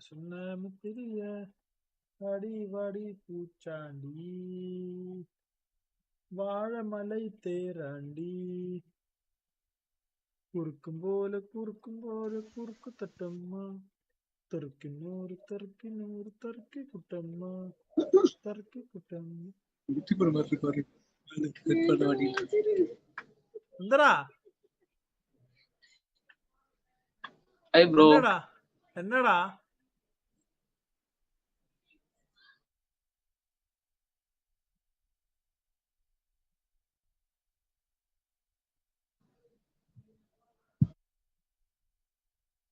സുന്നമുത്തിരിയ വാടി വാടി പൂച്ചാണ്ടി വാഴമലൈ തേരാണ്ടി കുറുക്കും പോലെ കുറുക്കു തട്ടമ്മ തെറുക്കിനൂറ് തെറുക്കി കുട്ടമ്മ തെറുക്കി കുട്ടമ്മ. എന്തടാ എന്നടാ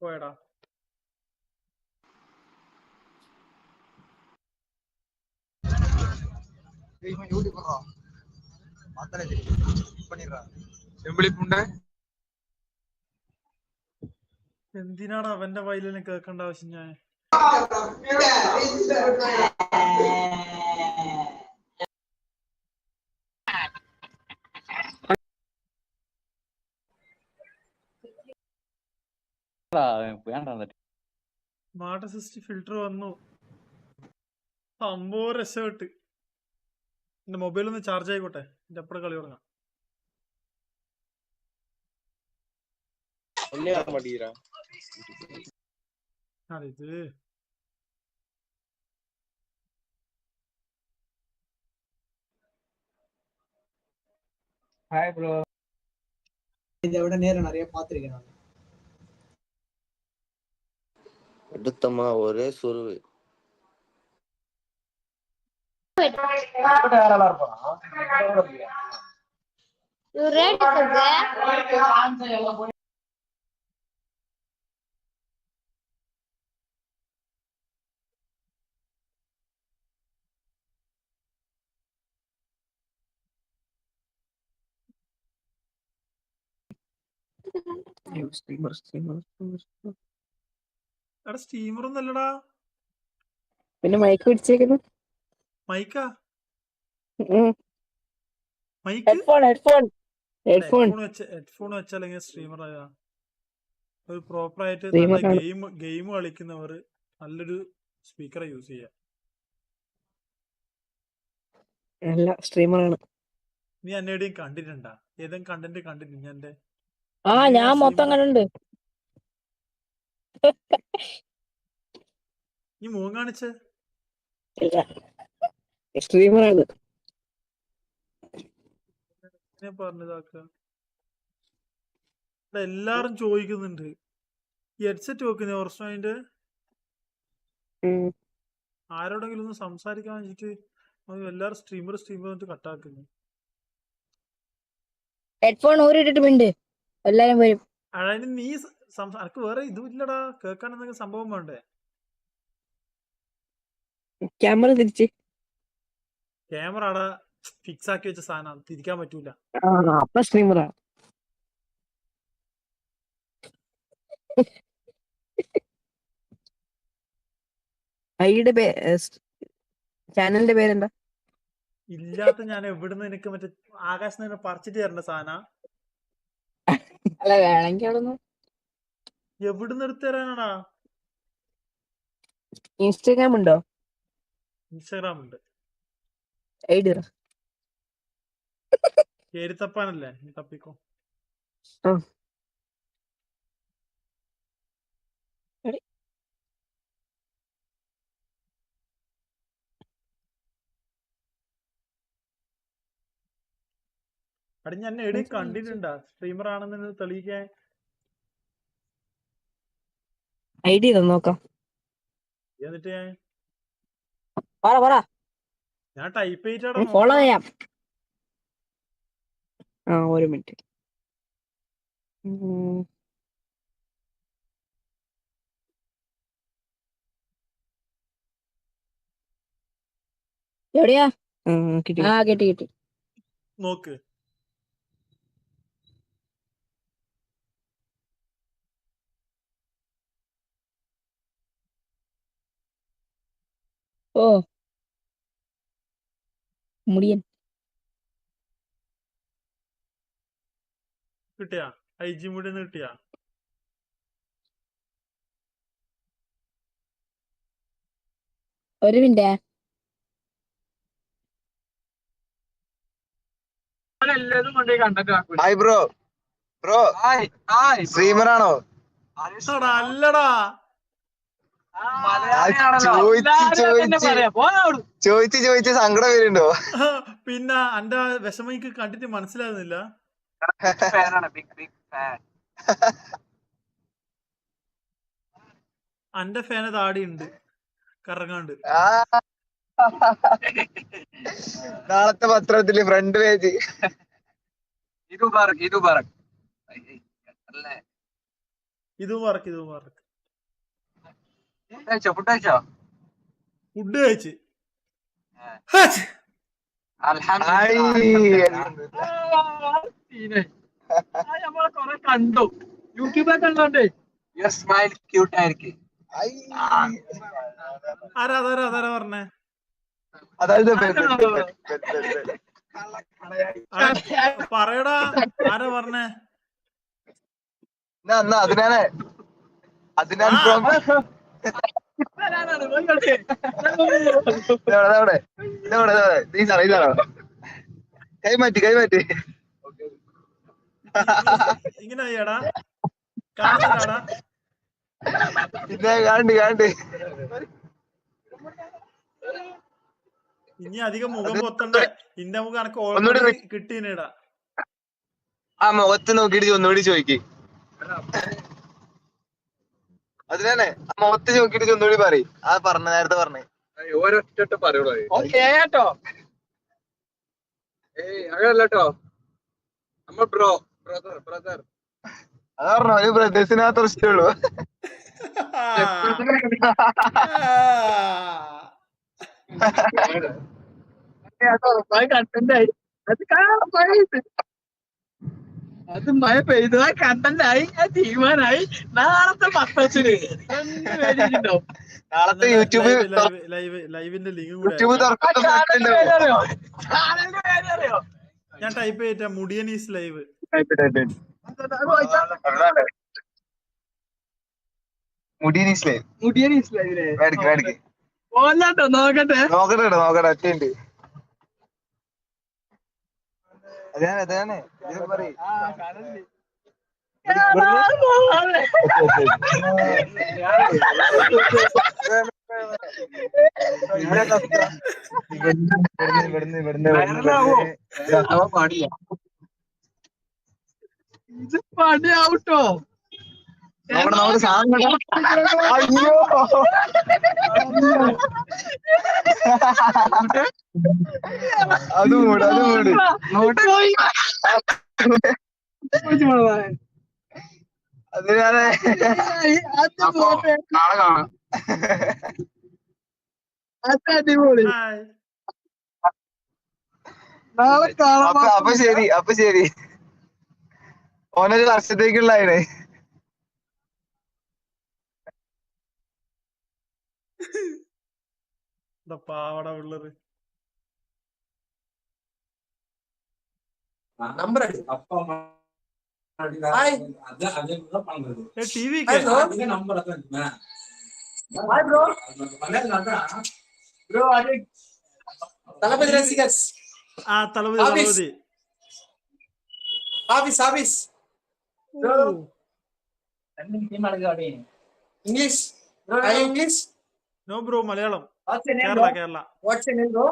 പോയടാ? എന്തിനാണ് അവന്റെ വയലിനെ കേൾക്കേണ്ട ആവശ്യം ഞാൻ? സ്മാർട്ട് അസിസ്റ്റ് ഫിൽറ്റർ വന്നു, സംഭവം രക്ഷപ്പെട്ട്. എന്റെ മൊബൈൽ ഒന്ന് ചാർജ് ആയിക്കോട്ടെ, എന്റെ അപ്പുറം കളി തുടങ്ങാം. ഇത് ஹாய் ப்ரோ. இதை விட நேரம் நிறைய பார்த்துருக்கேன் நான். எடுத்தமா ஒரே சொருவு. സ്റ്റീമർ ഒന്നല്ലടാ, പിന്നെ മൈക്ക് പിടിച്ചേക്കുന്നു. മൈക്കാ? ഹെഡ്ഫോൺ വെച്ചാലെങ്കിൽ സ്ട്രീമർ ആയ ഒരു പ്രോപ്പർ ആയിട്ട് നല്ല ഗെയിം കളിക്കുന്നവർ നല്ലൊരു സ്പീക്കറെ യൂസ് ചെയ്യാം. നീ എന്നെവിടെയും കണ്ടിട്ടുണ്ടാ? ഏതെങ്കിലും കണ്ടന്റ് കണ്ടിട്ടുണ്ട് എന്റെ? ഞാൻ മൊത്തം കണ്ടുണ്ട്. നീ മുഖം കാണിച്ചേ? സ്ട്രീമറാണ് പറഞ്ഞതാക്ക. എല്ലാരും ചോദിക്കുന്നുണ്ട് ഹെഡ്സെറ്റ് വെക്കുന്ന പ്രശ്നമായിട്ട്. ആരോടെങ്കിലും ഒന്ന് സംസാരിക്കാൻ വെച്ചിട്ട് എല്ലാരും സ്ട്രീമർ കട്ടാക്കുന്നു. ഹെഡ്ഫോൺ ഊരിട്ടിട്ടുണ്ട് എല്ലാരും വരും. അതായത് നീ അനക്ക് വേറെ ഇതും ഇല്ലടാ, കേൾക്കാൻ എന്തെങ്കിലും സംഭവം വേണ്ടേ? ക്യാമറ തിരിച്ച് ക്യാമറ അവിടെ ഫിക്സ് ആക്കി വെച്ച സാധനം തിരിക്കാൻ പറ്റൂല. അപ്പൊ സ്ട്രീമറാ. ചാനലിന്റെ പേരെന്താ? ഇല്ലാത്ത ഞാൻ എവിടുന്ന് എനിക്ക് മറ്റേ ആകാശത്ത് നിന്ന് പറിച്ചിട്ട് തരേണ്ട സാധന? അല്ല വേണമെങ്കിൽ അവിടെ എവിടുന്ന് എടുത്തു തരാനാടാ? ഇൻസ്റ്റാഗ്രാം ഉണ്ടോ? ഇൻസ്റ്റാഗ്രാം ഉണ്ട്. കേരി തപ്പാനല്ലേ, നീ തപ്പിക്കോ. അടി ഞാൻ എവിടെ കണ്ടിട്ടുണ്ടാ സ്ട്രീമർ ആണെന്ന് തെളിയിക്കാൻ? ഐഡി നോക്കാം. എന്നിട്ട് ഞാൻ ടൈപ്പ് ചെയ്തിട്ടാ ഫോളോ ചെയ്യാം. ഒരു മിനിറ്റ്. എവിടെയാ? കിട്ടി നോക്ക്. ഓ മുടിയൻ കിട്ടിയാ? IG മുടിന്ന് കിട്ടിയാ? ഒരു minute. Hi bro. Bro streamer ആണോ? എടാ, അല്ലടാ. ചോദിച്ച് സങ്കടം വരുന്നുണ്ടോ? പിന്നെ എന്റെ വിഷമം എനിക്ക് കണ്ടിട്ട് മനസ്സിലാകുന്നില്ല. എന്റെ ഫാന് താടിയുണ്ട് കറങ്ങാണ്ട്. നാളത്തെ പത്രത്തില് ഫ്രണ്ട് പേജ്. ഇതും വർക്ക്. ഫുഡ് കഴിച്ച് കണ്ടു യൂട്യൂബിൽ കണ്ടോണ്ടേ. ആരാ പറഞ്ഞേ? അതായത് പറയടാ, ആരാ പറഞ്ഞേ? അതിനാണ് കൈമാറ്റി ഇങ്ങനെ അയ്യടാ കാണുന്നില്ലാടാ. പിന്നെ കാണ്ട് ഇനി അധികം മുഖം പൊത്തണ്ട. ഇന്റെ മുഖം എനക്ക് ഓൾറെഡി കിട്ടീനേടാ. ആ മുഖത്ത് നോക്കിട്ട് ഒന്നുകൂടി ചോദിക്ക്. അതിനെ ആ മുഖത്ത് നോക്കിട്ട് ഒന്നുകൂടി പറയും. ആ നേരത്തെ പറഞ്ഞേ ഓരോറ്റ പറയുള്ളൂ. കേട്ടോ അങ്ങനല്ലോ നമ്മ ബ്രദർ അത് പറഞ്ഞോ. ഒരു ബ്രദേഴ്സിന് മാത്രം ഇഷ്ടമുള്ളൂ. കണ്ടന്റായി അത് മഴ പെയ്തതാ കണ്ടന്റായി. തീരുമാനായി. നാളത്തെ പത്രത്തില് നാളത്തെ യൂട്യൂബ് ലൈവിന്റെ ലിങ്ക് കൂടെ ഞാൻ ടൈപ്പ് ചെയ്തിട്ടാ MuDiYaNisLIVE. MuDiYaNisLIVE നോക്കട്ടെ ഒറ്റയുണ്ട്. അതാണ് പറയും. പാടില്ല. ഇത് പണിയാവട്ടോ. നമ്മുടെ സാധനം അയ്യോ അത് മൂട് അത് ഞാന് നാളെ കാണാം. അടിപൊളി. ഹായ്. നാളെ കാണാം. അപ്പൊ ശരി ഓനൊരു വർഷത്തേക്കുള്ളതാണ്. പാവട പിള്ളേര് TV Thalapathy English? English? No bro, Malayalam. What's your name, Kerala. What's your name, bro?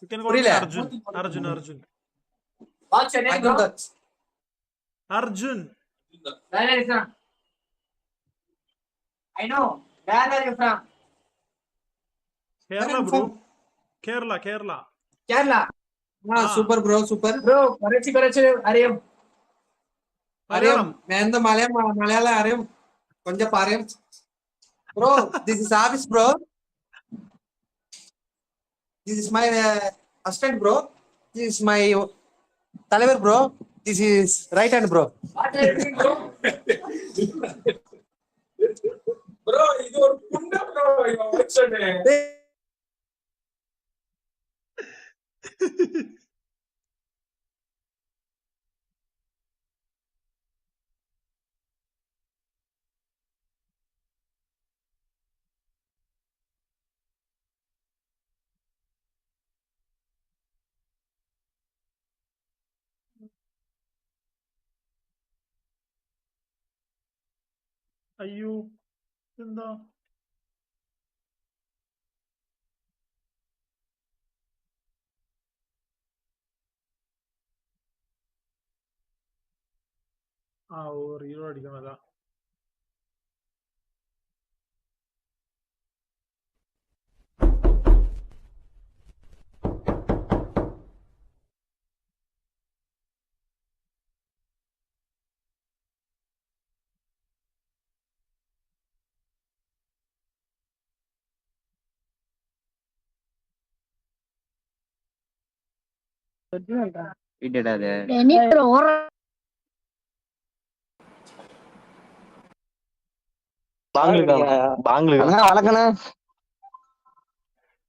You can call me Arjun. What's your name, bro? Arjun. Where are you from? I know. Where are you from? Kerala bro. Kerala. Kerala. Super bro, super. Bro, Karachi, Ariyam. Man, the Malayalam Ariyam. Punjab Ariyam. Bro, this is Abis, bro. This is my assistant, bro. This is my Talavar, bro. This is right hand, bro. What are you doing, bro? Bro, this is Punda, bro. What's your name? അയ്യോ എന്താ റീലോ അടിക്കണല്ല.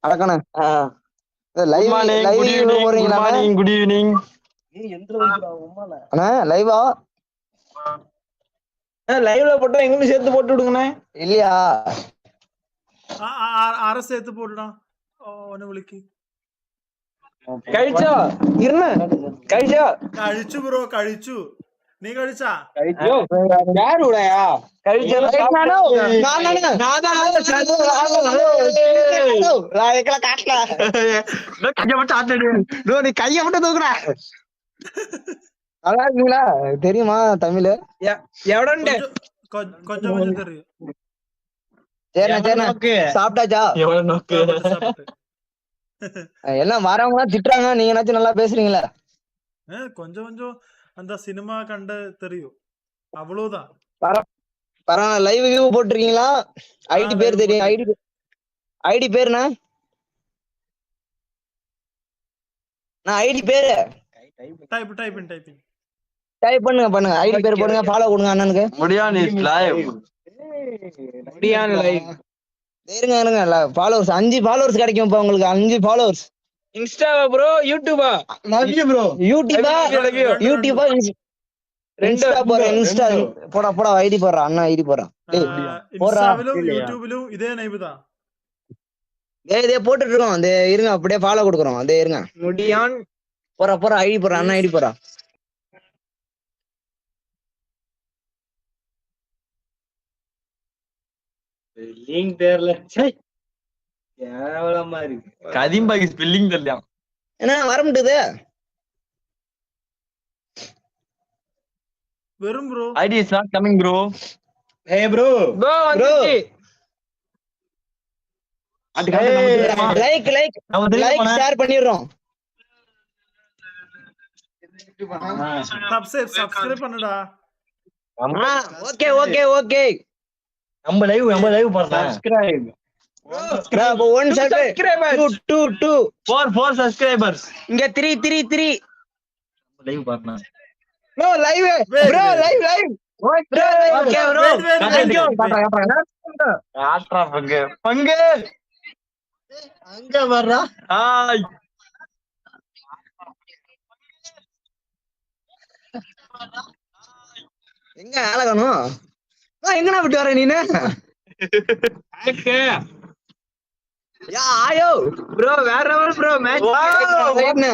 வணக்கண்ணே. Good morning, good evening, good morning, good evening. அண்ணா லைவா? லைவ்ல போட்டா எங்களும் சேர்த்து போட்டு விடுங்கண்ணே. இல்லையா? ആരെ സേത്ത് പോടാ ഓനെ വിളിക്ക്. കഴിച്ചോ? ഇരുന്ന് കഴിച്ചോ? കഴിച്ചു ബ്രോ, കഴിച്ചു. നീ കഴിച്ചാ? കഴിച്ചോ? யாருடையா? കഴിച്ചോ? நீ கைய மட்டும் தூக்குற. நல்லா இருக்கீங்களா? தெரியுமா தமிழ்? எவடண்டே? கொஞ்சம் கொஞ்சம் தெரியும். சரிண்ணா சாப்பிட்டாச்சா? எல்லாம் வரவங்க திட்டுறாங்க, நீங்க என்னாச்சும் நல்லா பேசுறீங்களா? கொஞ்சம் கொஞ்சம் அந்த சினிமா கண்ட தெரியும், அவ்வளவுதான். பரவாயில்ல. லைவ் வியூ போட்டிருக்கீங்களா? ஐடி பேர் தெரியும். ஐடி பேருண்ணா? ஐடி பேரு டைப் பண்ணுங்க. ஐடி பேர் போடுங்க, ஃபாலோ கொடுங்க அண்ணனுக்கு. MuDiYaNisLIve. இருங்க. ஃபாலோவர்ஸ் 5 ஃபாலோவர்ஸ் கிடைக்கும் இப்ப உங்களுக்கு. 5 ஃபாலோவர்ஸ். இன்ஸ்டாவா ப்ரோ? யூடியூபா? Love you bro. யூடியூபா? இன்ஸ்டா போறேன். இன்ஸ்டா போடா ஐடி போடுறா. அண்ணா ஐடி போடுறா. இன்ஸ்டாவிலும் யூடியூபிலும் இதே நைவுதான். இதே போட்டுட்டு இருக்கோம். அந்த இருங்க, அப்படியே ஃபாலோ கொடுக்குறோம். அதே இருங்க. MuDiYan போறா ஐடி போடுறா. அண்ணா ஐடி போடுறா. லிங்க் தெரியல. கேவலமா இருக்கு. கதிம்பாகி ஸ்பெல்லிங் தெரியல. என்ன வர முடியுது? வெறும் bro. ID is not coming bro. ஏய் ப்ரோ. லைக் ஷேர் பண்ணிடுறோம். சப்ஸ்கிரைப் பண்ணுடா. ஓகே. நம்ம லைவ் பாருங்க. சப்ஸ்கிரைப். Bro, 1 subscriber. 2 4 subscribers. இங்க 3 லைவ் பாருங்க. No live. Bro live. Okay bro. Thank you. ஆட்ரா பங்கு. அங்க வர்றா. ஹாய். எங்க ஆளகணும்? எங்கடா விட்டு வர நீனு? யா ஆயோ ப்ரோ, வேற லெவல் ப்ரோ. மேட்ச் ரைட்னா.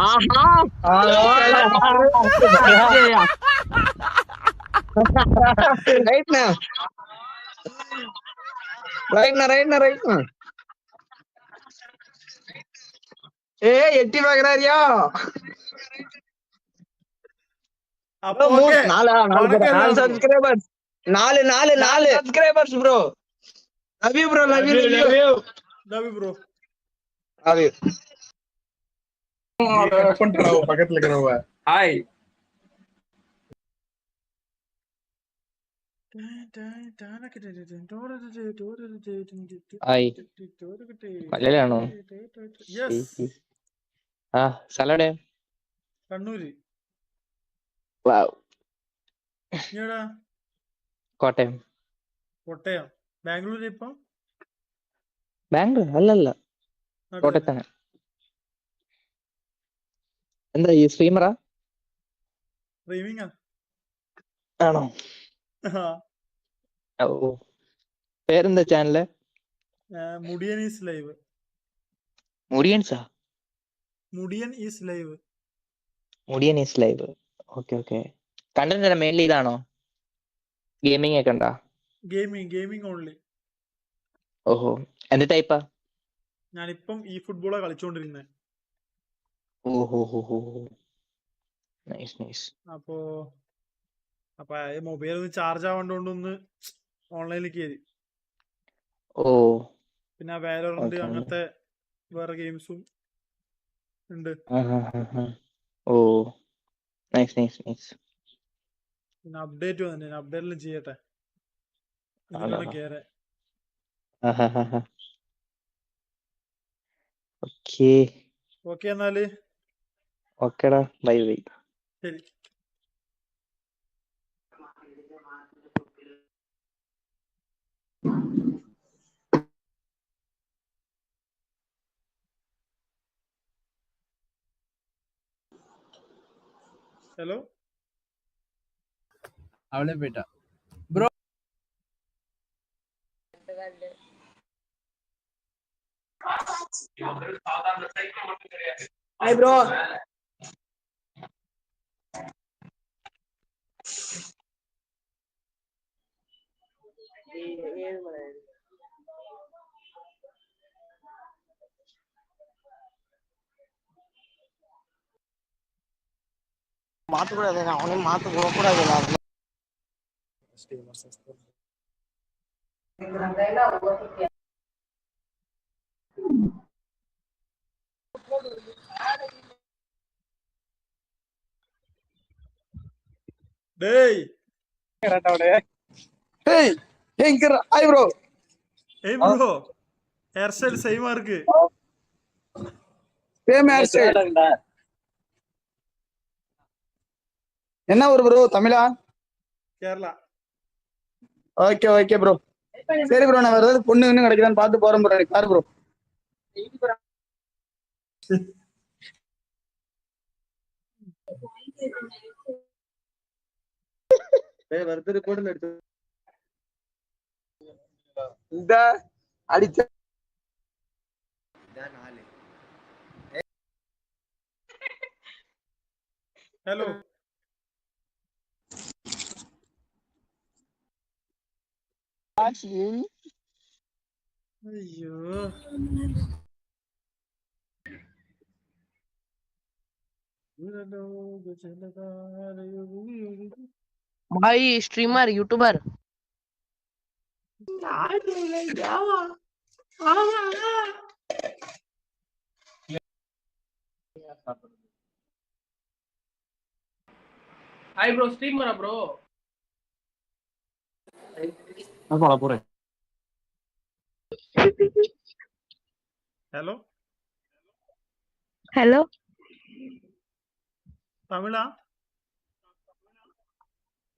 ஆஹா ரைட்னா. எட்டி பாக்குறாரியா? அப்போ okay. 4 subscribers. 4 subscribers bro. Love you bro. Love you bro. Love you. பக்கத்துல இருக்கறவங்க. Hi. Hi. Malayalam. Yes. Salad. Kannur. Wow. ഏടാ? കോട്ടയം. ബാംഗ്ലൂർ. ഇപ്പം ബാംഗ്ലൂർ അല്ലല്ല, കോട്ടയത്താണ്. എന്താ ഈ സ്ട്രീമറാ? സ്ട്രീമിംഗാ ആണോ? ഓ, പേരെന്താ ചാനല്? Mudiyan is live. മുടിയൻസാ? Mudiyan is live. MuDiYaNisLIve. Okay. Content mainly ഇതാണോ? ഗെയിമിംഗ് ഒക്കെ ഉണ്ടോ? Gaming only. ഓഹോ, എന്ത് ടൈപ്പാ? ഞാനിപ്പം ഈ ഫുട്ബോളാണ് കളിച്ചോണ്ടിരുന്നത്. ഓഹോ ഹോ ഹോ, നൈസ് നൈസ്. അപ്പോ മൊബൈൽ ഒന്ന് ചാർജ് ആവാണ്ടോണ്ടൊന്ന് ഓൺലൈനിൽ കയറി. ഓ പിന്നെ വാലോറന്റ് ഓക്കെ. അങ്ങനത്തെ വേറെ ഗെയിംസും ഉണ്ട്. ഓ നൈസ് നൈസ് നൈസ്. പിന്നെ അപ്ഡേറ്റ് വന്നിട്ട് അപ്ഡേറ്റെല്ലാം ചെയ്യട്ടെ എന്നിട്ടാണ് കേറാൻ. ഓക്കേ ഓക്കെ എന്നാല് ഓക്കേടാ, ബൈ ബൈ. ശരി. ഹലോ അവളെ പോയിട്ടാ ബ്രോ. Hi bro. மாத்தக்கூடாது, அவனையும் மாத்த போகக்கூடாது. டேய் ஹேய் எங்க ஹாய் ப்ரோ. ஏய் ப்ரோ, ஹேர் ஸ்டைல் சேமா இருக்கு. Same hair style. என்ன ஊர் ப்ரோ? தமிழா? கேரளா. Okay okay bro. சரி ப்ரோ, நான் வேற ஏதாவது பொண்ணு இன்னும் கிடைக்குதான்னு பார்த்து போறேன் ப்ரோ. எனக்கு பாரு ப்ரோ. വെറുതെ കൂടെ എടുത്തു இந்த அடிச்ச ഹലോ അയ്യോ भाई स्ट्रीमर यूट्यूबर ഹായ് ബ്രോ, സ്ട്രീമറാ ബ്രോ? ഹലോ हेलो തമിഴാ?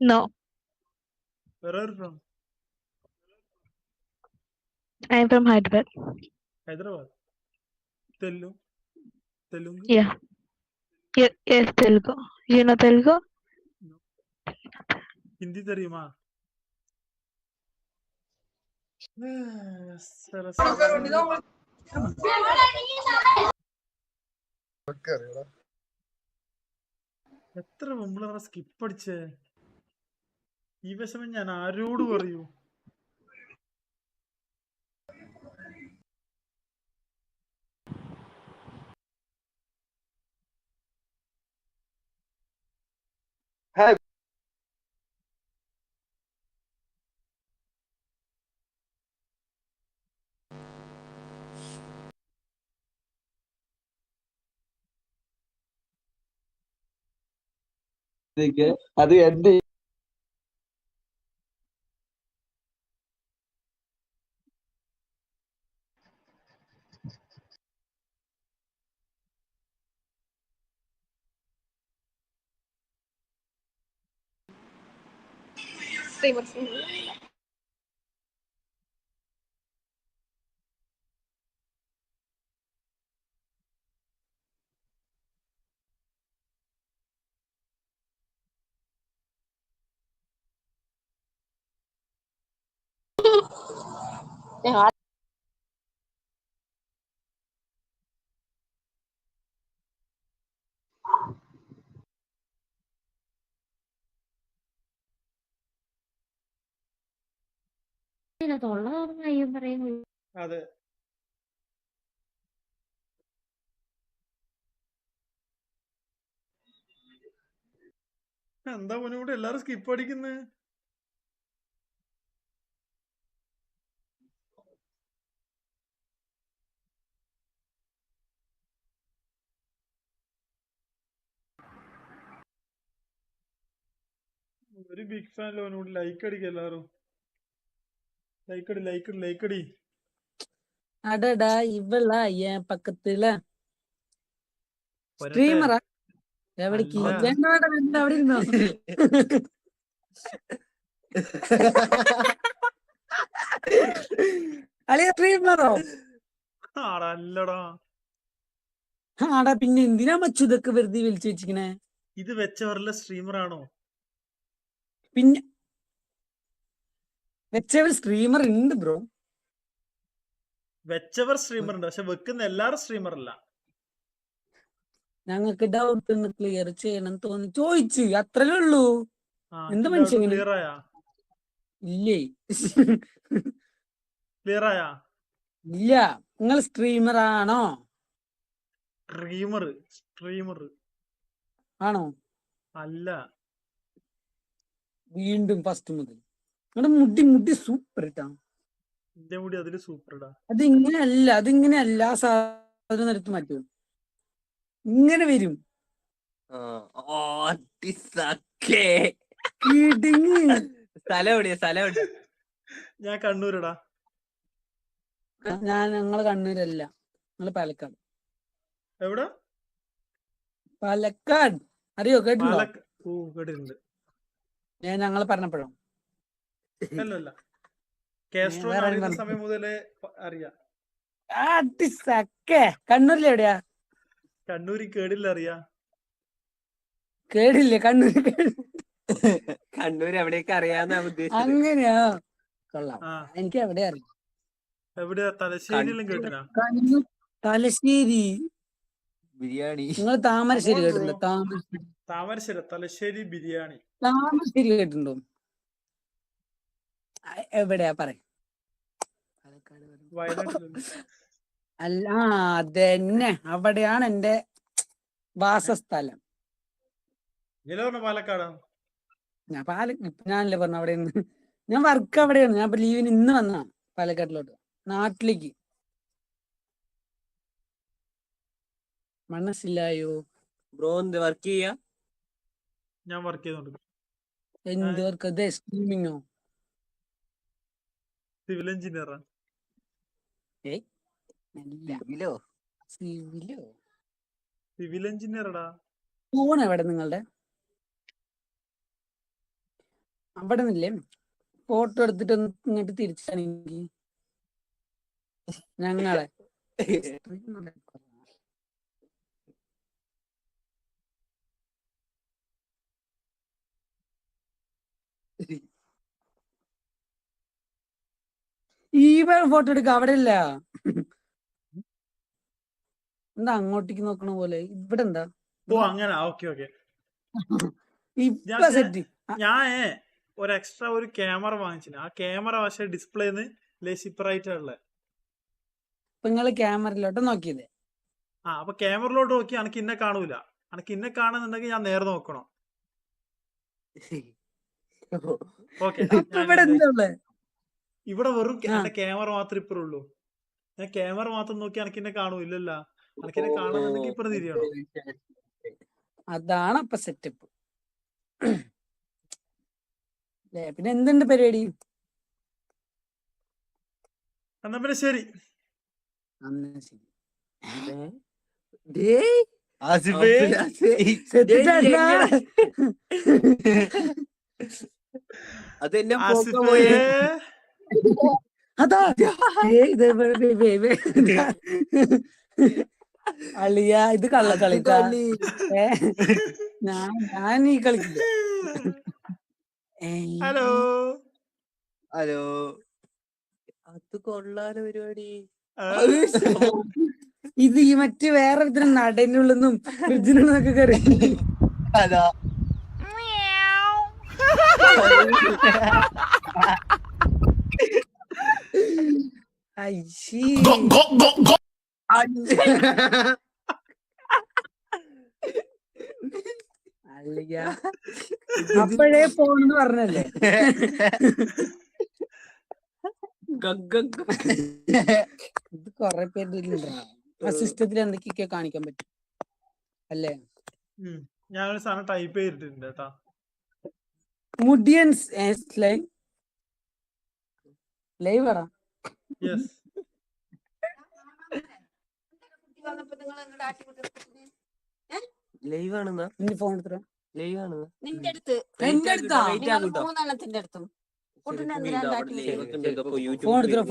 No Where are you from? I am from Hyderabad. Hyderabad. Telugu. Yeah yes Telugu. You know Telugu? Hindi தெரியுமா? എത്ര മുമ്പിലാണ് സ്കിപ്പ് അടിച്ചേ? ഈ വിഷമം ഞാൻ ആരോട് പറയൂ? அது எந்த അതെ. എന്താ മുന്നോട്ട് എല്ലാരും സ്കിപ്പ് അടിക്കുന്നത്? ഒരു ബിഗ് ഫാൻ ലോനോട് ലൈക്ക് അടിക്ക എല്ലാരും. ലൈക്ക് അടി. அடடா இவளா என் பக்கத்துல ஸ்ட்ரீமரா எவடிக்கு என்னோட வந்து அப்படி இருந்தோம். അളിയ സ്ട്രീമറോ? അല്ലടാ. ആടാ പിന്നെ എന്തിനാ മച്ചു ഇതൊക്കെ വെറുതെ വിളിച്ചു വെച്ചിക്കണേ? ഇത് വെച്ചവരുടെ സ്ട്രീമർ ആണോ? പിന്നെ വെച്ചവർ സ്ട്രീമർ ഉണ്ട് ബ്രോ. വെച്ചവർ സ്ട്രീമർ ഉണ്ട്, പക്ഷെ വെക്കുന്ന എല്ലാരും സ്ട്രീമർ അല്ല. ഞങ്ങൾക്ക് ഡൗട്ട് ഒന്ന് ക്ലിയർ ചെയ്യണം തോന്നി ചോദിച്ചു, അത്രേ ഉള്ളൂ. എന്ത് മനുഷ്യൻ ക്ലിയർ ആയാ? ഇല്ലേ ക്ലിയർ ആയാ? ഇല്ല. നിങ്ങൾ സ്ട്രീമർ ആണോ? സ്ട്രീമർ ആണോ? അല്ല. വീണ്ടും ഫസ്റ്റ് മുതൽ. നിങ്ങളുടെ മുടി സൂപ്പർ ഇട്ടാ. എന്റെ മുടി അതില് സൂപ്പർ ഇടാ. അതിങ്ങനെയല്ല സാധനം എടുത്ത് മാറ്റും. ഇങ്ങനെ വരും. ഞാൻ കണ്ണൂരടാ. ഞങ്ങള് കണ്ണൂരല്ല, ഞങ്ങള് പാലക്കാട്. എവിടെ? പാലക്കാട്. അറിയോ? കേട്ടിട്ടുണ്ടോ? കേട്ടിട്ടുണ്ട്. ഞങ്ങള് പറഞ്ഞപ്പോഴോ? അല്ലല്ല, സമയം മുതലേ അറിയാം. കണ്ണൂരിൽ എവിടെയാ? കണ്ണൂര് കേടില്ല അറിയാ. കേടില്ലേ? കണ്ണൂർ എവിടെയൊക്കെ അറിയാന്നാ ഉദ്ദേശിച്ചത്. അങ്ങനെയാ? കൊള്ളാം. എനിക്ക് എവിടെ അറിയാം. എവിടെയാ? തലശ്ശേരിയിലും കേട്ടിനാ? തലശ്ശേരി ബിരിയാണി. നിങ്ങൾ താമരശ്ശേരി കേട്ടിട്ടുണ്ടോ? താമരശ്ശേരി, തലശ്ശേരി ബിരിയാണി. താമരശ്ശേരി കേട്ടിട്ടുണ്ടോ? എവിടെയാ പറ. വയനാട്ടിലുണ്ട്. അല്ല, അതന്നെ, അവിടെയാണ് എന്റെ വാസസ്ഥലം. പാലക്കാടാ? ഞാനല്ലേ പറഞ്ഞു അവിടെ നിന്ന്. ഞാൻ വർക്ക് അവിടെയാണ്. ഞാൻ ഇപ്പൊ ലീവിന് ഇന്ന് വന്ന പാലക്കാട്ടിലോട്ട്, നാട്ടിലേക്ക്. മനസ്സിലായോ? ബ്രോ എന്ത് വർക്ക് ചെയ്യാ? ഞാൻ വർക്ക് ചെയ്തോണ്ട്. എന്ത് വർക്ക്? സ്ട്രീമിങ്ങോ? സിവിൽ എഞ്ചിനീയറാ. സിവിൽ എഞ്ചിനീയറടാ. ഫോൺ എവിടെ നിങ്ങളുടെ? അവിടെ നിന്നില്ലേ? ഫോട്ടോ എടുത്തിട്ട് ഇങ്ങോട്ട് തിരിച്ചാണെങ്കിൽ ഞങ്ങളെ ഈ ഫോട്ടോ എടുക്ക. അവിടെ ഇല്ല. എന്താ അങ്ങോട്ടേക്ക് നോക്കണ പോലെ? ഇവിടെ എന്താ? അങ്ങനെ. ഓക്കെ. ഇപ്പൊ സെറ്റ്. ഞാൻ ഒരു എക്സ്ട്രാ ഒരു ക്യാമറ വാങ്ങിച്ചു. ആ ക്യാമറ പക്ഷെ ഡിസ്പ്ലേന്ന് ലെസിപ്പറായിട്ടുള്ള. അപ്പൊ നിങ്ങള് ക്യാമറയിലോട്ട് നോക്കിയതേ? അപ്പൊ ക്യാമറയിലോട്ട് നോക്കി എനിക്ക് ഇന്നെ കാണൂല. എനിക്ക് ഇന്നെ കാണുന്നുണ്ടെങ്കിൽ ഞാൻ നേരെ നോക്കണം. ഓക്കെ. ഇവിടെ വെറും എന്റെ ക്യാമറ മാത്രമേ ഇപ്പറ ഉള്ളൂ. ഞാൻ ക്യാമറ മാത്രം നോക്കി എനിക്ക് എന്നെ കാണൂല്ലല്ലോ. എനിക്ക് എന്നെ കാണുന്നുണ്ടെങ്കിൽ ഇപ്പറ തിരിയണം. അതാണ് അപ്പൊ സെറ്റപ്പ്. പിന്നെ എന്തുണ്ട് പരിപാടി? എന്നാ പിന്നെ ശരി. അതെന്നെ അതാ അളിയ, ഇത് കള്ളക്കളിക്കാ. ഞാൻ ഈ കളിക്കില്ല. ഹലോ അത് കൊള്ളാലോ പരിപാടി. ഇത് ഈ മറ്റേ വേറെ ഇതിന് നടനുള്ളതും ഫ്രിഡ്ജിനുള്ളതൊക്കെ കയറി. അതാ അയ്യേ. അല്ല അപ്പോഴേ ഫോണെന്ന് പറഞ്ഞല്ലേ. ഇത് കൊറേ പേര് ആ സിസ്റ്റത്തിൽ എന്തൊക്കെയൊക്കെ കാണിക്കാൻ പറ്റും അല്ലേ. ഞാനൊരു സാധനം ടൈപ്പ് ചെയ്തിട്ടുണ്ട് കേട്ടാ. MuDiYaNisLIVE ലൈവ് പറ. യെസ്. ലൈവ് ആണെന്നാ? നിന്റെ ഫോൺ എടുത്തോ. ലൈവ് ആണെന്നാ? നിന്റെ അടുത്ത് എന്റെ അടുത്താ. മൂന്നെണ്ണത്തിന്റെ അടുത്തും ഫോൺ എടുത്തിട്ടോ.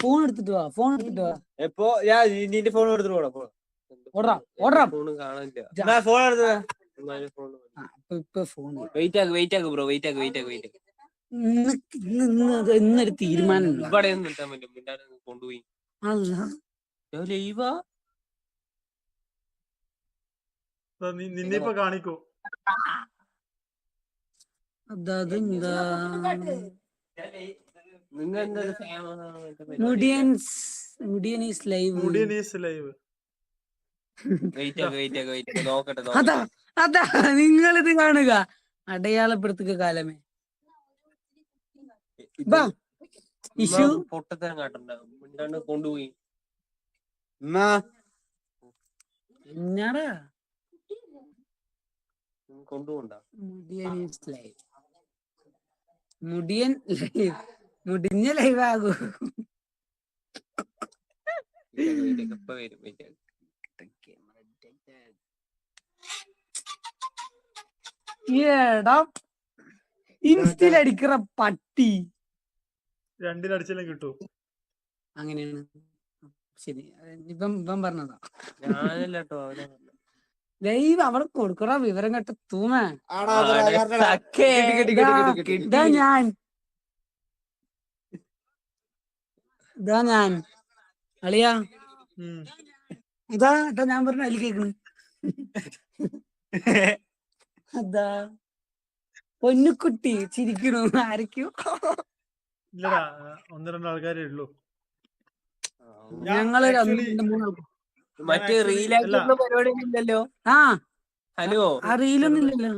ഫോൺ എടുത്തിട്ട് വാ. ഫോൺ എടുത്തിട്ട് വാ. എപ്പോ ഞാൻ നിന്റെ ഫോൺ എടുത്തിട്ട് പോടാ. ഓടാ ഓടാ. ഫോൺ കാണില്ല. ഫോൺ എടുത്ത് ഇപ്പൊ ഫോൺ വെയിറ്റ് ആക്ക് ബ്രോ. വെയിറ്റ് ആക്ക്. ഇന്നൊരു തീരുമാനം ഇവിടെ ഒന്നും ഇട്ടാൻ പറ്റും. കൊണ്ടുപോയി ലൈവാ. നിന്നെ ഇപ്പൊ കാണിക്കോ? അതെന്താ MuDiYaNisLIVE. MuDiYaNisLIVE. അതാ അതാ നിങ്ങളിത് കാണുക. അടയാളപ്പെടുത്തുക കാലമേ. ഇഷ്യൂ പൊട്ടത്തരം കാട്ടണ്ട. കൊണ്ടുപോയി കൊണ്ടുപോണ്ട. മുടിഞ്ഞ ലൈവ് ആകൂ. ഇൻസ്റ്റയിൽ അടിക്കറ പട്ടി. രണ്ടിലടിച്ചാലും കിട്ടൂ. അങ്ങനെയാണ്. ശരി ഇപ്പം പറഞ്ഞതാ. ഞാനല്ലോ ലൈവ് അവിടെ കൊടുക്കറ വിവരം കേട്ട തൂമേ. ഞാൻ അളിയാ ഇതാ ഞാൻ പറഞ്ഞ അതിൽ കേക്കണ്. അതാ പൊന്നുകുട്ടി ചിരിക്കണു. ആരൊക്കെയോ ഇല്ലടാ, 1-2 ആൾക്കാരേ ഉള്ളൂ. ഞങ്ങള് 2-3 ആൾക്കാർ. മറ്റേ റീലാക്കുന്ന പരിപാടി ഇല്ലല്ലോ. ഹലോ, ആ റീലൊന്നും ഇല്ലല്ലോ.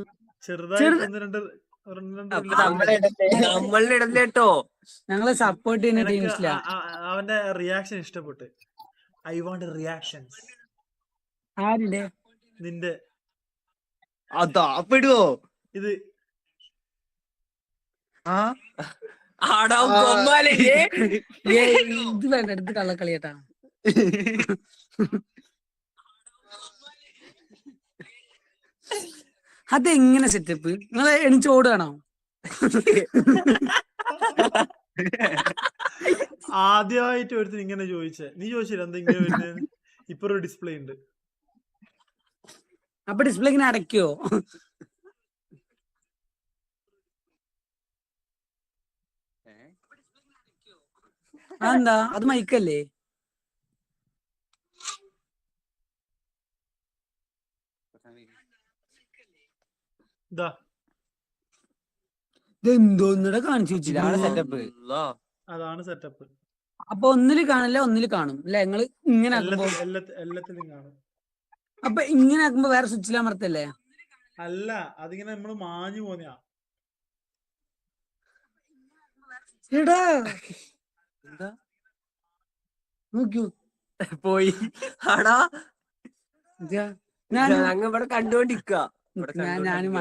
ചെറുതായിട്ട് നമ്മളുടെ ഇടല്ലേട്ടോ. ഞങ്ങള് സപ്പോർട്ട് ചെയ്യുന്ന ടീംസിലാ. അവന്റെ റിയാക്ഷൻ ഇഷ്ടപ്പെട്ട്. I want reactions. ആരുടെ? നിന്റെ. അതാ പെടുവോ ഇത്? ഇത് വേണ്ട, എടുത്ത് കള്ളക്കളിയേട്ടാ. അതെങ്ങനെ സെറ്റപ്പ്? നിങ്ങളെ എണിച്ചോടുകയാണോ? ആദ്യമായിട്ട് ഒരുത്തിന് ഇങ്ങനെ ചോദിച്ചേ. നീ ചോദിച്ചില്ല എന്താ ഇങ്ങനെ വരുന്നത്? ഇപ്പൊ ഒരു ഡിസ്പ്ലേ ഉണ്ട്. അപ്പൊ ഡിസ്പ്ലേ ഇങ്ങനെ അടയ്ക്കോ? അതെന്താ? അത് മൈക്കല്ലേ? ഇതെന്തോന്നിടെ കാണിച്ചു വെച്ചിട്ട്. അതാണ് സെറ്റപ്പ്. അപ്പൊ ഒന്നില് കാണില്ല, ഒന്നില് കാണും അല്ലെ? നിങ്ങള് ഇങ്ങനെ എല്ലാത്തിലും കാണും. അപ്പൊ ഇങ്ങനെ ആക്കുമ്പോ വേറെ സ്വിച്ചിൽ അമർത്തല്ലേ? അല്ല, അതിങ്ങനെ നമ്മള് മാഞ്ഞു പോന്നെയാ. എടാ നോക്കൂ പോയി. ആടാ ഞാൻ ഇവിടെ കണ്ടോണ്ടിരിക്ക. ഞാനും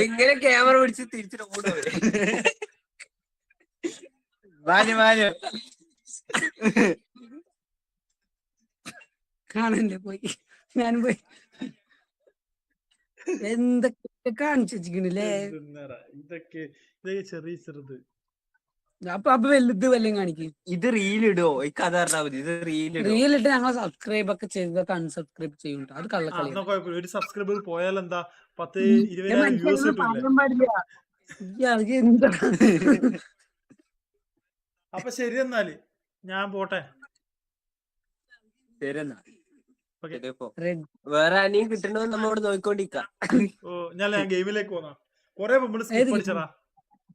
ഇങ്ങനെ ക്യാമറ പിടിച്ച് തിരിച്ചിട്ട് ഓടുവേ. കാണണ്ടേ? പോയി ഞാനും പോയി. എന്തൊക്കെ കാണിച്ചു വെച്ചിക്കണില്ലേ? ഇതൊക്കെ ചെറിയ ചെറുത്. അപ്പൊ വലുത് വല്ലതും കാണിക്കും. ഇത് റീലിടോ? ഈ കഥ പറഞ്ഞാൽ മതി. ഇത് റീലിട്ട് ഞങ്ങൾ സബ്സ്ക്രൈബ് ഒക്കെ ചെയ്തൊക്കെ അൺസബ്സ്ക്രൈബ് ചെയ്യും. അത് കള്ളക്കളി. ഒരു സബ്സ്ക്രൈബർ പോയാൽ എന്താ 10-20 വ്യൂസ് കിട്ടില്ലേ? അപ്പൊ ശരി, എന്നാല് ഞാൻ പോട്ടെ. വേറെ ആരെയും കിട്ടണോ നമ്മോട് നോക്കിക്കൊണ്ടിരിക്കാം. ഞാൻ ഗെയിമിലേക്ക് പോന്നാ. കൊറേ സ്കിപ്പ് അടിച്ചടാ.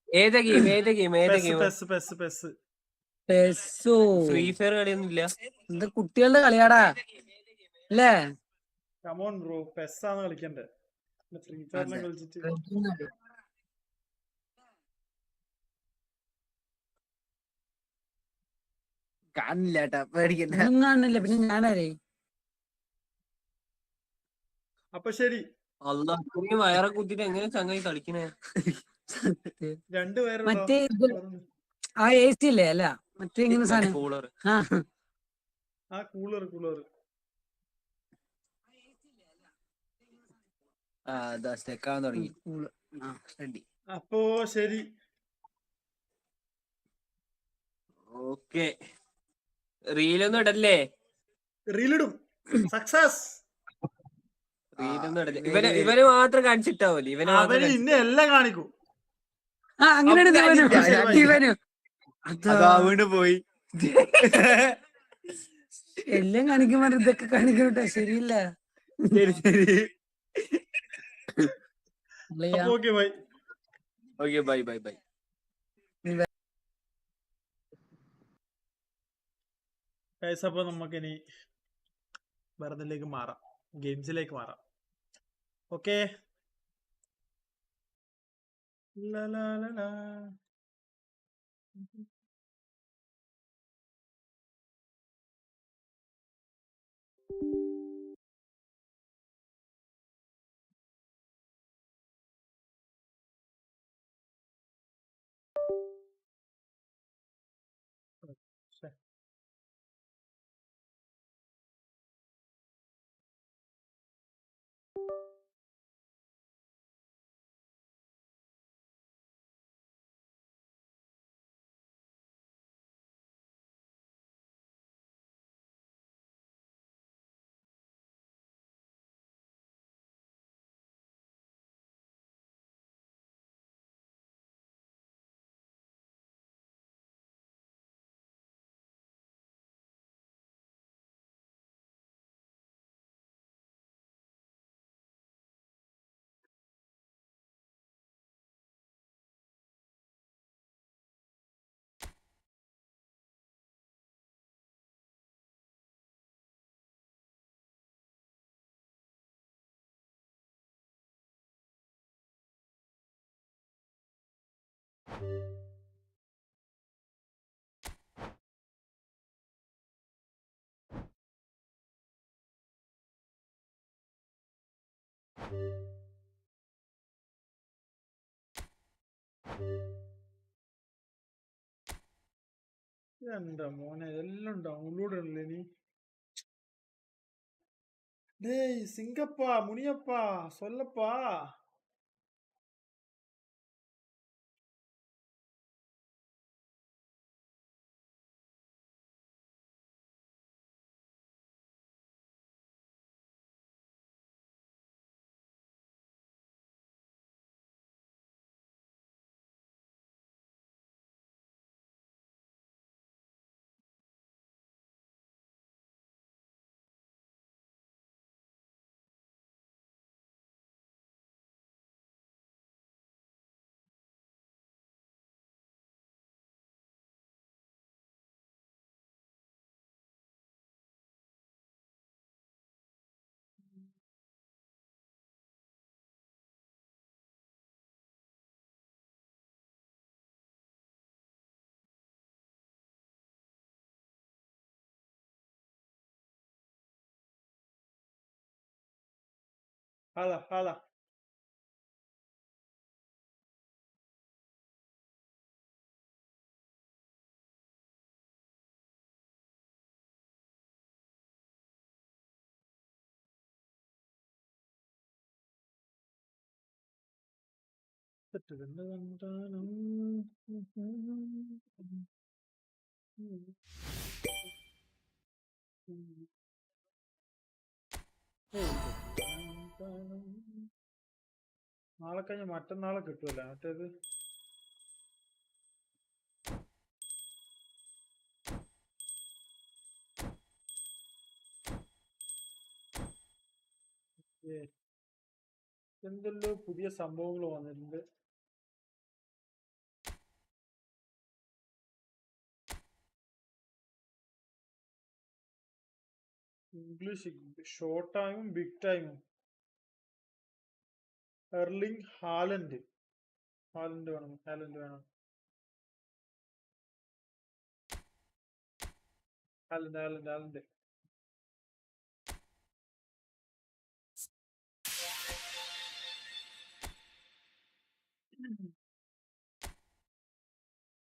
ഏതാ ഗെയിം ഏതാ ഗെയിം ഏതാ PES game? PES PES PES. പെസോ ഫ്രീ ഫയർ കളിയൊന്നുമില്ല. എന്താ കുട്ടികളുടെ കളിയാടാ അല്ലേ? കമോൺ ബ്രോ, പെസ് ആണ് കളിക്കണ്ടേ, ഫ്രീ ഫയറിനെ കളിച്ചിട്ട്. കാണില്ല കേട്ടാ, പേടിക്കണ്ട. ഒന്നും കാണില്ല, പിന്നെ ഞാനാരേ. അപ്പൊ ശരി, അല്ല വയറെ കുത്തിട്ട് എങ്ങനെ ചങ്ങായി കളിക്കണേ? രണ്ടുപേരുള്ളോ? മറ്റേ ആ AC അല്ലേ? അല്ല മറ്റേ ഇങ്ങനെ സാധനം. കൂളർ. ആ കൂളർ കൂളർ. സ്റ്റെക്കാൻ തുടങ്ങി. അപ്പോ ശരി, ഓക്കെ. റീലൊന്നും ഇടല്ലേ? റീലിടും. സക്സസ്. റീലൊന്നും ഇടല്ലേ. ഇവന് മാത്രം കാണിച്ചിട്ടാ പോലെ. അവന് ഇന്നെ എല്ലാം കാണിക്കും. അങ്ങനെയാണ് വീണ് പോയി. എല്ലാം കാണിക്കുമ്പോ ഇതൊക്കെ കാണിക്കട്ടെ, ശരിയില്ല. ശരി ശരി. Okay bye. Okay bye bye bye. അപ്പൊ നമുക്കിനി വേറെന്തിലേക്ക് മാറാം, ഗെയിംസിലേക്ക് മാറാം. ഓക്കെ. എന്താ മോനെ, എല്ലാം ഡൗൺലോഡ് ഉള്ളേ നീ. டேய் சிங்கப்பா, முனியப்பா, சொல்லப்பா. Hala, hala. നാളെ കഴിഞ്ഞ് മറ്റന്നാളെ കിട്ടുമല്ലോ മറ്റേത്. എന്തെല്ലോ പുതിയ സംഭവങ്ങൾ വന്നിട്ടുണ്ട്. ഇംഗ്ലീഷ് ഷോർട്ട് ടൈമും ബിഗ് ടൈമും. എർലിംഗ് ഹാലൻഡ് വേണം. ഹാലൻഡ്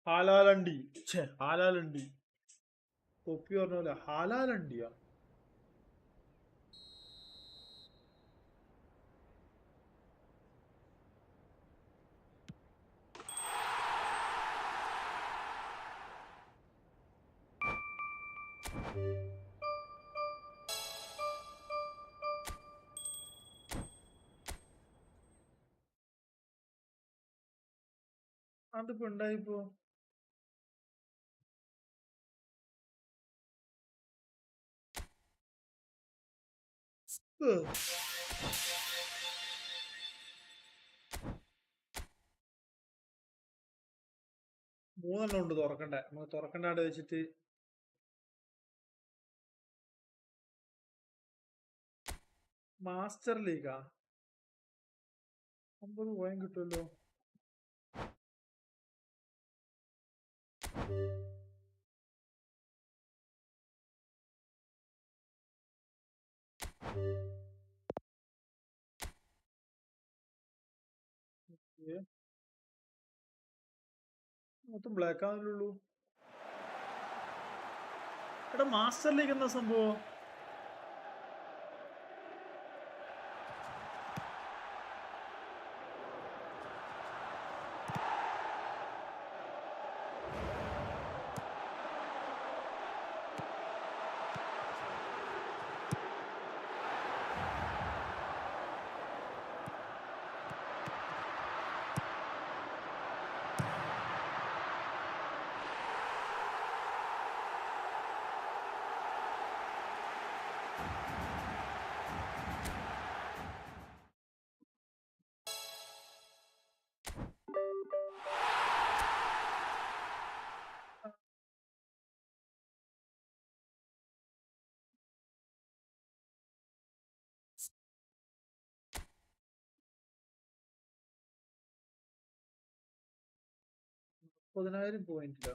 ഹാലാലണ്ടി. ഹാലാലണ്ടി തൊപ്പി പറഞ്ഞ പോലെ ഹാലാലണ്ടിയാ. അതിപ്പോ ഉണ്ടായിപ്പോ മൂന്നെണ്ണം ഉണ്ട് തുറക്കണ്ടേ. നമുക്ക് തുറക്കണ്ടാണ്ട് വെച്ചിട്ട് മാസ്റ്റർ ലീഗാ 50 പോയിന്റ് കിട്ടുമല്ലോ. മൊത്തം ബ്ലാക്ക് ആവുന്നുള്ളൂ. എടാ മാസ്റ്റർ ലീഗ് എന്താ സംഭവം? $10,000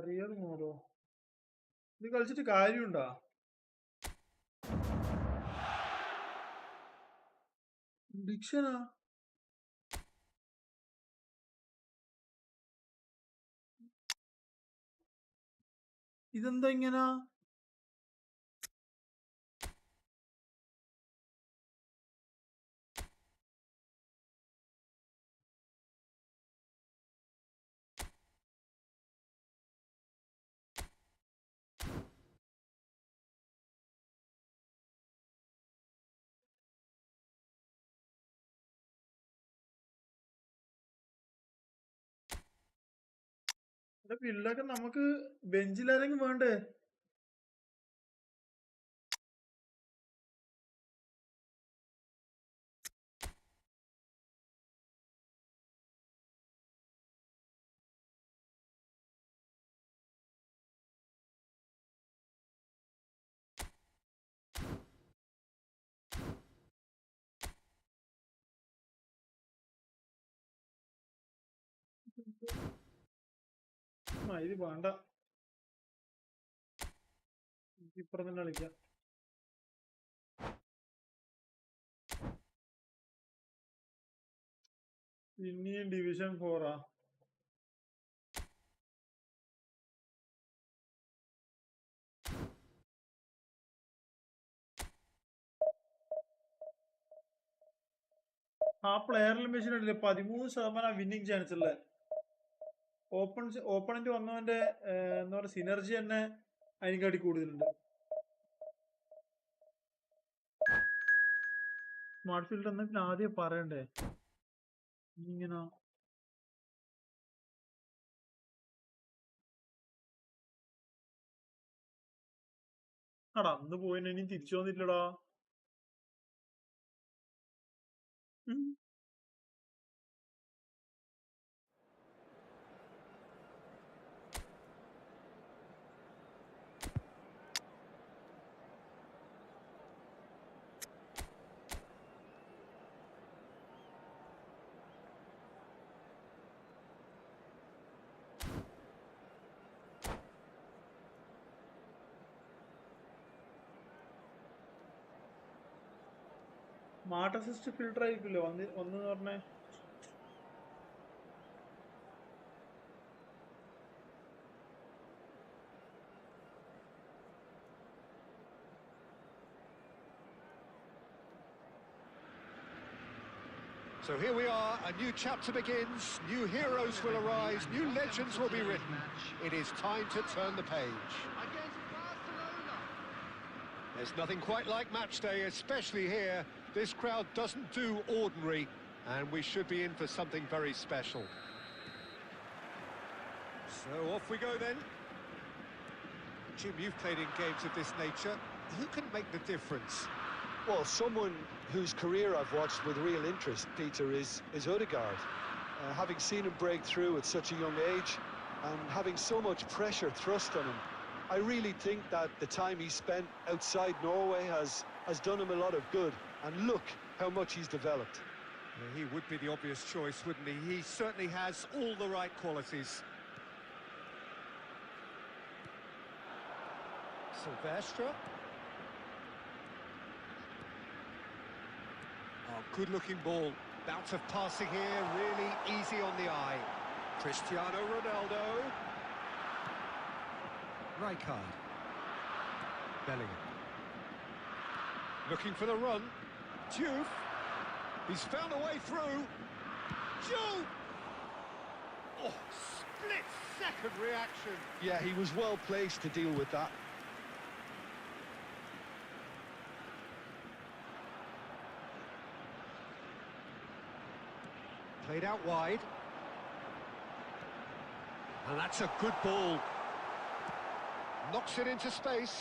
റിയൽ മോഡോ. ഇത് കളിച്ചിട്ട് കാര്യമുണ്ടാ? ഡിക്ഷനാ ഇതെന്താ ഇങ്ങനെ? പിള്ളേർക്ക് നമുക്ക് ബെഞ്ചിലാരെങ്കിലും വേണ്ടേ? ഇത് വേണ്ട, ഇപ്പുറം തന്നെ കളിക്കാം. ഇനിയും ഡിവിഷൻ 4 ആ പ്ലെയറിൽ മെഷീൻ ഉണ്ടല്ലേ 13% വിന്നിങ് ചാൻസ് ഉള്ളത്. ഓപ്പണന്റ് വന്നവന്റെ എന്താ പറയുക സിനർജി തന്നെ അതിനെക്കാട്ടി കൂടുതലുണ്ട്. സ്മാർട്ട് ഫീൽഡ് എന്നാ പിന്നെ ആദ്യം പറയണ്ടേ ഇങ്ങനെ? അടാ അന്ന് പോയിന് ഇനി തിരിച്ചു വന്നില്ലടാ. സ്മാർട്ട് അസിസ്റ്റ് ഫിൽട്ടർ ആയിരിക്കില്ലേ ഒന്ന് പറഞ്ഞേ. So here we are, a new chapter begins, new heroes will arise, new legends will be written. It is time to turn the page. There's nothing quite like match day, especially here. This crowd doesn't do ordinary, and we should be in for something very special. So off we go then. Jim, you've played in games of this nature. Who can make the difference? Well, someone whose career I've watched with real interest, Peter, is Odegaard. Having seen him break through at such a young age and having so much pressure thrust on him, I really think that the time he spent outside Norway has done him a lot of good. And look how much he's developed. Yeah, he would be the obvious choice, wouldn't he? He certainly has all the right qualities. Silvestre. Oh, good-looking ball. Bout of passing here, really easy on the eye. Cristiano Ronaldo. Rijkaard. Bellingham. Looking for the run. Diouf. He's found a way through. Diouf! Oh, split-second reaction. Yeah, he was well placed to deal with that. Played out wide. And that's a good ball. Knocks it into space.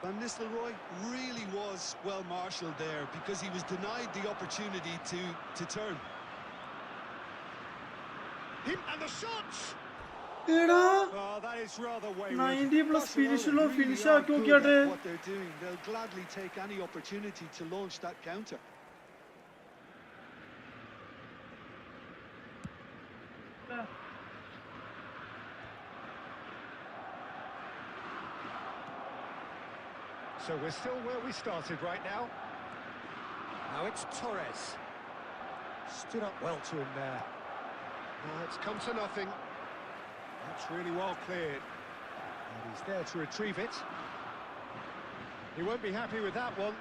Van Nistelrooy really was well marshalled there because he was denied the opportunity to turn. Him and the shots! Oh, that is rather wayward. 90 plus finish Barcelona really finish are ആക്കി good നോക്കിയാട്ടെ. at what they're doing. They'll gladly take any opportunity to launch that counter. So we're still where we started right now. Now it's Torres. Stood up well to him there. Now it's come to nothing. That's really well cleared. And he's there to retrieve it. He won't be happy with that one.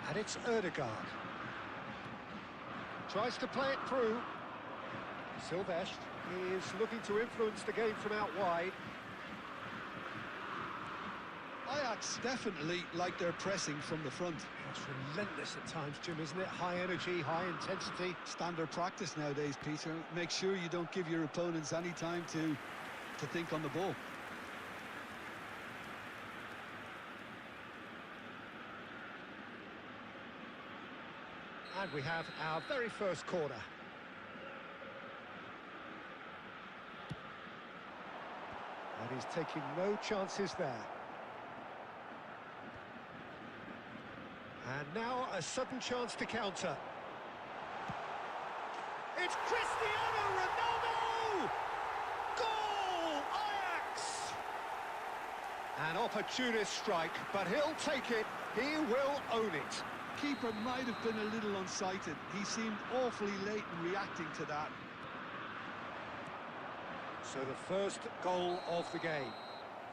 And it's Odegaard. Tries to play it through. Silvestre is looking to influence the game from out wide. Ajax definitely like their pressing from the front. It's relentless at times, Jim, isn't it? High energy, high intensity. Standard practice nowadays, Peter. Make sure you don't give your opponents any time to think on the ball. And we have our very first corner. And he's taking no chances there. And now a sudden chance to counter. It's Cristiano Ronaldo! Goal! Ajax! An opportunist strike, but he'll take it. He will own it. Keeper might have been a little unsighted. He seemed awfully late in reacting to that. So the first goal of the game.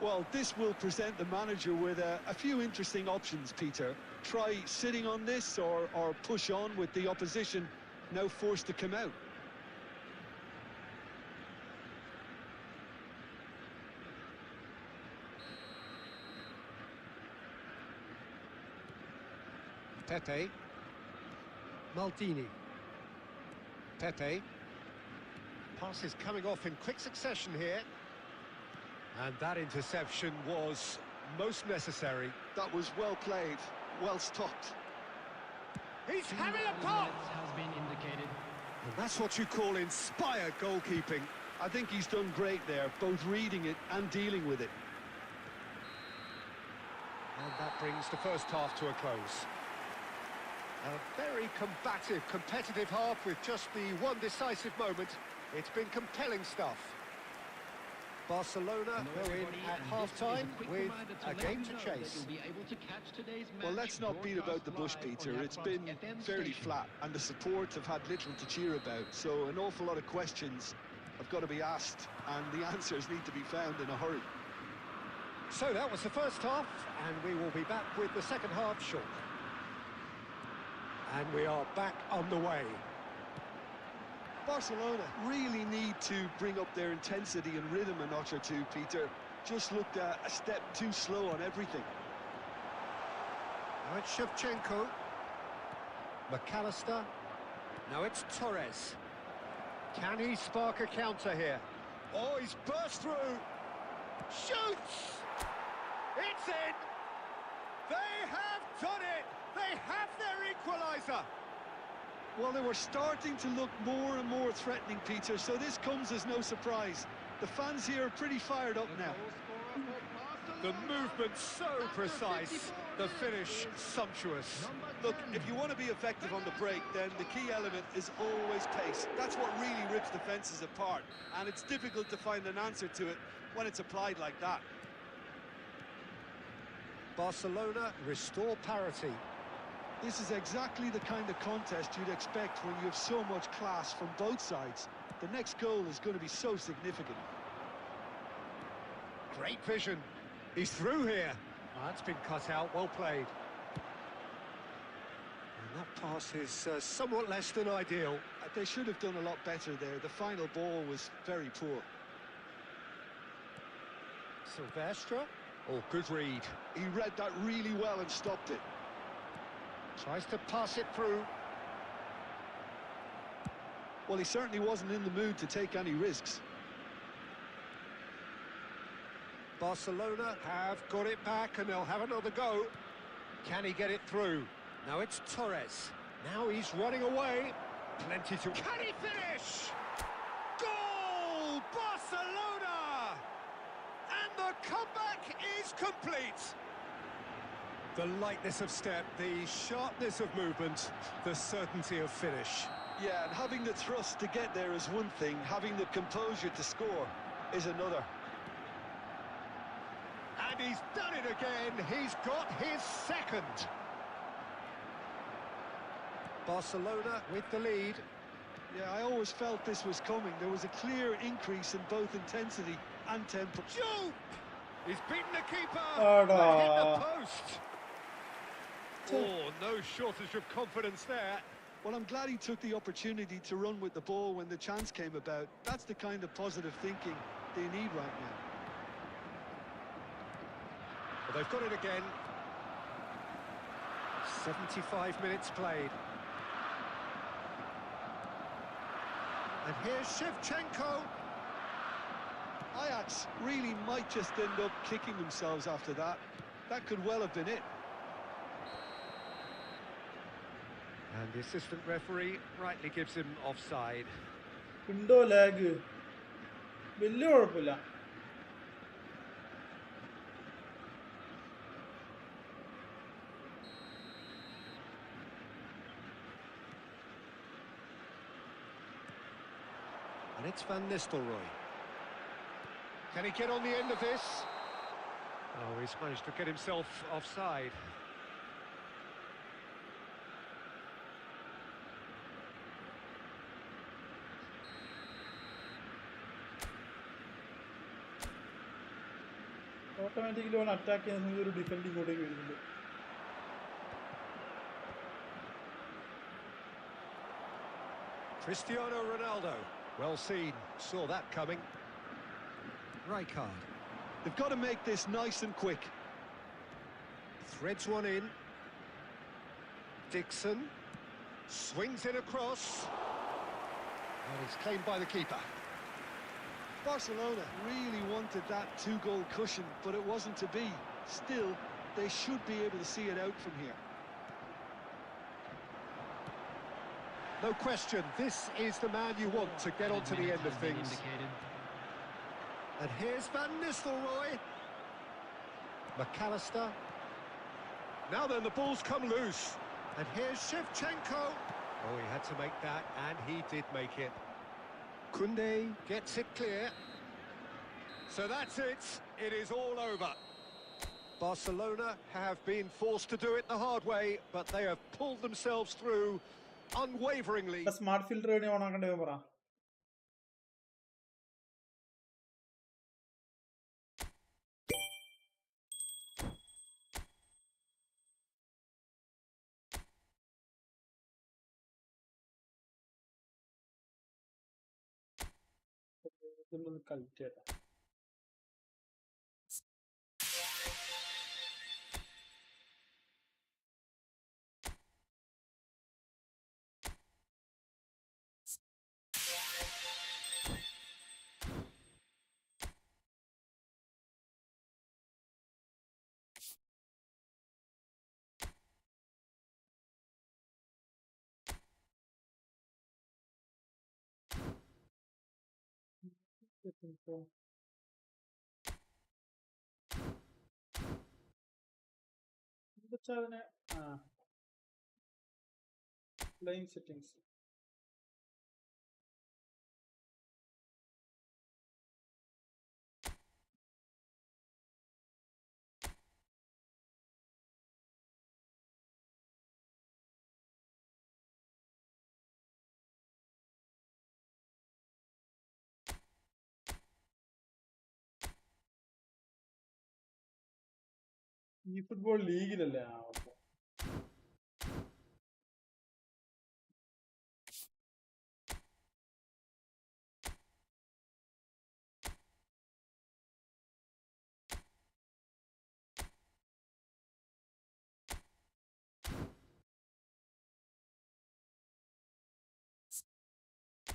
Well, this will present the manager with a few interesting options, Peter. Try sitting on this or push on with the opposition now forced to come out. Pepe. Maldini. Pepe. Pass is coming off in quick succession here. And that interception was most necessary. That was well played, well stopped. He's having a pop! Has been indicated. And that's what you call inspired goalkeeping. I think he's done great there, both reading it and dealing with it. And that brings the first half to a close. A very combative, competitive half with just the one decisive moment. It's been compelling stuff. Barcelona go in at half-time with a game to chase. Well, let's not beat about the bush, Peter. It's been fairly flat, and the support have had little to cheer about. So an awful lot of questions have got to be asked, and the answers need to be found in a hurry. So that was the first half, and we will be back with the second half shortly. And we are back on the way. Barcelona really need to bring up their intensity and rhythm a notch or two, Peter. Just looked a step too slow on everything. Now it's Shevchenko. McAllister. Now it's Torres. Can he spark a counter here? Oh, he's burst through. Shoots! It's in! They have done it! They have their equaliser! Well, they were starting to look more and more threatening, Peter, so this comes as no surprise. The fans here are pretty fired up now. The movement so precise, the finish sumptuous. Look, if you want to be effective on the break, then the key element is always pace. That's what really rips defences apart, and it's difficult to find an answer to it when it's applied like that. Barcelona restore parity. This is exactly the kind of contest you'd expect when you have so much class from both sides. The next goal is going to be so significant. Great vision. He's through here. Oh, that's been cut out. Well played. And that pass is somewhat less than ideal. They should have done a lot better there. The final ball was very poor. Silvestre. Oh, good read. He read that really well and stopped it. Tries to pass it through. Well, he certainly wasn't in the mood to take any risks. Barcelona have got it back and they'll have another go. Can he get it through? Now it's Torres. Now he's running away. Plenty to... Can he finish? Goal! Barcelona! And the comeback is complete. The lightness of step, the sharpness of movement, the certainty of finish. Yeah, and having the thrust to get there is one thing, having the composure to score is another. And he's done it again, he's got his second. Barcelona with the lead. Yeah, I always felt this was coming. There was a clear increase in both intensity and tempo. Joop! He's beaten the keeper, Oh, no. but hit the post. Oh, no shortage of confidence there. Well, I'm glad he took the opportunity to run with the ball when the chance came about. That's the kind of positive thinking they need right now. Well, they've got it again. 75 minutes played. And here's Shevchenko. Ajax really might just end up kicking themselves after that. That could well have been it. And the assistant referee rightly gives him offside. Window lag. വലിയ കുഴപ്പമില്ല. And it's Van Nistelrooy. Can he get on the end of this? Oh, he's managed to get himself offside. Automatically on attack ചെയ്യാൻ ഒരു defending ഇങ്ങോട്ടേക്ക് വരുന്നുണ്ട്. Cristiano Ronaldo. Well seen. Saw that coming. Rijkaard. They've got to make this nice and quick. Threads one in. Dixon. Swings it across. And it's claimed by the keeper. Barcelona really wanted that two-goal cushion, but it wasn't to be. Still, they should be able to see it out from here. No question, this is the man you want to get on to the end of things. And here's Van Nistelrooy. McAllister. Now then, the ball's come loose. And here's Shevchenko. Oh, he had to make that, and he did make it. Koundé gets it clear. So that's it. It is all over. Barcelona have been forced to do it the hard way, but they have pulled themselves through unwaveringly. Smart filter on ആക്കണ്ടേ പറ. കളിച്ചേട്ടാ. Playing settings. ഈ football ലീഗിലല്ലേ?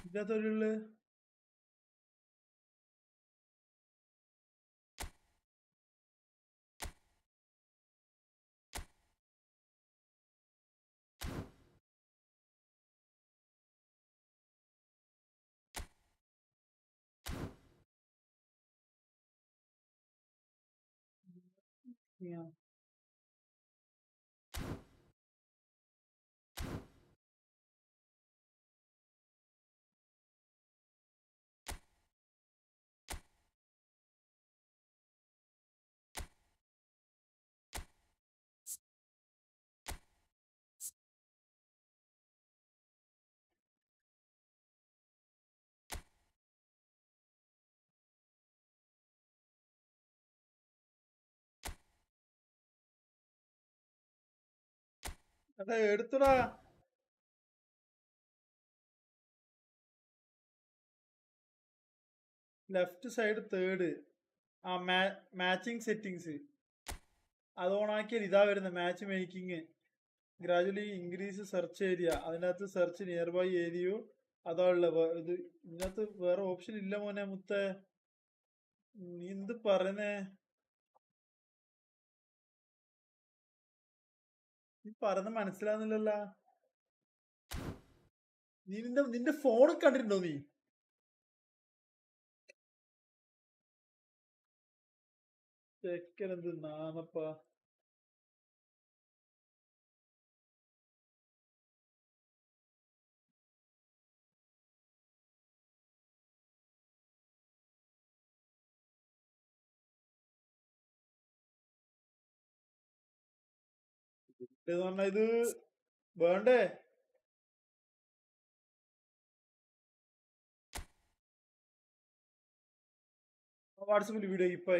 ഇതൊരു Yeah. അതെ എടുത്തടാ. Left side third. ആ matching settings അത് ഓണാക്കിയാൽ ഇതാ വരുന്നത്. Match making gradually increase search area. അതിനകത്ത് സെർച്ച് നിയർ ബൈ ഏരിയോ അതാ ഉള്ളത്. ഇത് ഇതിനകത്ത് വേറെ ഓപ്ഷൻ ഇല്ല മോനെ മുത്തേ. നീ എന്ത് പറയുന്നേ? നീ പറയുന്നത് മനസ്സിലാവുന്നില്ലല്ല. നീ നിന്റെ ഫോൺ കണ്ടിട്ടുണ്ടോ നീ? ചെക്കനെന്ത് നാമപ്പാ. പറഞ്ഞ ഇത് വേണ്ടേ? വാട്സപ്പിൽ വീഡിയോ ഇപ്പൊ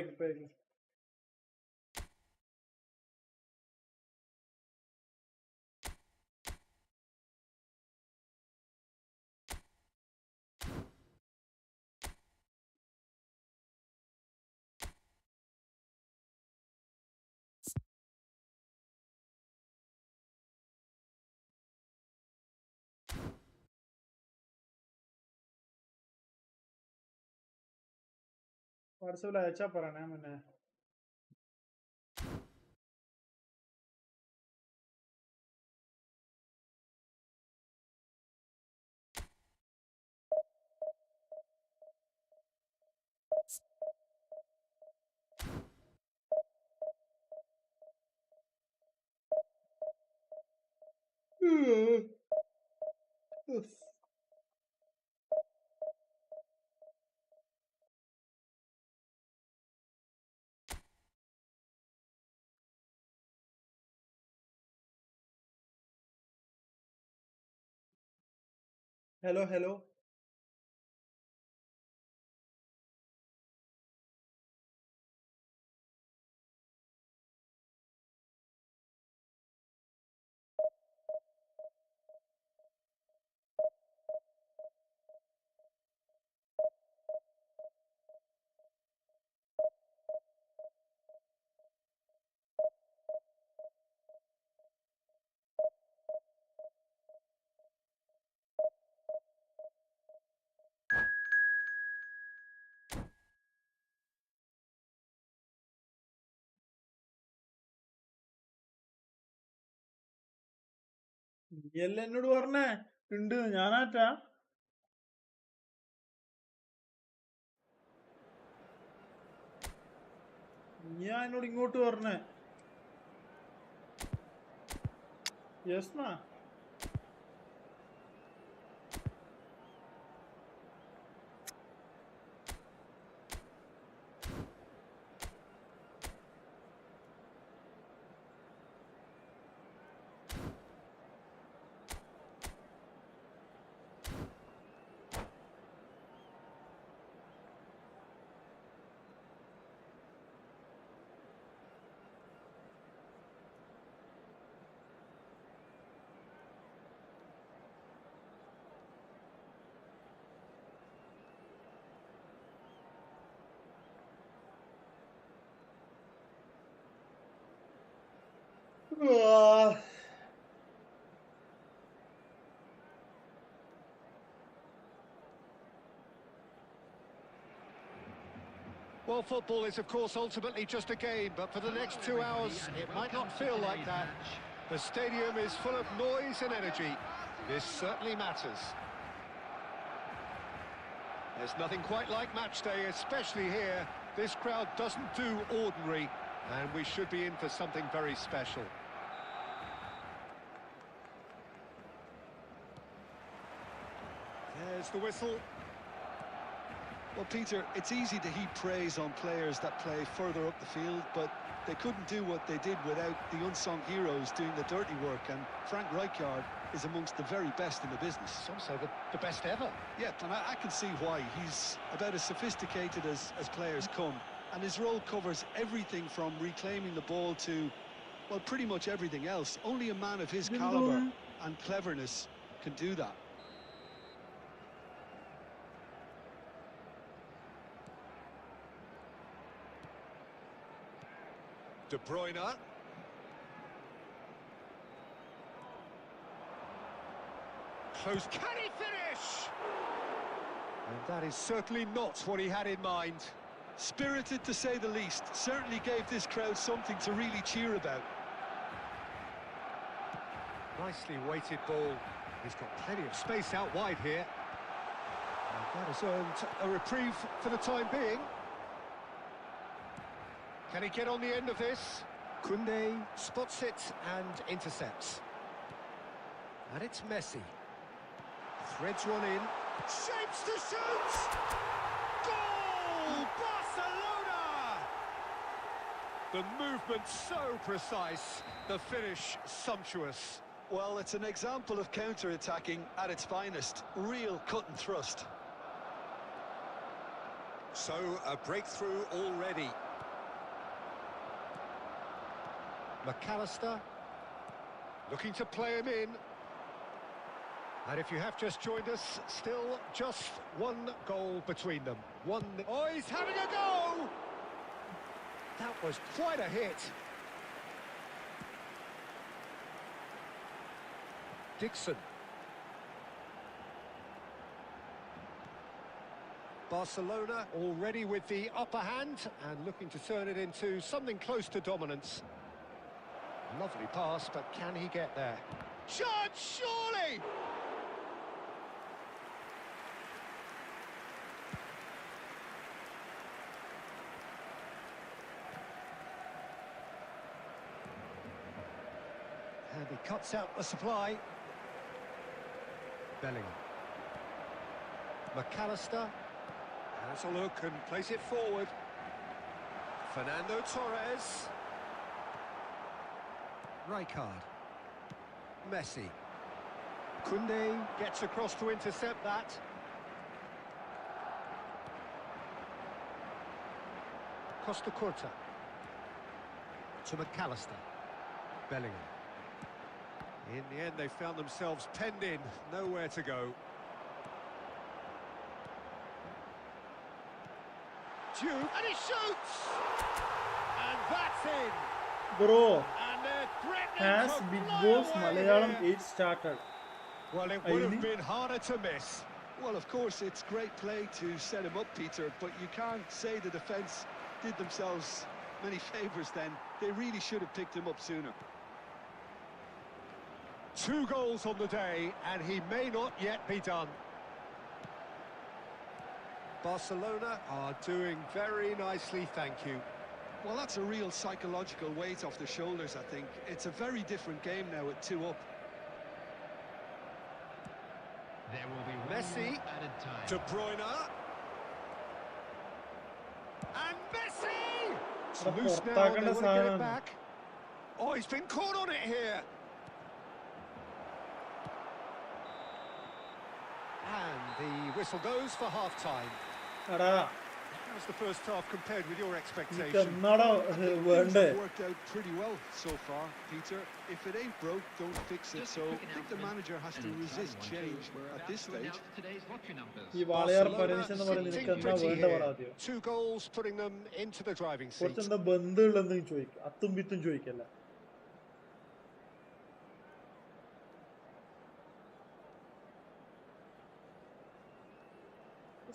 വാട്സപ്പിൽ അയച്ചാ പറയണേ മുന്നേ. Hello, hello. നീയല്ലേ എന്നോട് പറഞ്ഞേ ഉണ്ട് ഞാനാറ്റാ. നീയാ എന്നോട് ഇങ്ങോട്ട് പറഞ്ഞേ. യെസ്നാ. Well, football is, of course, ultimately just a game, but for the next 2 hours, it might not feel like that. The stadium is full of noise and energy. This certainly matters. There's nothing quite like match day, especially here. This crowd doesn't do ordinary, and we should be in for something very special. There's the whistle. Well, Peter, it's easy to heap praise on players that play further up the field, but they couldn't do what they did without the unsung heroes doing the dirty work, and Frank Rijkaard is amongst the very best in the business. Some say the best ever. Yeah, and I can see why. He's about as sophisticated as players come, and his role covers everything from reclaiming the ball to, well, pretty much everything else. Only a man of his caliber and cleverness can do that. De Bruyne. Close. Can he finish? And that is certainly not what he had in mind. Spirited, to say the least. Certainly gave this crowd something to really cheer about. Nicely weighted ball. He's got plenty of space out wide here. And that has earned a reprieve for the time being. Can he get on the end of this? Koundé spots it and intercepts. And it's Messi. Threads one in. Shapes to shoot! Goal! Barcelona! The movement so precise, the finish sumptuous. Well, it's an example of counter-attacking at its finest. Real cut and thrust. So, a breakthrough already. McAllister looking to play him in. And if you have just joined us, still just one goal between them. Oh, he's having a go! That was quite a hit. Dixon. Barcelona already with the upper hand and looking to turn it into something close to dominance. Lovely pass, but can he get there? Chance, surely! And he cuts out the supply. Bellingham. McAllister has a look and plays it forward. Fernando Torres. Rijkaard. Messi. Kunde gets across to intercept that. Costa Curta to McAllister. Bellingham. In the end, they found themselves penned in, nowhere to go. Jude, and he shoots! And that's in! Bro, And they're threatening has to Big fly Boss away Malayalam here. 8 started? Well, it would have been harder to miss. Well, of course, it's great play to set him up, Peter, but you can't say the defence did themselves many favours then. They really should have picked him up sooner. 2 goals on the day, and he may not yet be done. Barcelona are doing very nicely, thank you. Well, that's a real psychological weight off their shoulders, I think. It's a very different game now with 2 up. There will be Messi, De Bruyne, and Messi! It's loose now, and they want to get it back. Oh, he's been caught on it here. And the whistle goes for half-time. How's the first half compared with your expectations? Things have worked out pretty well so far, Peter. If it ain't broke, don't fix it. So I think the manager has to resist change at this stage. ഈ വാളയാർ പരമേശ് എന്ന് പറയുന്നത് നിനക്ക് എന്താ വേണ്ട പറയാതെയോ? 2 goals putting them into the driving seat. കുറച്ചെന്താ ബന്ധുള്ളെന്തെങ്കിലും ചോദിക്കും, അത്തും പിത്തും ചോദിക്കല്ല.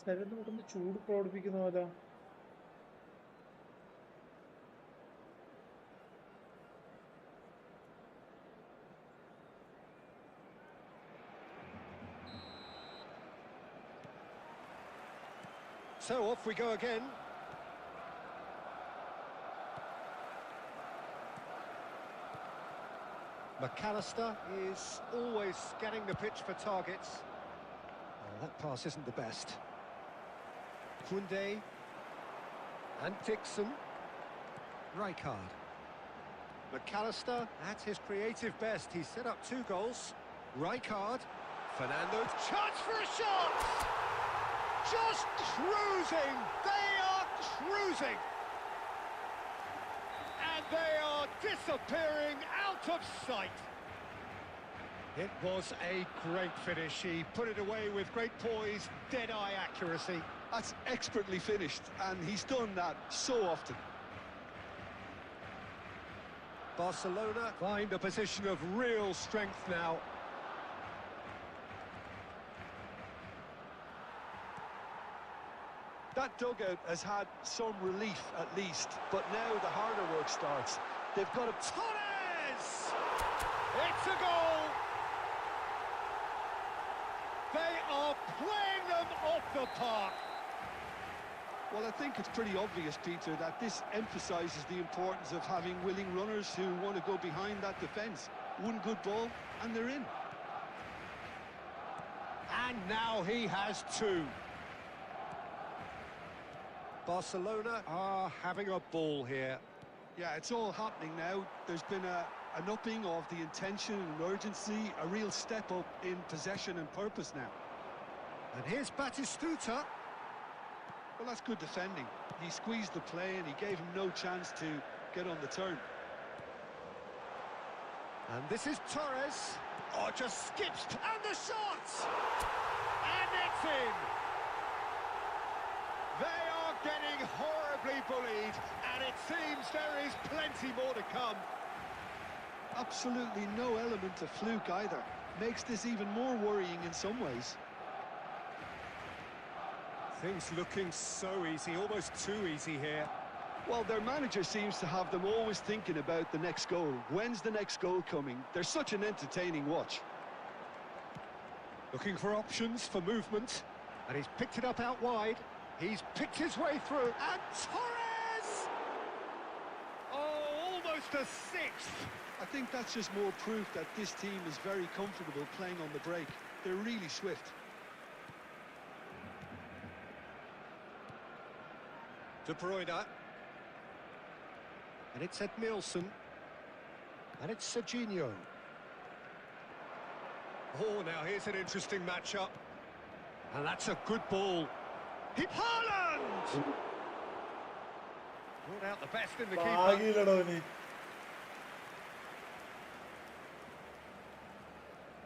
ശരീരത്തിൽ കൂട്ടുന്ന ചൂട് പ്രകടിപ്പിക്കുന്ന പോലെ. So off we go again. McAllister is always scanning the pitch for targets. Oh, that pass isn't the best. Kunde and Dixon. Rijkaard. McAllister at his creative best. He's set up 2 goals. Rijkaard. Fernando. Chance for a shot! Just cruising! They are cruising! And they are disappearing out of sight. It was a great finish. He put it away with great poise, dead-eye accuracy. That's expertly finished, and he's done that so often. Barcelona find a position of real strength now. That dugout has had some relief at least, but now the harder work starts. They've got a... Torres! It's a goal! They are playing them off the park. Well, I think it's pretty obvious, Peter, that this emphasises the importance of having willing runners who want to go behind that defence. One good ball, and they're in. And now he has 2. Barcelona are having a ball here. Yeah, it's all happening now. There's been an upping of the intention and urgency, a real step up in possession and purpose now. And here's Batistuta. Well, that's good defending. He squeezed the play and he gave him no chance to get on the turn. And this is Torres. Oh, just skips. And the shot! And it's in! They are getting horribly bullied, and it seems there is plenty more to come. Absolutely no element of fluke either. Makes this even more worrying in some ways. Things looking so easy, almost too easy here. Well, their manager seems to have them always thinking about the next goal. When's the next goal coming? They're such an entertaining watch. Looking for options for movement, and he's picked it up out wide. He's picked his way through, and Torres! Oh, almost a 6th. I think that's just more proof that this team is very comfortable playing on the break. They're really swift. De Bruyne. And it's Edmilson. And it's Serginho. Oh, now here's an interesting matchup. And that's a good ball. Haaland! Brought out the best in the keeper.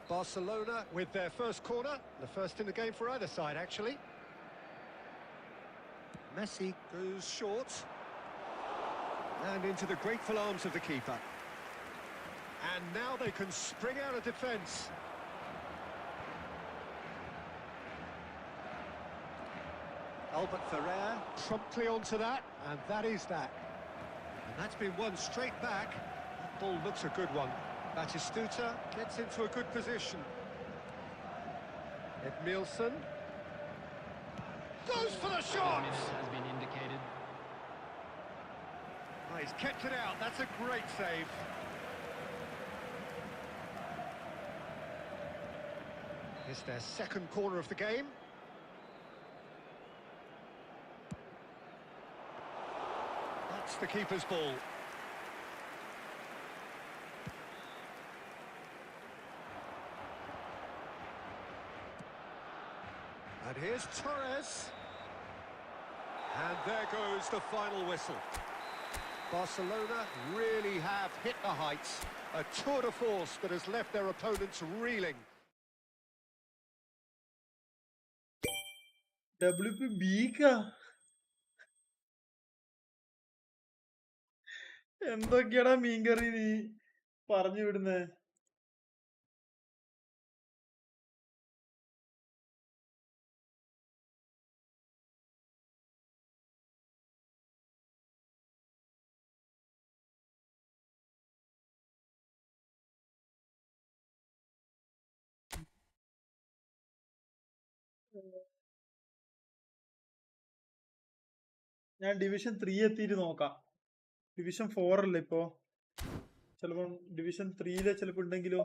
Barcelona with their first corner. The first in the game for either side, actually. Messi goes short. And into the grateful arms of the keeper. And now they can spring out of defence. Albert Ferrer promptly onto that, and that is that. And that's been won straight back. That ball looks a good one. Batistuta gets into a good position. Edmilson goes for the shot! Has been indicated. Oh, he's kept it out, that's a great save. It's their second corner of the game. That's the keeper's ball. And here's Torres. And there goes the final whistle. Barcelona really have hit the heights. A tour de force that has left their opponents reeling. WPB എന്തൊക്കെയാടാ മീൻകറി നീ പറഞ്ഞു വിടുന്നേ? ഞാൻ division 3 എത്തിയിട്ട് നോക്കാം. Division 4 അല്ലേ ഇപ്പോ? ചിലപ്പോ division 3 ചിലപ്പോ ഉണ്ടെങ്കിലോ?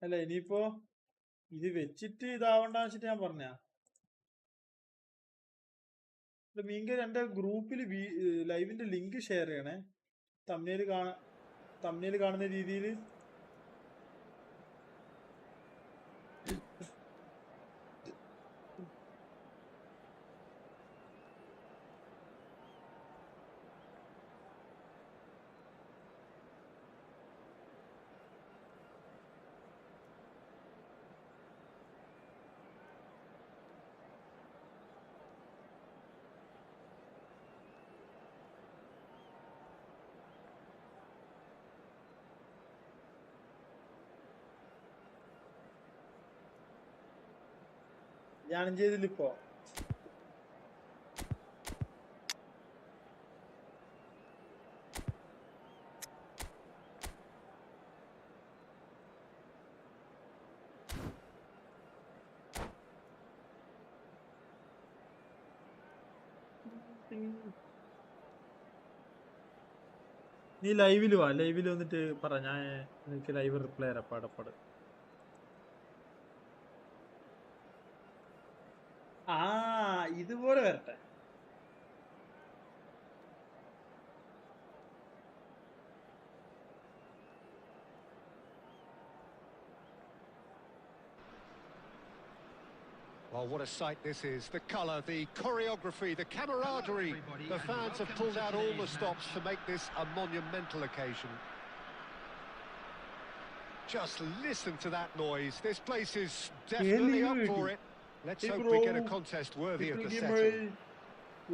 അല്ല ഇനിയിപ്പോ ഇത് വെച്ചിട്ട് ഇതാവണ്ടെന്ന് വെച്ചിട്ട് ഞാൻ പറഞ്ഞ മീൻകറി എന്റെ ഗ്രൂപ്പിൽ ലൈവിന്റെ ലിങ്ക് ഷെയർ ചെയ്യണേ. തമ്മിൽ കാണുന്ന രീതിയിൽ. ഞാനും ചെയ്തില്ലിപ്പോ. നീ ലൈവില് വാ. ലൈവില് വന്നിട്ട് പറ, ഞാൻ നിനക്ക് ലൈവ് റിപ്ലൈ തരാം പാടപ്പാട്. ആ ഇതുപോലെ വരട്ടെ. Well, what a sight this is. The colour, the choreography, the camaraderie. The fans have pulled out all the stops to make this a monumental occasion. Just listen to that noise. This place is definitely up for it. Let's hope we get a contest worthy of the setting.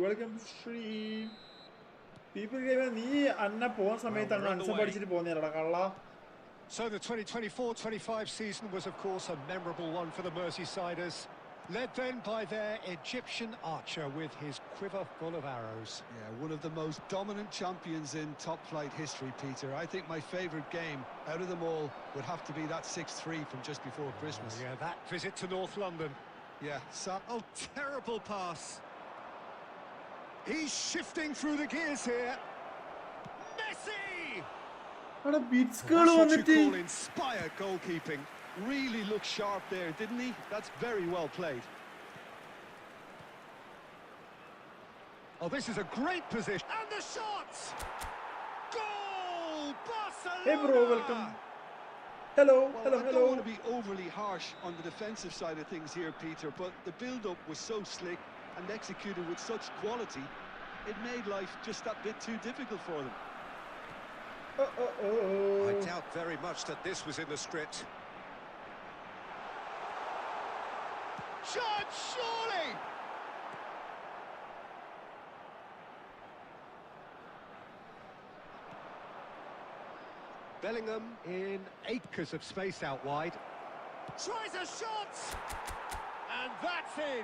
Welcome to stream. People game നീ അന്ന പോകുന്ന സമയത്ത് അങ്ങ് അൻസബടിച്ചിട്ട് പോകുന്നേരടാ കള്ള. So the 2024-25 season was of course a memorable one for the Merseysiders. Led then by their Egyptian archer with his quiver full of arrows. Yeah, one of the most dominant champions in top flight history, Peter. I think my favourite game out of them all would have to be that 6-3 from just before Christmas. Yeah, that visit to North London. Yeah, Oh, terrible pass. He's shifting through the gears here. Messi! അവിടെ beats That's കേൾ what you വന്നിട്ട് call inspired goalkeeping. Really looked sharp there, didn't he? That's very well played. Oh, this is a great position. And the shots! Goal! Barcelona! Hey bro, welcome. Hello, Well, hello, I hello. don't want to be overly harsh on the defensive side of things here, Peter, but the build-up was so slick and executed with such quality, it made life just that bit too difficult for them. I doubt very much that this was in the script. Shot, surely! Bellingham in acres of space out wide. Tries a shot! And that's in!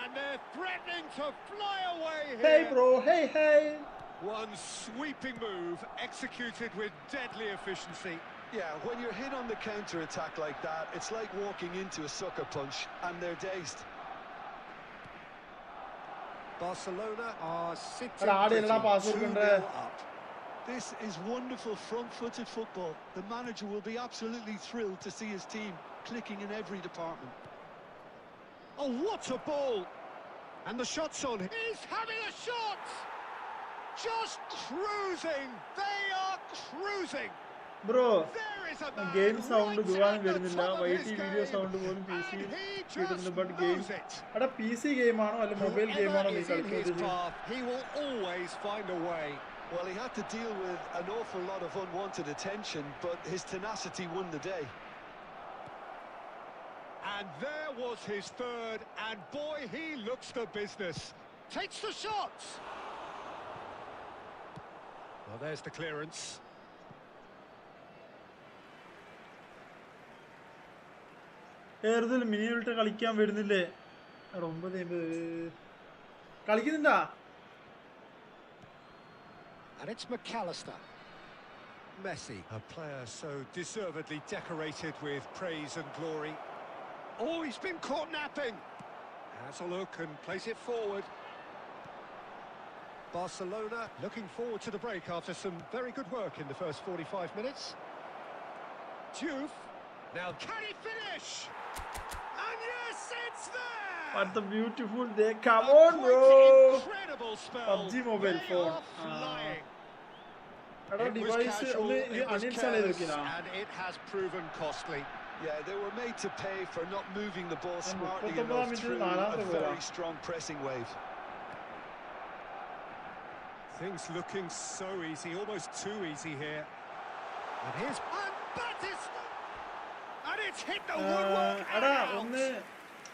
And they're threatening to fly away here! Hey bro, hey, hey. One sweeping move executed with deadly efficiency. Yeah, when you're hit on the counter-attack like that, it's like walking into a sucker punch, and they're dazed. Barcelona are sitting എടാ, ആടെ pretty, എല്ലാം pass 2-0 കൊടുക്കണ്ടേ? up. This is wonderful front-footed football. The manager will be absolutely thrilled to see his team clicking in every department. Oh, what a ball! And the shot's on. He's having a shot! Just cruising! They are cruising! Bro, There is a man game sound right ദുവാൻ at the വരുന്നില്ല. top of Y his T video game, sound പോലും P C and he കിട്ടുന്നുണ്ട്. just but game knows it. എടാ P C ഗെയിമാണോ അല്ല mobile ഗെയിമാണോ നീ Whoever is in കളിക്കുന്നത്? his path, he will always find a way. Well, he had to deal with an awful lot of unwanted attention, but his tenacity won the day. And there was his third, and boy, he looks the business. Takes the shot! Well, there's the clearance. ഏറുതിൽ മിനി വിട്ട് കളിക്കാൻ വരുന്നില്ലേ? എടാ 9:50 കളിക്കുന്നുണ്ടാ? And it's McAllister. Messi, a player so deservedly decorated with praise and glory. Oh, he's been caught napping. Has a look and plays it forward. Barcelona looking forward to the break after some very good work in the first 45 minutes. Diouf. Now, can he finish? And yes, it's there! What a beautiful day. Come on, bro. Incredible spell. PUBG mobile They phone. are flying. എടാ It was device casual, ഒന്ന് it was uninstall ചെയ്ത് careless, നോക്കിനാ? and it has proven costly. Yeah, they were made to pay for not moving the ball smartly 39 enough minutes through നാലാമത്തെ a goal very strong pressing wave. Things looking so easy, almost too easy here. And here's Batista, and it's hit the woodwork. എടാ ഒന്ന്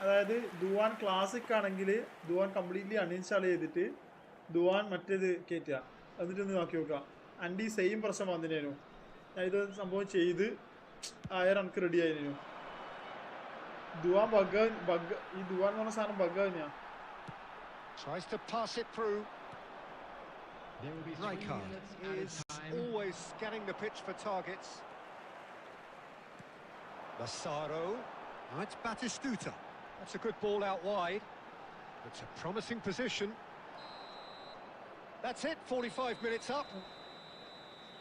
അതായത് ദുവാൻ classic ആണെങ്കിൽ ദുവാൻ completely uninstall ചെയ്തിട്ട് ദുവാൻ മറ്റേത് കയറ്റുക, എന്നിട്ടൊന്ന് നോക്കി നോക്കാം. എൻ്റെ ഈ സെയിം പ്രശ്നം വന്നിനു. ഞാൻ ഇത് സംഭവം ചെയ്ത് എനിക്ക് റെഡി ആയിരുന്നു. ദുവാൻ ബഗ് ഈ ദുവാൻ എന്ന് പറഞ്ഞ സാധനം ബഗ് തന്നെയാ. Tries to pass it through. Rijkaard is always scanning the pitch for targets. Massaro. Oh, it's Batistuta. That's a good ball out wide. It's a promising position. That's it, 45 minutes up.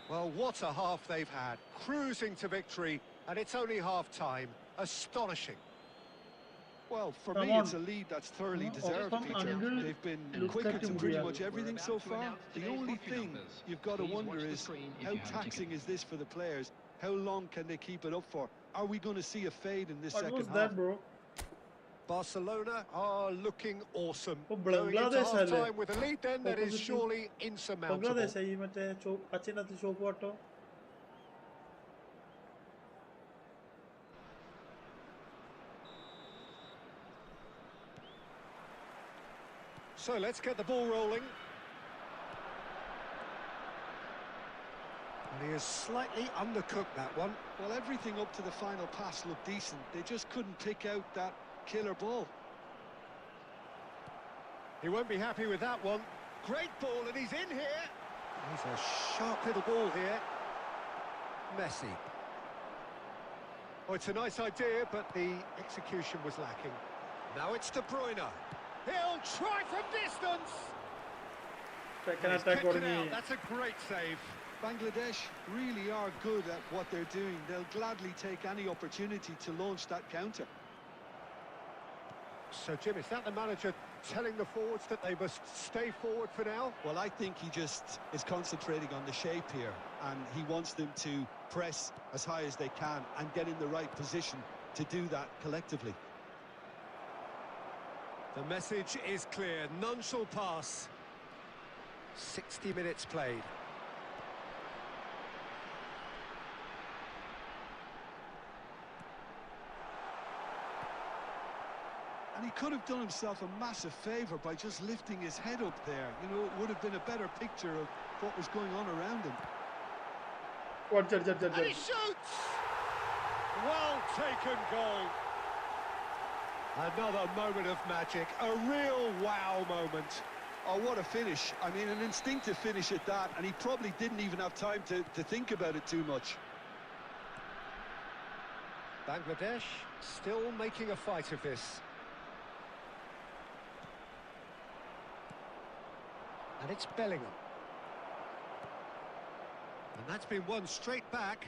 Well, what a half they've had. Cruising to victory, and it's only half-time. Astonishing. Well, for Come me, on. it's a lead that's thoroughly deserved, Come Peter. on. They've been Look quicker at to him, pretty Muriel. much everything so far. The only thing you've got to wonder is how taxing is this for the players? How long can they keep it up for? Are we going to see a fade in this What second was half? that, bro? Barcelona are looking awesome. Oh, Going into Bangladesh half-time alle. with a lead then that is Opposite surely insurmountable. Bangladesh ഈ മറ്റേ അച്ഛനകത്ത് shop കേട്ടോ. So let's get the ball rolling. And he has slightly undercooked that one. Well, everything up to the final pass looked decent. They just couldn't pick out that killer ball. He won't be happy with that one. Great ball, and he's in here. He's a sharp little ball here. Messi. Oh, it's a nice idea, but the execution was lacking. Now it's De Bruyne. He'll try from distance. Second He's attack kept it തുടങ്ങി. out. That's a great save. Bangladesh really are good at what they're doing. They'll gladly take any opportunity to launch that counter. So, Jim, is that the manager telling the forwards that they must stay forward for now? Well, I think he just is concentrating on the shape here, and he wants them to press as high as they can and get in the right position to do that collectively. The message is clear. None shall pass. 60 minutes played. And he could have done himself a massive favour by just lifting his head up there. You know, it would have been a better picture of what was going on around him. And he shoots! Well taken goal. Another moment of magic, a real wow moment. Oh, what a finish. I mean, an instinctive finish at that, and he probably didn't even have time to think about it too much. Bangladesh still making a fight of this. And it's Bellingham. And that's been won straight back.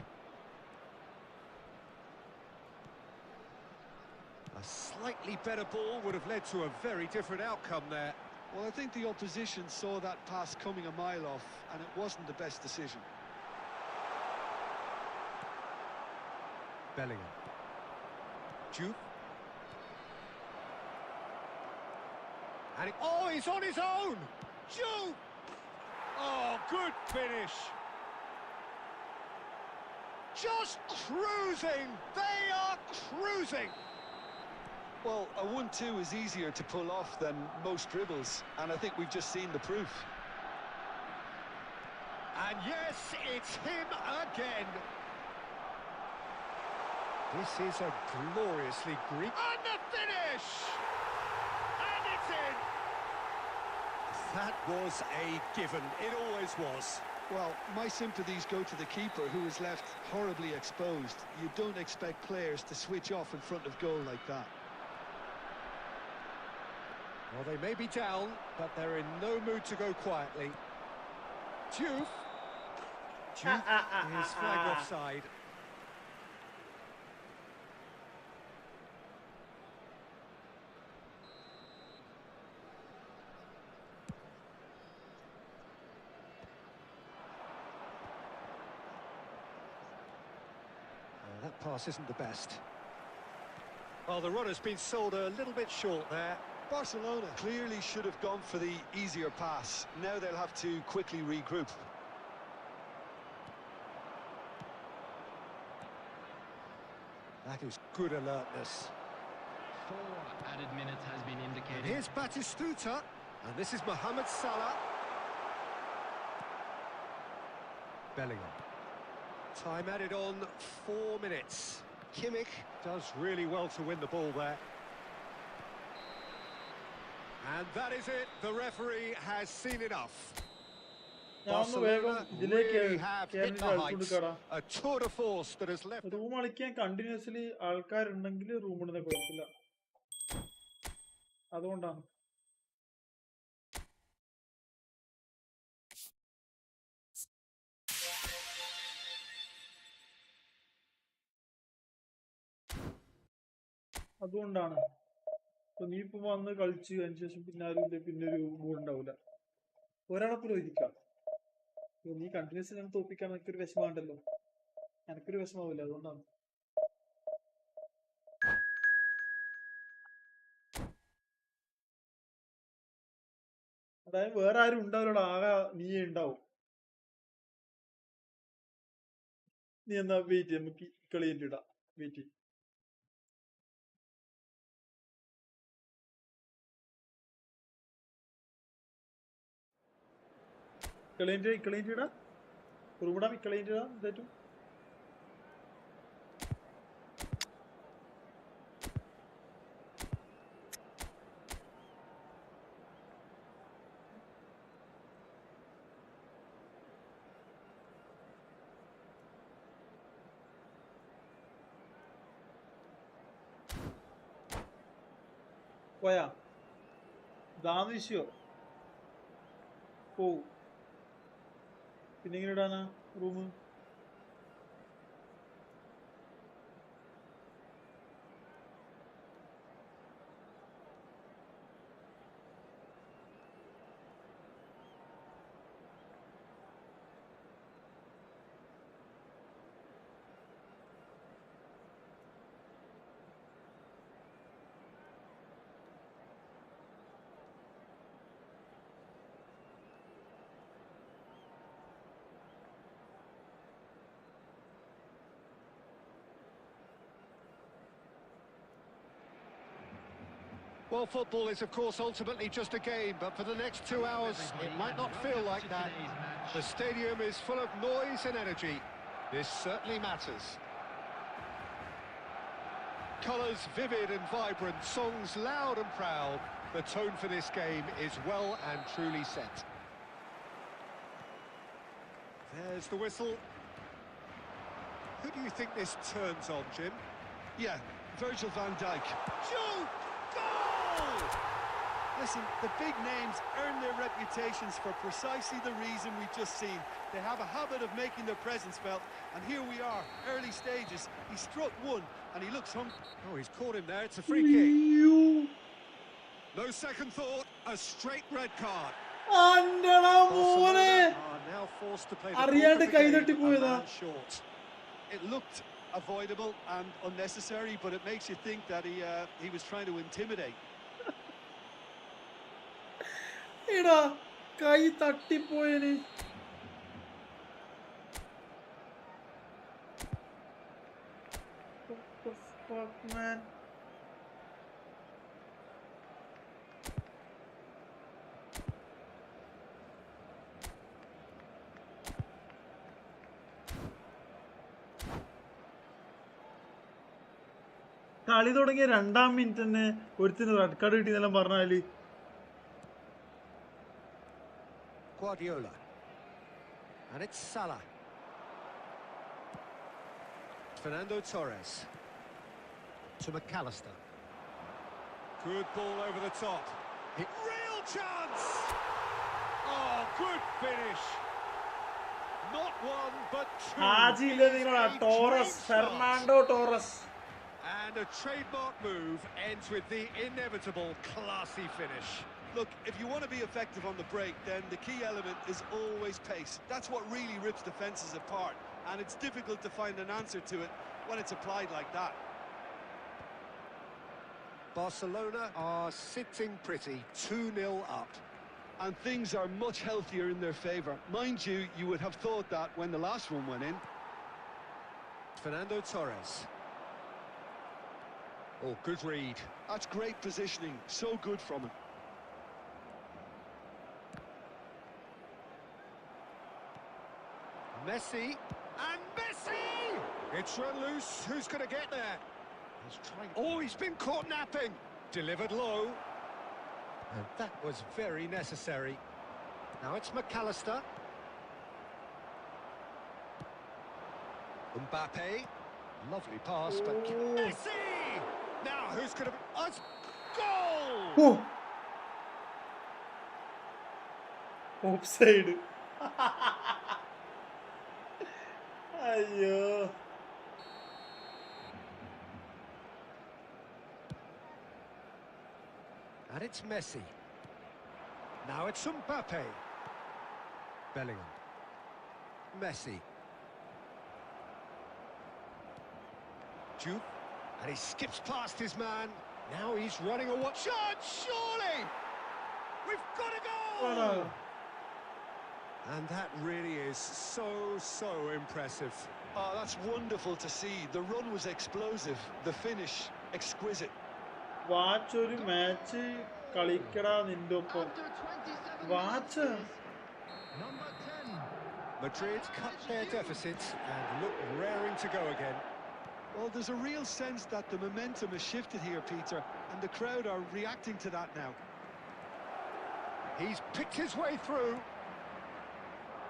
A slightly better ball would have led to a very different outcome there. Well, I think the opposition saw that pass coming a mile off, and it wasn't the best decision. Bellingham. Juve. And he's on his own! Juve! Oh, good finish! Just cruising! They are cruising! Well, a 1-2 is easier to pull off than most dribbles, and I think we've just seen the proof. And yes, it's him again. This is a gloriously Greek... And the finish! And it's in! That was a given. It always was. Well, my sympathies go to the keeper, who is left horribly exposed. You don't expect players to switch off in front of goal like that. Well, they may be down, but they're in no mood to go quietly. Juve is flagged offside. That pass isn't the best. Well, the runner's been sold a little bit short there. Barcelona clearly should have gone for the easier pass. Now they'll have to quickly regroup. That is good alertness. 4 added minutes has been indicated. And here's Batistuta, and this is Mohamed Salah. Bellingham. Time added on 4 minutes. Kimmich does really well to win the ball there. And that is it. The referee has seen enough. വേഗം ഇതിലേക്ക് really have hit the heights. A tour de force that has left. Room കളിക്കാൻ continuously ആൾക്കാരുണ്ടെങ്കിൽ room ഇടുന്ന കുഴപ്പമില്ല, അതുകൊണ്ടാണ്. അതുകൊണ്ടാണ് നീ ഇപ്പൊ വന്ന് കളിച്ച് അതിന് ശേഷം പിന്നെ ആരും ഇല്ല, പിന്നെ ഒരു മൂഡ് ഉണ്ടാവില്ല. ഒരാളെപ്പോലും ഇരിക്കാം. നീ കണ്ടിന്യൂസ് ഞാൻ തോപ്പിക്കാൻ എനിക്കൊരു വിഷമമുണ്ടല്ലോ, എനിക്കൊരു വിഷമാവില്ല, അതുകൊണ്ടാണ്. അതായത് വേറെ ആരും ഉണ്ടാവില്ലടാ, ആകെ നീയേ ഉണ്ടാവും. നീ എന്നാ വെയിറ്റ്, നമുക്ക് കളിയിട്ട് ഇടാം, വെയിറ്റ്. കളിയിട്ട് ഇടാം, റൂമിടാം, കളിയിട്ട് ഇടാം. ഇതായിട്ടും പോയാ ഇതാന്ന് വിഷയോ പോവും. പിന്നെ എങ്ങനെ ഇടാനാ room? Well, football is, of course, ultimately just a game, but for the next 2 hours, it might not feel like that. The stadium is full of noise and energy. This certainly matters. Colours vivid and vibrant, songs loud and proud. The tone for this game is well and truly set. There's the whistle. Who do you think this turns on, Jim? Yeah, Virgil van Dijk. Shoot! Goal! Listen, the big names earn their reputations for precisely the reason we've just seen. They have a habit of making their presence felt, and here we are, early stages. He struck one, and he looks hungry. Oh, he's caught him there. It's a free kick. No second thought, a straight red card. മോനെ Are now forced to play the അറിയാണ്ട് ball കൈതട്ടി a പോയതാ. man short. It looked avoidable and unnecessary, but it makes you think that he was trying to intimidate. എടാ കൈ തട്ടിപ്പോയന്. What the fuck, man? കളി തുടങ്ങിയ 2-ാം minute തന്നെ ഒരുത്തിന് red card കിട്ടിയെന്നെല്ലാം പറഞ്ഞാല് Guardiola. And it's Salah. Fernando Torres. To McAllister. Good ball over the top. Real chance! Oh, good finish. Not one, but two. ഹാജിയില്ലേ നിങ്ങളാ Torres, Fernando Torres. And a trademark move ends with the inevitable classy finish. Look, if you want to be effective on the break, then the key element is always pace. That's what really rips defences apart, and it's difficult to find an answer to it when it's applied like that. Barcelona are sitting pretty, 2-0 up. And things are much healthier in their favour. Mind you, you would have thought that when the last one went in. Fernando Torres. Oh, good read. That's great positioning, so good from him. Messi, and Messi! It's run loose, who's going to get there? He's trying... Oh, he's been caught napping! Delivered low. And that was very necessary. Now it's McAllister. Mbappe. Lovely pass, but... Messi! Now, who's going to... Oh, it's goal! Offside. അയ്യോ. And it's Messi. Now it's Mbappe. Bellingham. Messi. Jude. And he skips past his man. Now he's running a what? Shot! Surely! We've got a goal! And that really is so impressive. Oh, that's wonderful to see. The run was explosive. The finish, exquisite. Watch ഒരു match കളിക്കടാ നിന്റെ ഒപ്പം. Watch. Madrid cut their deficit and look raring to go again. Well, there's a real sense that the momentum has shifted here, Peter, and the crowd are reacting to that now. He's picked his way through.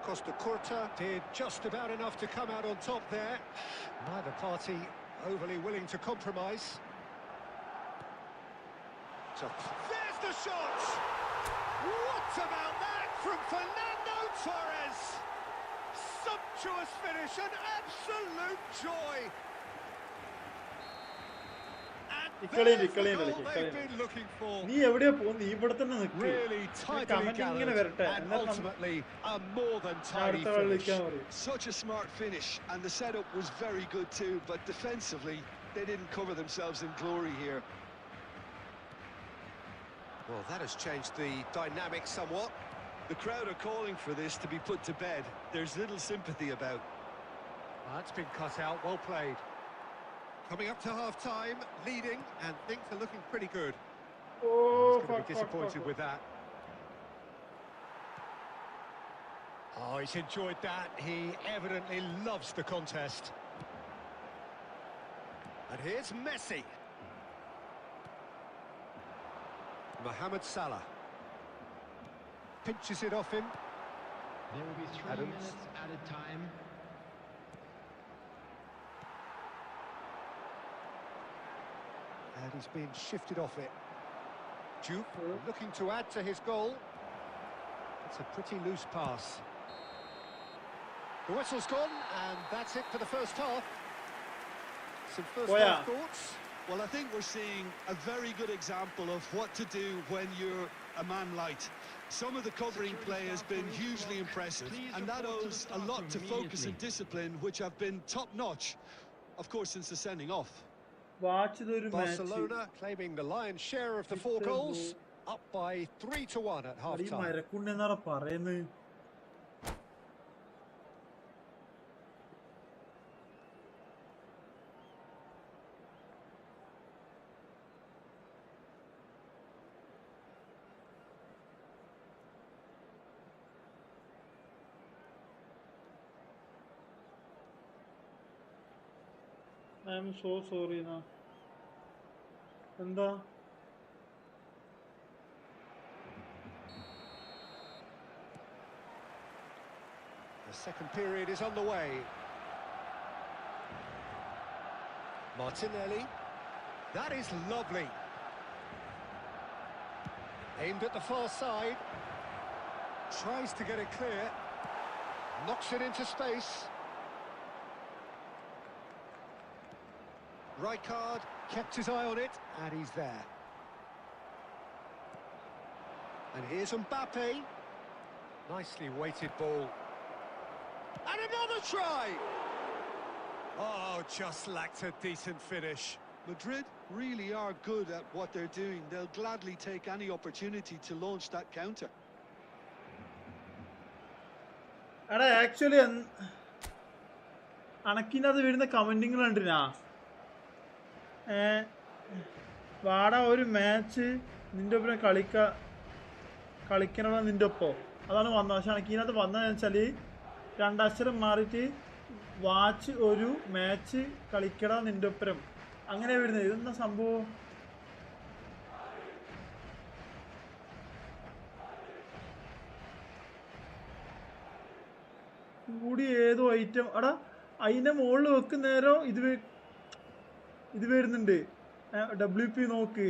Costa Curta did just about enough to come out on top there. Neither party overly willing to compromise. So there's the shot! What about that from Fernando Torres? Sumptuous finish, an absolute joy. നീ എവിടെയാ പോകുന്നത്? നീ ഇവിടെ തന്നെ നിൽക്ക്. Comment ഇങ്ങനെ വരട്ടെ, Such a smart finish, and the setup was very good too, but defensively they didn't cover themselves in glory here. Well, that has changed the dynamic somewhat. The crowd are calling for this to be put to bed. There's little sympathy about. That's been cut out, well played. Coming up to half-time, leading, and things are looking pretty good. Oh, he's going to be disappointed with that. Oh, he's enjoyed that. He evidently loves the contest. And here's Messi. Mohamed Salah. Pinches it off him. There will be 3 minutes added time. And he's been shifted off it. Jupe looking to add to his goal. It's a pretty loose pass. The whistle's gone, and that's it for the first half. Some first half thoughts? Well, I think we're seeing a very good example of what to do when you're a man light. Some of the covering play has been hugely impressive, and that owes a lot to focus and discipline, which have been top-notch, of course, since the sending off. Barcelona claiming the lion's share of the 4 goals, up by 3-1 at half-time. I am so sorry na. Enda? The second period is underway. Martinelli. That is lovely. Aimed at the far side. Tries to get it clear. Knocks it into space. Rijkaard kept his eye on it, and he's there. And here's Mbappe. Nicely weighted ball. And another try! Oh, just lacked a decent finish. Madrid really are good at what they're doing. They'll gladly take any opportunity to launch that counter. And actually, അനക്കിനത് വരുന്ന കമന്റിങ്ങൾ കണ്ടിനാ? വാടാ ഒരു match നിന്റെ ഒപ്പം കളിക്കണോ നിന്റെ ഒപ്പം, അതാണ് വന്നത്. പക്ഷെ എനിക്കിനകത്ത് വന്നതെന്ന് വെച്ചാൽ 2 അക്ഷരം മാറിയിട്ട് വാച്ച് ഒരു മാച്ച് കളിക്കടാ നിന്റെ ഒപ്പം അങ്ങനെ വരുന്നത്. ഇതെന്താ സംഭവം? കൂടി ഏതോ ഐറ്റം എടാ അതിൻ്റെ മുകളിൽ വെക്കുന്നേരം ഇത് വരുന്നുണ്ട്. WP നോക്ക്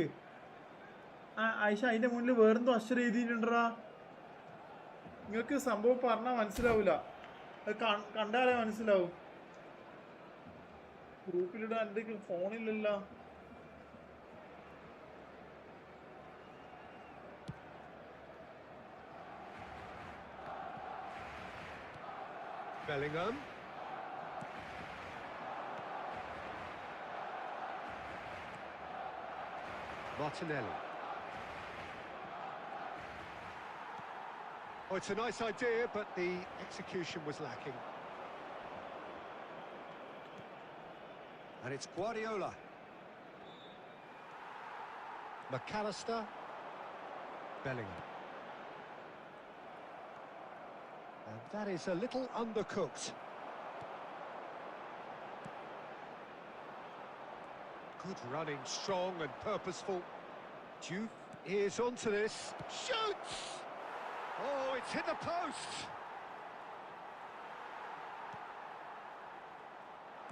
ആയിഷ, അതിൻ്റെ മുന്നിൽ വേറെന്തോ അക്ഷരം എഴുതിയിട്ടുണ്ടടാ. നിങ്ങൾക്ക് സംഭവം പറഞ്ഞാൽ മനസ്സിലാവില്ല, അത് കണ്ടാലേ മനസ്സിലാവും. ഗ്രൂപ്പിലിടാൻ എൻ്റെ ഫോണില്ലല്ലോ. Bellingham. Martinelli. Oh, it's a nice idea, but the execution was lacking. And it's Guardiola. McAllister. Bellingham. And that is a little undercooked. Good running, strong and purposeful. Juve is onto this. Shoots! Oh, it's hit the post!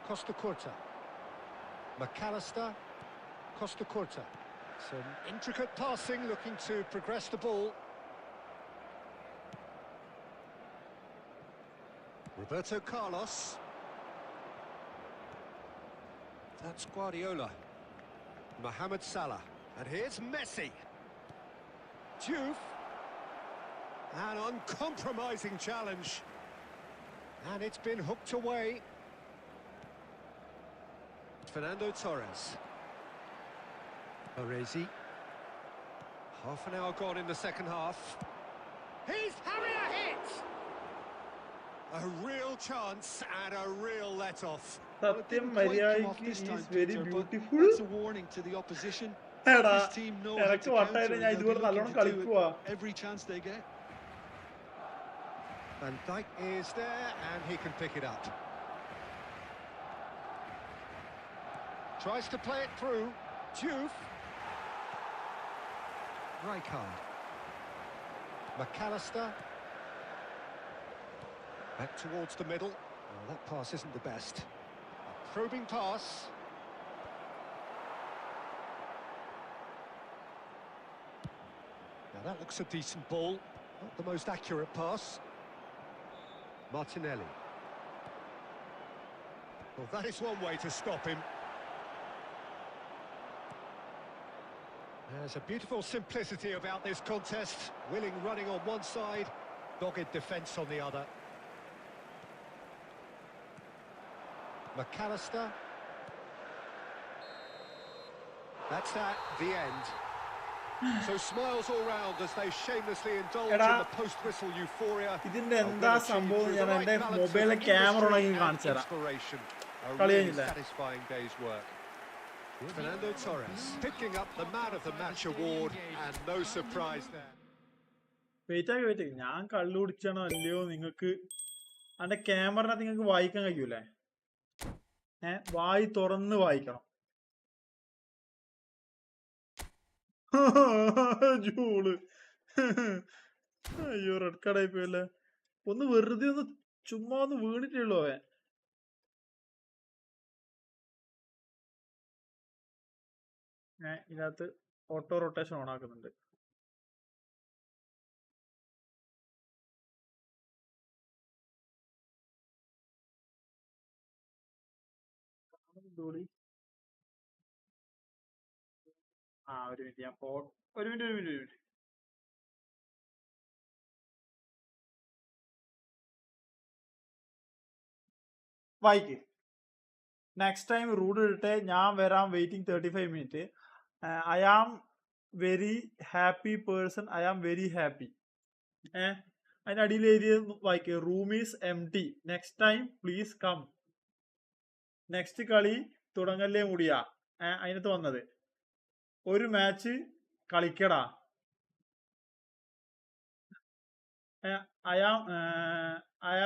Costa Curta. McAllister. Costa Curta. Some intricate passing, looking to progress the ball. Roberto Carlos. That's Guardiola. Mohamed Salah. And here's Messi. Diouf. An uncompromising challenge. And it's been hooked away. Fernando Torres. Baresi. Half an hour gone in the second half. He's having a hit! A real chance and a real let-off. Satyam Mariaiki is very beautiful. That's a warning to the opposition. This team know how to counter and they'll be looking to do it every chance they get. Van Dijk is there and he can pick it up. Tries to play it through. Diouf. Rijkaard. McAllister. Back towards the middle. Well, that pass isn't the best. A probing pass. Now that looks a decent ball. Not the most accurate pass. Martinelli. Well, that is one way to stop him. There's a beautiful simplicity about this contest. Willing running on one side, dogged defence on the other. McAllister. That's that, the end. So smiles all round as they shamelessly indulge in the post-whistle euphoria. ഇതിന്റെ എന്താ സംഭവം ഞാൻ എന്റെ മൊബൈലിലെ camera ഉണ്ടെങ്കിൽ കാണിച്ചു തരാം. കളി കഴിഞ്ഞില്ലേ? Satisfying day's work. Fernando Torres picking up the Man of the Match award and no surprise there. Wait ഞാൻ കള്ളു കുടിച്ചാണോ അല്ലയോ നിങ്ങൾക്ക് അതിന്റെ ക്യാമറ നിങ്ങൾക്ക് വായിക്കാൻ കഴിയൂലേ? വായി തുറന്ന് വായിക്കണം. ജൂള് അയ്യോ റെഡ് കാർഡ് ആയി പോയല്ലേ. ഒന്ന് വെറുതെ ഒന്ന് ചുമ്മാ ഒന്ന് വീണിട്ടുള്ളൂ അവൻ. ഇതിനകത്ത് ഓട്ടോ റൊട്ടേഷൻ ഓൺ ആക്കുന്നുണ്ട്. ഒരു മിനിറ്റ് ഞാൻ ഒരു മിനിറ്റ് വായിക്ക്. നെക്സ്റ്റ് ടൈം റൂഡ് ഇട്ടെ ഞാൻ വരാം waiting 35 minute. I am very happy person. I am very happy. അതിന്റെ അടിയിൽ എഴുതിയ വായിക്ക്. Room is empty. Next time please come. Next കളി തുടങ്ങല്ലേ മുടിയാ. അതിനകത്ത് വന്നത് ഒരു മാച്ച് കളിക്കടാ. I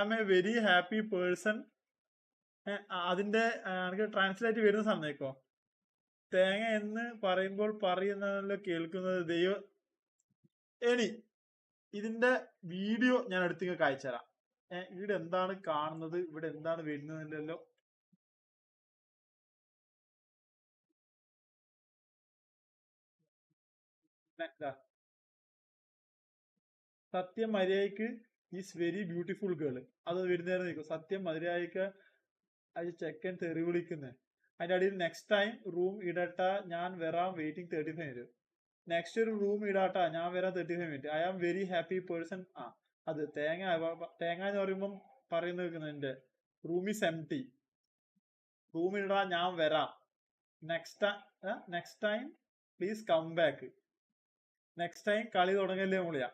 am a very happy person. അതിന്റെ എനിക്ക് ട്രാൻസ്ലേറ്റ് വരുന്ന സമയക്കോ തേങ്ങ എന്ന് പറയുമ്പോൾ പറയുന്നതല്ലോ കേൾക്കുന്നത് ദൈവം. ഇനി ഇതിന്റെ വീഡിയോ ഞാൻ അടുത്തേക്ക് അയച്ചു തരാം. ഇവിടെ എന്താണ് കാണുന്നത്, ഇവിടെ എന്താണ് വരുന്നതില്ലല്ലോ. സത്യം മര്യാദക്ക് ഈസ് വെരി ബ്യൂട്ടിഫുൾ ഗേൾ. അത് വരുന്നേരം നിൽക്കും. സത്യം മര്യാദക്ക് അത് ചെക്കൻ തെറി വിളിക്കുന്നത്. അതിന്റെ അടിയിൽ നെക്സ്റ്റ് ടൈം റൂം ഇടട്ട ഞാൻ വരാം വെയിറ്റിംഗ് 35 മിനിറ്റ്. നെക്സ്റ്റ് ഒരു റൂം ഇടാട്ട ഞാൻ വരാം 35 minute. I am very happy person. അത് തേങ്ങ എന്ന് പറയുമ്പം പറയുന്ന എന്റെ റൂം ഈസ് എംപ്റ്റി. റൂം ഇടാ ഞാൻ വരാം. Next time please come back. Next time കളി തുടങ്ങല്ലേ മുളിയാ.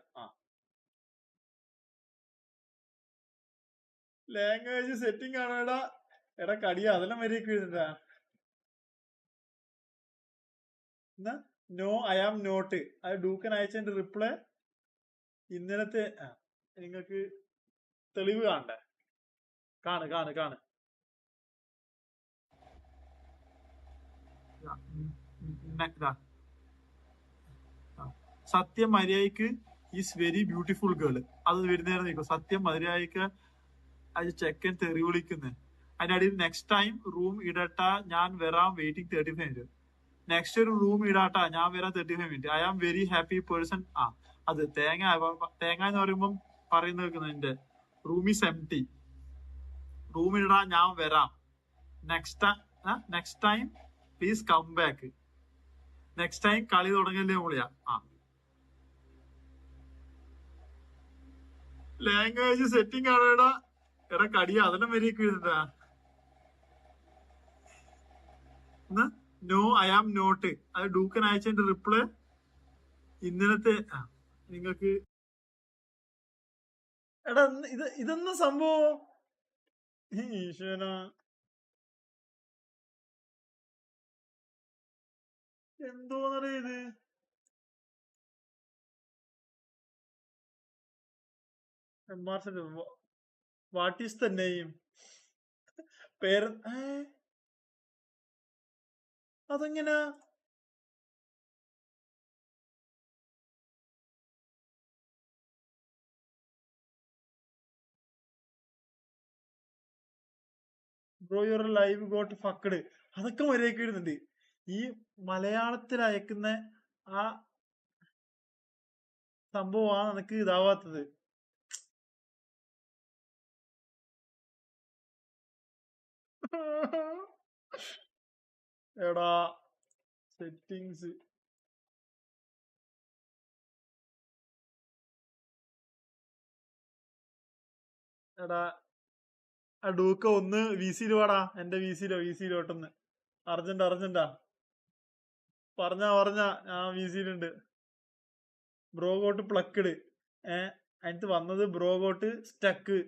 ലാംഗ്വേജ് സെറ്റിംഗ് ആണോ എടാ കടിയാ. അതെല്ലാം മര്യാദക്ക് വരുന്നുണ്ടാ. No I am not. അത് ഡൂക്കൻ അയച്ചതിന്റെ റിപ്ലൈ ഇന്നലത്തെ. നിങ്ങൾക്ക് തെളിവ് കാണണ്ടേ? കാണ്. സത്യം മര്യാദക്ക് ഈസ് വെരി ബ്യൂട്ടിഫുൾ ഗേൾ. അത് വരുന്നേരം നിൽക്കും. സത്യം മര്യാദക്ക് അത് ചെക്കൻ തെറി വിളിക്കുന്നത്. അതിന്റെ അടിയിൽ നെക്സ്റ്റ് ടൈം റൂം ഇടട്ട ഞാൻ വരാം വെയിറ്റിംഗ് 35 മിനിറ്റ്. നെക്സ്റ്റ് ഒരു റൂം ഇടാട്ടാ, ഞാൻ വരാൻ 35 minute. I am very happy person. അത് തേങ്ങ എന്ന് പറയുമ്പം പറയുന്നത് കേൾക്കുന്നത് എന്റെ റൂം ഈസ് എംപ്റ്റി. റൂം ഇടാ, ഞാൻ വരാം. Next time please come back. Next time കളി തുടങ്ങല്ലേ വിളിയാ. ലാംഗ്വേജ് സെറ്റിംഗ് ആണ് എടാ. കടിയ അതെല്ലാം വരെയൊക്കെ എഴുതണ്ടാ. No I am not. അത് ഡൂക്കൻ അയച്ചതിന്റെ റിപ്ലൈ ഇന്നലത്തെ നിങ്ങൾക്ക്. എടാ ഇതെന്ന സംഭവം ഈശ്വര. എന്തോന്നറിയ ഇത്. What is the name? പേര് അതെങ്ങനാ? Bro your live got fucked. അതൊക്കെ മര്യാദക്ക് ഇടുന്നുണ്ട്. ഈ മലയാളത്തിൽ അയക്കുന്ന ആ സംഭവമാണ് എനിക്ക് ഇതാവാത്തത്. എടാ സെറ്റിങ്സ് എടാ ഡൂക്ക ഒന്ന് വിസിയിൽ വാടാ. എന്റെ വിസിയിലോട്ടൊന്ന് അർജന്റാ പറഞ്ഞ ഞാൻ വിസിയിലുണ്ട്. Bro got plucked. അതിനകത്ത് വന്നത് bro got stuck.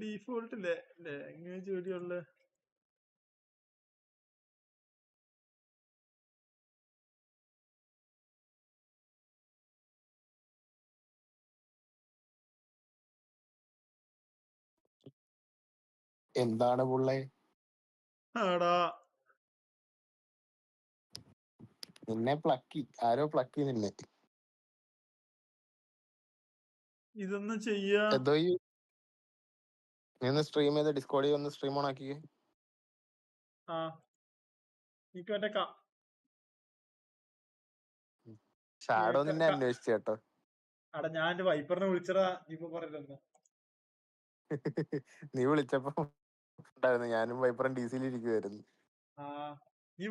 Default language എവിടെയുള്ള എന്താണ് പുള്ളേ? ആടാ നിന്നെ ആരോ പ്ലക്കി നിന്നെ. ഇതൊന്നും ചെയ്യാ. എന്തോ നീ ഒന്ന് സ്ട്രീം ചെയ്ത് ഡിസ്കോഡിൽ ഒന്ന് സ്ട്രീം ഓൺ ആക്കിയേ. എനിക്ക് മറ്റേ ഷാഡോ നിന്നെ അന്വേഷിച്ചു കേട്ടോ. അടാ ഞാൻ എന്റെ വൈപ്പറിനെ വിളിച്ചടാ. ഇപ്പൊ പറയലെന്ന് നീ വിളിച്ചപ്പോ ഉണ്ടായിരുന്നു. ഞാനും വൈപ്പറും ഡി സിയിൽ ഇരിക്കുവായിരുന്നു. നീ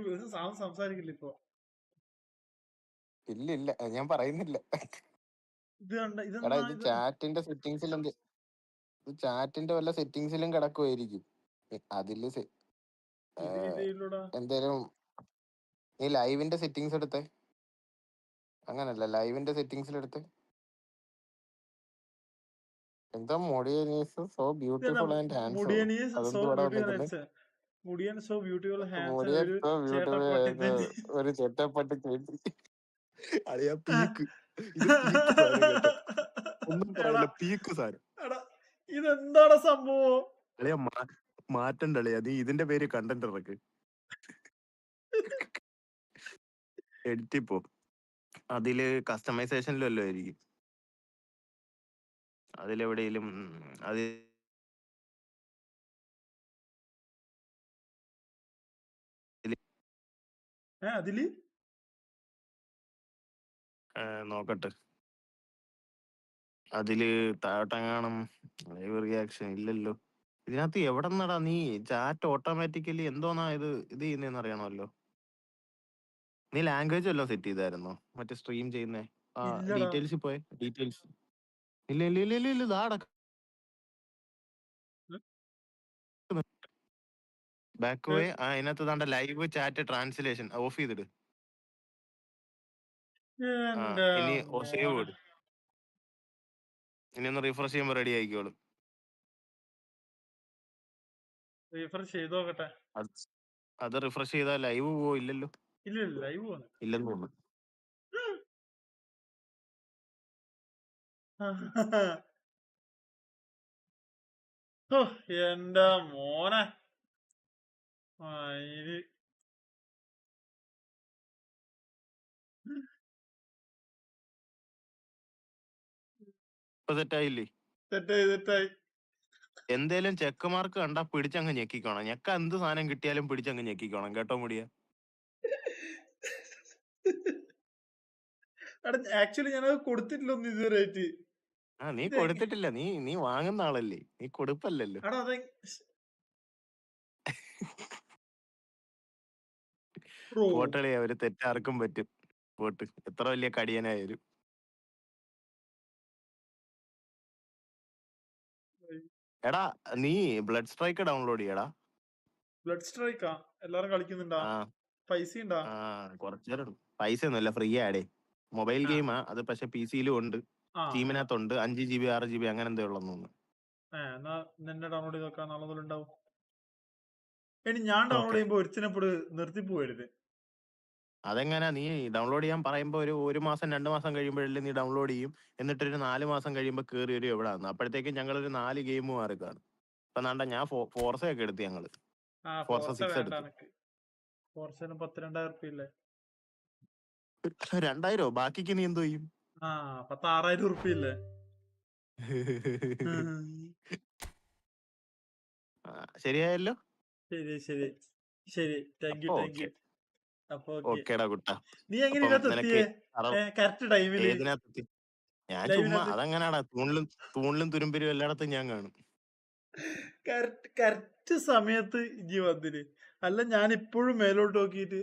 സംസാരിക്കില്ല ഇപ്പൊ. ഇല്ല ഞാൻ പറയുന്നില്ല. എടാ ഇത് ചാറ്റിന്റെ സെറ്റിങ്സിലും ചാറ്റിന്റെ വല്ല സെറ്റിങ്സിലും കിടക്കുമായിരിക്കും. അതില് എന്തേലും നീ ലൈവിന്റെ സെറ്റിങ്സ് എടുത്തേ. അങ്ങനല്ല, ലൈവിന്റെ സെറ്റിങ്സിലെടുത്ത് എന്താ MuDiYaNIS so beautiful and handsome. അതെന്തുവാടാ വന്നേക്കുന്നത്? Mudiyan so beautiful handsome. MuDiYaN so beautiful. ഒരു ചേട്ടപ്പട്ടി കേട്ടി. അളിയാ പീക്ക്. ഇത് പീക്ക് സാധനം കേട്ടോ. ഒന്നും പറയില്ല, പീക്ക് സാധനം. ഇതെന്താണ് സംഭവം? അളിയാ മാറ്റണ്ട അളിയാ. നീ ഇതിന്റെ പേര് കണ്ടന്റ് ഇറക്ക്. എഡിറ്റ് ഇപ്പോ അതില് കസ്റ്റമൈസേഷനിലല്ലോ ആയിരിക്കും. അതിലെവിടെയും അത് അതില് നോക്കട്ടെ. അതില് താഴോട്ടെങ്ങാനും ലൈവ് റിയാക്ഷൻ ഇല്ലല്ലോ. ഇതിനകത്ത് എവിടെ നിന്നടാ നീ ചാറ്റ് ഓട്ടോമാറ്റിക്കലി എന്തോന്നാ ഇത് ചെയ്യുന്നതെന്ന് അറിയണമല്ലോ. നീ ലാംഗ്വേജ് വല്ലതും സെറ്റ് ചെയ്തായിരുന്നോ മറ്റേ സ്ട്രീം ചെയ്യുന്നേ? ഡീറ്റെയിൽസിൽ പോയെ. ഡീറ്റെയിൽസ് ഇല്ല ഇതാട ബാക്ക് പോയി. അതിനകത്ത് താണ്ട ലൈവ് ചാറ്റ് ട്രാൻസ്ലേഷൻ ഓഫ് ചെയ്തിട്. ഇനി സേവ് ഇട്. ഇനി ഒന്ന് റീഫ്രഷ് ചെയ്യുമ്പോ റെഡി ആയിക്കോളും. അത് റിഫ്രഷ് ചെയ്താ ലൈവ് പോയില്ലല്ലോ. ഇല്ലെന്ന് തോന്നുന്നു. എന്റെ മോനെ സെറ്റായില്ലേ? തെറ്റായി എന്തേലും ചെക്ക് മാർക്ക് കണ്ടാ പിടിച്ചങ്ങ് ഞെക്കിക്കോണം. ഞെക്ക എന്ത് സാധനം കിട്ടിയാലും പിടിച്ചങ്ങ് ഞെക്കിക്കോണം കേട്ടോ മുടിയ. എടാ ആക്ച്വലി ഞാനത് കൊടുത്തിട്ടില്ല ഒന്നും ഇതുവരെയായിട്ട്. നീ കൊടുത്തിട്ടില്ല, നീ വാങ്ങുന്ന ആളല്ലേ, നീ കൊടുപ്പല്ലല്ലോ. എടാ അതെ പോട്ടളിയാ, ഒരു തെറ്റാർക്കും പറ്റും. പോട്ട് എത്ര വലിയ കടിയനായാലും. എടാ നീ ബ്ലഡ് സ്ട്രൈക്ക് ഡൗൺലോഡ് ചെയ്യടാ. ബ്ലഡ് സ്ട്രൈക്കാ എല്ലാരും കളിക്കുന്നുണ്ടാ? പൈസ ഉണ്ടാ? കുറച്ചു നേരം പൈസ ഒന്നുമില്ല, ഫ്രീ ആടേ. മൊബൈൽ ഗെയിമാ അത്, പക്ഷെ പി സിയിലും ഉണ്ട്, സ്റ്റീമിനകത്തുണ്ട്. 5 GB 6 GB അങ്ങനെ എന്തോ ഉള്ളെന്ന് തോന്നുന്നു. എന്നാ നിന്നെ ഡൗൺലോഡ് ചെയ്ത് നോക്കാം, നാളെ മുതൽ ഉണ്ടാവും. ഇനി ഞാൻ ഡൗൺലോഡ് ചെയ്യുമ്പോ ഒരുത്തിനെപ്പോഴും നിർത്തി പോകരുത്. അതെങ്ങനെ? നീ ഡൗൺലോഡ് ചെയ്യാൻ പറയുമ്പോ ഒരു മാസം 2 മാസം കഴിയുമ്പോഴല്ലേ നീ ഡൗൺലോഡ് ചെയ്യും. എന്നിട്ടൊരു 4 മാസം കഴിയുമ്പോൾ കയറി വരും എവിടാന്ന്. അപ്പോഴത്തേക്കും ഞങ്ങളൊരു 4 ഗെയിം മാറിക്കാണ്. ഇപ്പൊ നാണ്ട ഞാൻ ഫോർസയൊക്കെ എടുത്ത് ഞങ്ങള്. ഫോർസ 6 എടുത്തു. ഫോർസന് 10,000-2000 ഉറുപ്പിക ഇല്ലേ? 2000 ബാക്കിക്ക് നീ എന്തോ ചെയ്യും? 6,000 ഉറുപ്പിക ഇല്ലേ? ശരിയായല്ലോ. ശരി താങ്ക് യു. അപ്പൊ ഓക്കേടാ കുട്ടാ. നീ എങ്ങനെ ഇതിനകത്ത് കറക്റ്റ് ടൈമില്? ഞാൻ ചുമ്മാ അതങ്ങനാടാ, തൂണിലും തുരുമ്പിലും എല്ലായിടത്തും ഞാൻ കാണും. കറക്റ്റ് സമയത്ത് ഇജ്ജ് വന്നിന്. അല്ല ഞാൻ ഇപ്പോഴും മേലോട്ട് നോക്കിയിട്ട്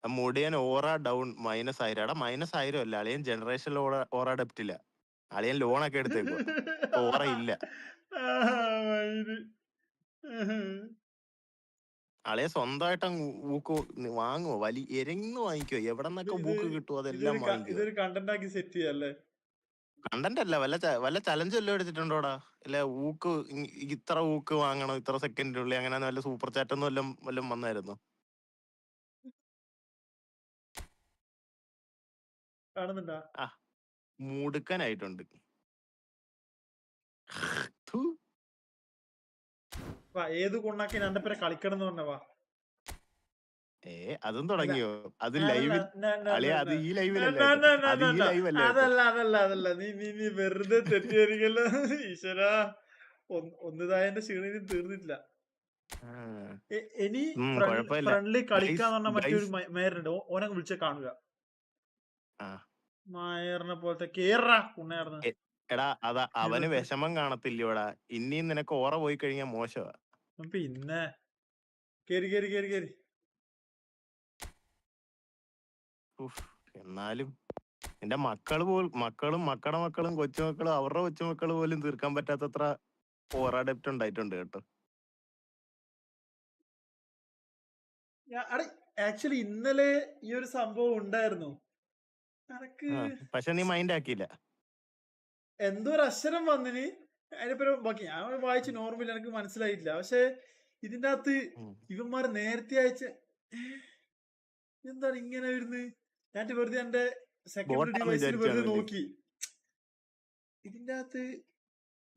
മുടിയൻ ഓറ ഡൗൺ -1000. എടാ -1000 അല്ല, അളിയൻ ജനറേഷൻ ഓറ ഡെപ്റ്റില്ല. അളിയൻ ലോണൊക്കെ എടുത്തേക്കുക, ഓറ ഇല്ല. അളിയെ സ്വന്തമായിട്ട് ബുക്ക് വാങ്ങുവോ? എരങ്ങ് വാങ്ങിക്കോ, എവിടെ നിന്നൊക്കെ ബുക്ക് കിട്ടുമോ അതെല്ലാം വാങ്ങിക്കോ. ഇതൊരു കണ്ടന്റ് ആക്കി സെറ്റ് ചെയ്യല്ലേ? കണ്ടന്റ് അല്ല, വല്ല ചലഞ്ച് വല്ലതും എടുത്തിട്ടുണ്ടോടാ? അല്ല ഊക്ക് ഇത്ര ഊക്ക് വാങ്ങണം ഇത്ര സെക്കൻഡിനുള്ളിൽ, അങ്ങനെ വല്ല സൂപ്പർ ചാറ്റൊന്നും വല്ലതും വന്നായിരുന്നോ? കാണുന്നുണ്ടാ? മുടുക്കനായിട്ടുണ്ട്. ഏത് കൊണ്ടാക്കി എന്റെ പേരെ കളിക്കണം എന്ന് പറഞ്ഞവാ. അതും തുടങ്ങിയോ? അത് ലൈവിൽ അളിയ, അത് ഈ ലൈവിലല്ലേ? അതല്ല നീ വെറുതെ തെറ്റിദ്ധരിക്കല്ലോ. ഈശ്വരാ, ഒന്നിതായന്റെ ക്ഷീണം തീർന്നിട്ടില്ല. ഇനി ഫ്രണ്ട്ലി കളിക്കാന്ന് പറഞ്ഞ മറ്റൊരു മേയറുണ്ട്, ഓനെ വിളിച്ച കാണുക. മായറിനെ പോലത്തെ കേറാ കുണ്ണായിരുന്നു. എടാ അവന് വിഷമം കാണത്തില്ലോടാ. ഇനിയും നിനക്ക് ഓറ പോയി കഴിഞ്ഞാൽ മോശമാ. പിന്നെ കേറി. എന്നാലും എന്റെ മക്കളും മക്കളുടെ മക്കളും കൊച്ചുമക്കളും അവരുടെ കൊച്ചുമക്കള് പോലും തീർക്കാൻ പറ്റാത്തത്ര ഓറ ഡെപ്റ്റ് ഉണ്ടായിട്ടുണ്ട് കേട്ടോ. ആക്ച്വലി ഇന്നലെ ഈ ഒരു സംഭവം ഉണ്ടായിരുന്നു. പക്ഷെ നീ മൈൻഡ് ആക്കിയില്ല. എന്തോ ഒരു അക്ഷരം വന്നിന്, അതിനിപ്പോ ബാക്കി ഞാൻ വായിച്ചു നോർമലി, എനിക്ക് മനസ്സിലായിട്ടില്ല. പക്ഷെ ഇതിന്റെ അകത്ത് ഇവന്മാർ നേരത്തെ അയച്ച എന്താണ് ഇങ്ങനെ വരുന്നത്? ഞാൻ വെറുതെ എന്റെ സെക്കൻഡ് ഡിവൈസിൽ വെറുതെ നോക്കി. ഇതിന്റെ അകത്ത്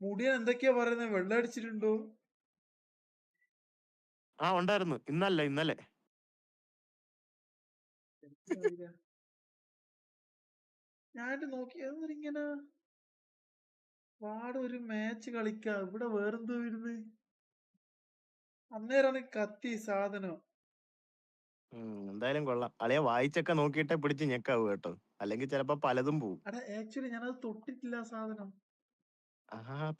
മുടിയൻ എന്തൊക്കെയാ പറയുന്നത്? വെള്ളം അടിച്ചിട്ടുണ്ടോ? ഉണ്ടായിരുന്നു. ഇന്നലെ ഞാൻ നോക്കി. ഇങ്ങനെ ഒരു മാച്ച് കളിക്ക, ഇവിടെ വേറെന്തോ വരുന്നത്. അന്നേരാണ് കത്തി സാധനം. എന്തായാലും കൊള്ളാം. അളിയെ വായിച്ചൊക്കെ നോക്കിയിട്ടേ പിടിച്ച് ഞെക്കാവൂ കേട്ടോ, അല്ലെങ്കിൽ ചിലപ്പോ പലതും പോവും. ആക്ച്വലി ഞാനത് തൊട്ടിട്ടില്ല സാധനം.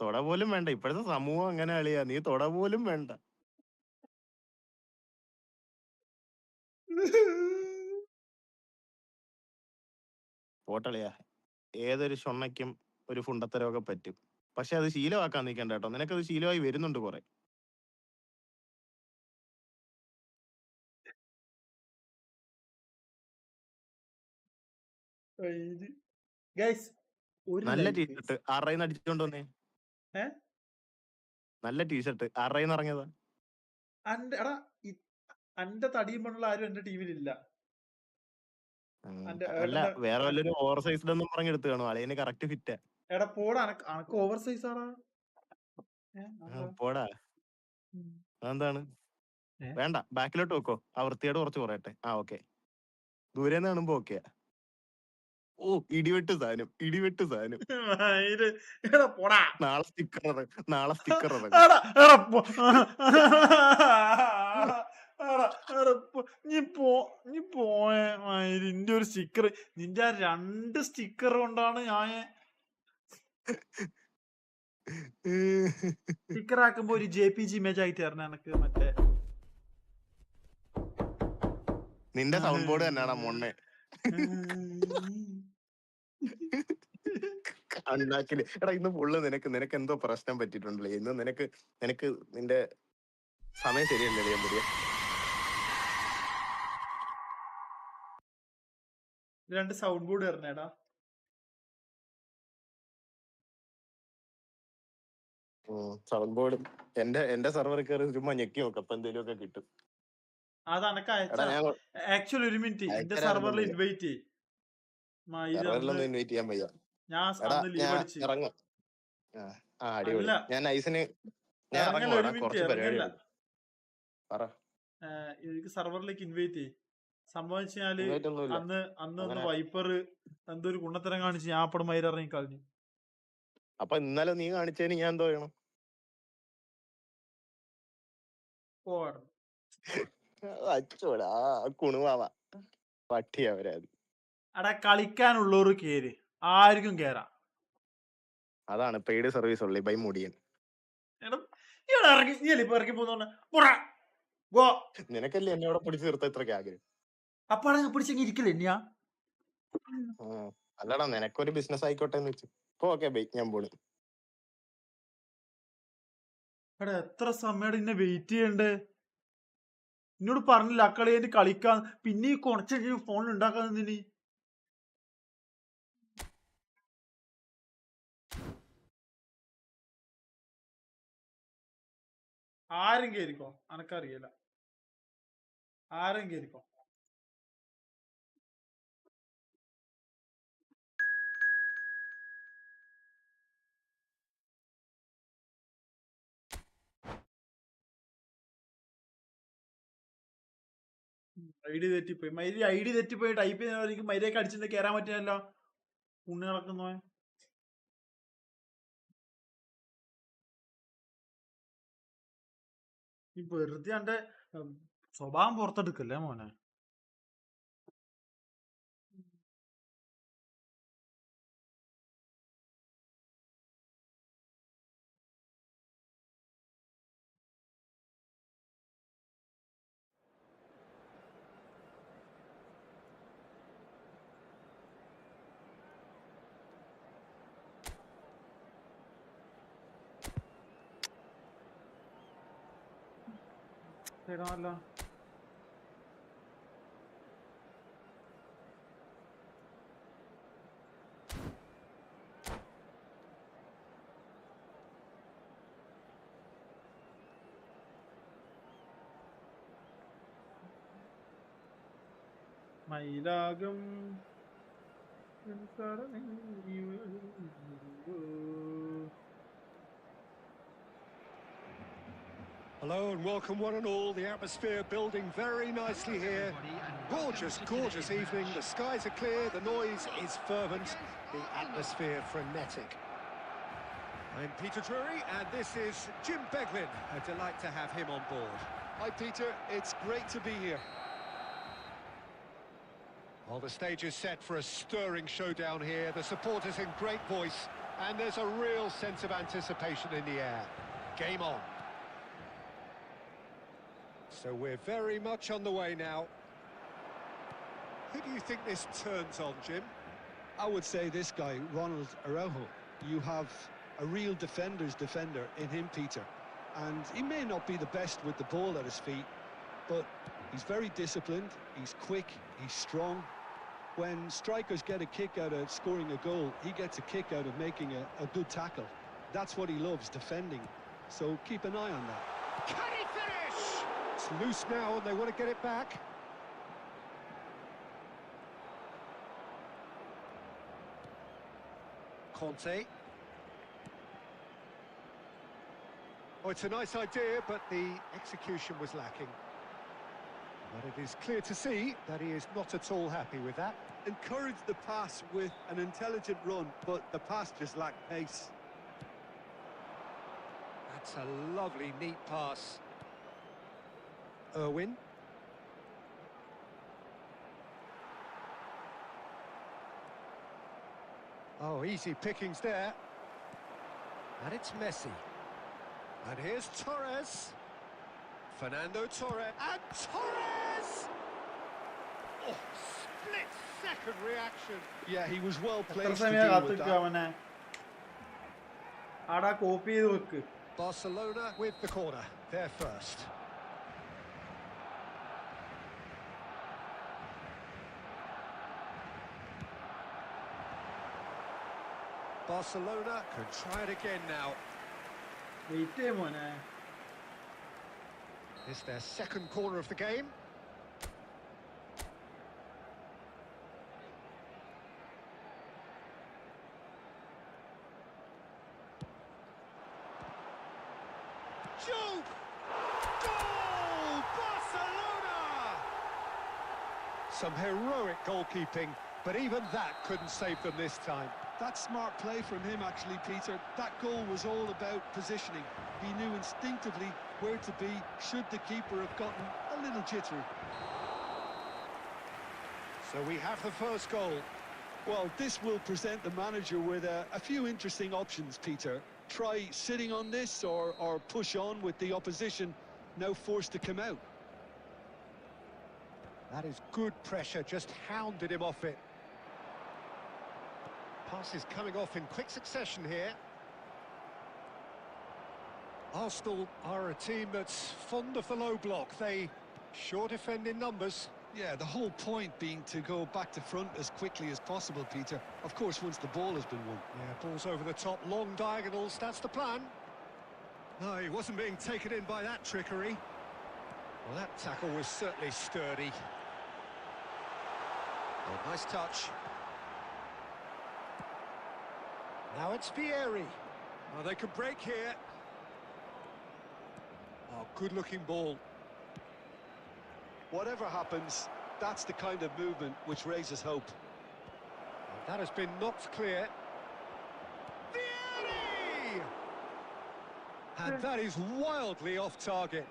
തൊട പോലും വേണ്ട. ഇപ്പോഴത്തെ സമൂഹം അങ്ങനെ അളിയാ, നീ തൊട പോലും വേണ്ട. പോട്ടളിയാ, ഏതൊരു ഷൊണ്ണയ്ക്കും ഒരു ഫുണ്ടത്തരമൊക്കെ പറ്റും. പക്ഷെ അത് ശീലമാക്കാൻ നിൽക്കണ്ട കേട്ടോ, നിനക്കത് ശീലമായി വരുന്നുണ്ട് കുറെ. നല്ല ടീഷർട്ട് ആറേന്ന് അടിച്ചോണ്ട് വന്നേ. നല്ല ടീഷർട്ട് ആറേന്ന് ഇറങ്ങിയതാ. അന്റെ തടിയും പണ്ടുള്ള ആരും എന്റെ ടീമിലില്ല. അല്ല, വേറെ വല്ലൊരു ഓവർ സൈസ്ഡ് ഒന്നും പറഞ്ഞെടുത്ത് കാണും. അളിയന് കറക്റ്റ് ഫിറ്റാ. എടാ പോടാ, അനക്ക് ഓവർ സൈസ് ആടാ. പോടാ. അതെന്താണ്? വേണ്ട, ബാക്കിലോട്ട് വെക്കോ, ആ വൃത്തിയോട് കുറച്ച് കുറയട്ടെ. ഓക്കെ, ദൂരെന്ന് കാണുമ്പോ ഓക്കെയാ. ഓ ഇടിവെട്ട് സാധനം എടാ പോടാ. നാളെ സ്റ്റിക്കർ നാളെ സ്റ്റിക്കർ ഇറങ്ങും. എടാ എടാ നീ പോയ നിന്റെ ഒരു സ്റ്റിക്കർ, നിന്റെ ആ 2 സ്റ്റിക്കർ കൊണ്ടാണ് ഞാൻ സ്റ്റിക്കർ ആക്കുമ്പോ ഒരു JPG ഇമേജ് ആയിട്ട് തരണം എനക്ക്. മറ്റേ നിന്റെ സൗണ്ട് ബോർഡ് തന്നെയാടാ മൊണ്ണെ. ഉണ്ടാക്കില് എടാ ഇന്ന് ഫുള്ള് നിനക്ക് എന്തോ പ്രശ്നം പറ്റിയിട്ടുണ്ടല്ലേ ഇന്ന്. നിനക്ക് നിന്റെ സമയം ശരിയല്ലേ ഞാൻ പുതിയ 2 സൗണ്ട് ബോർഡ് തരണേടാ. സൗണ്ട് ബോർഡ് എന്റെ സെർവർ കയറി ചുമ്മാ ഞെക്കി നോക്ക്, അപ്പൊ എന്തെങ്കിലും ഒക്കെ കിട്ടും. അത് അനക്ക് ആക്ച്വലി ഒരു മിനിറ്റ് എന്റെ സെർവറിൽ ഇൻവൈറ്റ് ചെയ്യും. സെർവറിലൊന്നും ഇൻവൈറ്റ് ചെയ്യാൻ വയ്യ. ഞാൻ അന്ന് ലീവ് അടിച്ചു. ഇറങ്ങാം. അടിപൊളി. ഞാൻ നൈസിന് കുറച്ച് പരിപാടി പറ. എനിക്ക് സെർവറിലേക്ക് ഇൻവൈറ്റ് ചെയ്യും. സംഭവം വെച്ചാല് അന്ന് വൈപ്പർ എന്തോ ഒരു കുണ്ണത്തരം കാണിച്ച് ഞാൻ അപ്പടെ മൈര ഇറങ്ങി കളഞ്ഞു. അപ്പൊ ഇന്നലെ നീ കാണിച്ചതിന് ഞാൻ എന്തോ ചെയ്യണം? അച്ചോടാ കുണുവാവാ പട്ടിയാ അവരത്. അടാ കളിക്കാനുള്ളൊരു കേര് ആർക്കും കേറാം. അതാണ് പെയ്ഡ് സർവീസ് ഉള്ളു ബൈ മുടിയൻ. നിനക്കല്ലേ എന്നെ അവിടെ പിടിച്ചു നിർത്ത ഇത്രക്ക് ആഗ്രഹം? അപ്പാടെ പിടിച്ചെങ്കിൽ ഇരിക്കില്ല. അല്ലടാ നിനക്കൊരു ബിസിനസ് ആയിക്കോട്ടെ എന്ന് വെച്ചു. ഇപ്പൊ ഓക്കെ ബൈ, ഞാൻ പോണു. എടാ എത്ര സമയം ഇന്നെ വെയിറ്റ് ചെയ്യണ്ടേ? എന്നോട് പറഞ്ഞില്ല അക്കളി എന്റെ കളിക്കാൻ. പിന്നെ ഈ കുറച്ച് ഫോണിൽ ഉണ്ടാക്കാൻ നിന്നി. ആരും കേറിക്കോ, അനക്കറിയില്ല. ആരും കേറിക്കോ. ഐഡി തെറ്റിപ്പോയി. ഐഡി തെറ്റിപ്പോയി ടൈപ്പ് ചെയ്യുന്നവർക്ക് മര്യാദക്ക് അടിച്ചിട്ട് കയറാൻ പറ്റില്ലല്ലോ. ഉണ്ണി നടക്കുന്നോ? ഈ വെറുതെ എന്റെ സ്വഭാവം പുറത്തെടുക്കല്ലേ മോനെ. ശരിയാണല്ലോ. മയിലാകം Hello and welcome one and all. The atmosphere building very nicely here. Gorgeous, gorgeous evening. The skies are clear, the noise is fervent, the atmosphere frenetic. I'm Peter Drury and this is Jim Beglin. A delight to have him on board. Hi Peter, it's great to be here. Well, the stage is set for a stirring showdown here. The supporters in great voice and there's a real sense of anticipation in the air. Game on. So we're very much on the way now. Who do you think this turns on, Jim? I would say this guy, Ronald Araujo. You have a real defender's defender in him, Peter. And he may not be the best with the ball at his feet, but he's very disciplined, he's quick, he's strong. When strikers get a kick out of scoring a goal, he gets a kick out of making a good tackle. That's what he loves, defending. So keep an eye on that. Can he finish? It's loose now and they want to get it back. Conte. Oh, it's a nice idea, but the execution was lacking. But it is clear to see that he is not at all happy with that. Encouraged the pass with an intelligent run, but the pass just lacked pace. That's a lovely, neat pass. Irwin. Oh, easy pickings there. And it's Messi. And here's Torres. Fernando Torres. And Torres! Oh, split-second reaction. Yeah, he was well എത്ര placed to സമയം deal with കാത്തിക്കുക that. അവനെ ആടാ copy ചെയ്ത് വെക്ക്. Barcelona with the corner. They're first. Barcelona can try it again now. Wait ചെയ്യ മോനെ. It's their second corner of the game. Joe! Goal! Barcelona! Some heroic goalkeeping, but even that couldn't save them this time. That's smart play from him, actually, Peter. That goal was all about positioning. He knew instinctively where to be should the keeper have gotten a little jittery. So we have the first goal. Well, this will present the manager with a few interesting options, Peter. Try sitting on this or push on with the opposition now forced to come out. That is good pressure, just hounded him off it. Passes coming off in quick succession here. Arsenal are a team that's fond of the low block. They sure defend in numbers. Yeah, the whole point being to go back to front as quickly as possible, Peter. Of course, once the ball has been won. Yeah, balls over the top, long diagonals, that's the plan. No, he wasn't being taken in by that trickery. Well, that tackle was certainly sturdy. Oh, nice touch. Now it's Vieri. Oh, they could break here. Oh, good-looking ball. Whatever happens, that's the kind of movement which raises hope. That has been knocked clear. Vieri! And that is wildly off target.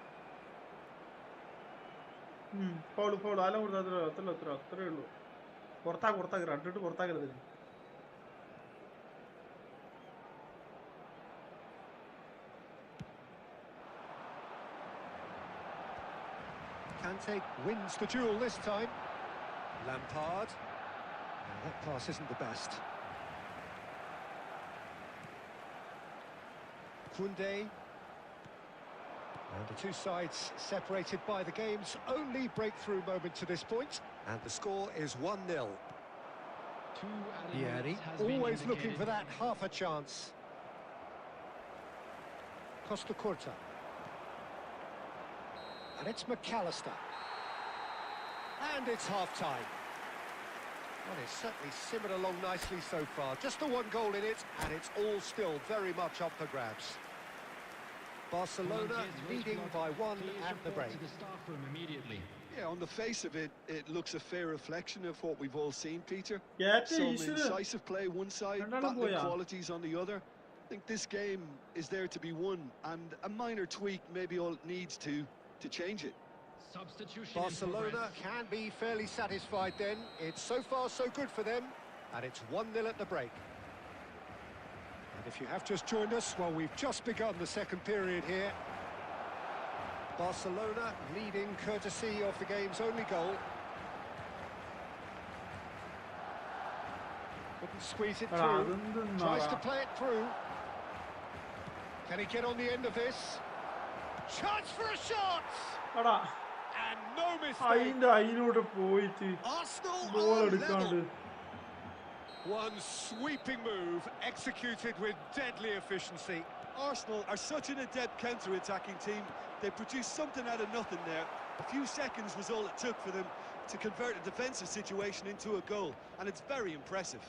Foul foul അല്ല കൊടുത്ത അത്രേ ഉള്ളൂ. പുറത്താക്കി രണ്ടിട്ട് പുറത്താക്കരുത്. Kante wins the duel this time. Lampard. Now, that pass isn't the best. Koundé. And the two sides separated by the game's only breakthrough moment to this point. And the score is 1-0. Vieri, always looking for that half a chance. Costa Curta. And it's McAllister. And it's half-time. Well, it's certainly simmered along nicely so far. Just the one goal in it, and it's all still very much up for grabs. Barcelona leading by one at the break. Yeah, on the face of it, it looks a fair reflection of what we've all seen, Peter. Yeah, some incisive play one side, battling qualities on the other. I think this game is there to be won, and a minor tweak maybe all it needs to change it. Barcelona can be fairly satisfied then. It's so far so good for them, and it's 1-0 at the break. And if you have just joined us, well, we've just begun the second period here. Barcelona leading courtesy of the game's only goal. Couldn't squeeze it through. Tries to play it through. Can he get on the end of this? Chance for a shot! And no mistake. Arsenal are level. One sweeping move executed with deadly efficiency. Arsenal are such an adept counter-attacking team. They produced something out of nothing there. A few seconds was all it took for them to convert a defensive situation into a goal, and it's very impressive.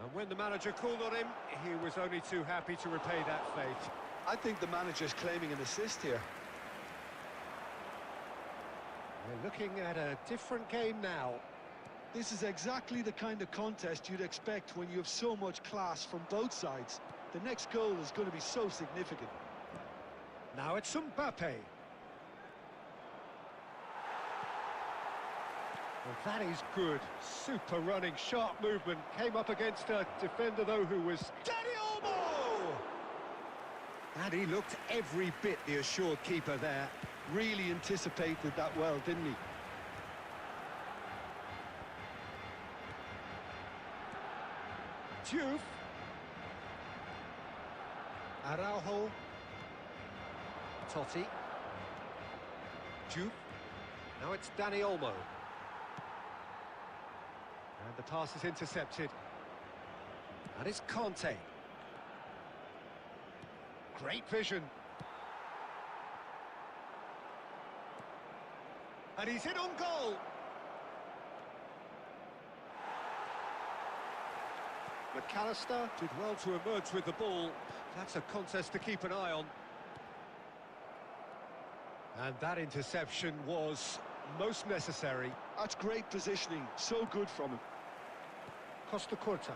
And when the manager called on him, he was only too happy to repay that fate. I think the manager's claiming an assist here. We're looking at a different game now. This is exactly the kind of contest you'd expect when you have so much class from both sides. The next goal is going to be so significant. Now it's Mbappe. Well, that is good. Super running, sharp movement. Came up against a defender, though, who was Dani Olmo! And he looked every bit the assured keeper there. Really anticipated that well, didn't he? Diouf. Araujo. Totti. Diouf. Now it's Dani Olmo. And the pass is intercepted. And it's Conte. Great vision. And he's in on goal. McAllister did well to emerge with the ball. That's a contest to keep an eye on. And that interception was most necessary. That's great positioning. So good from him. Costa Curta.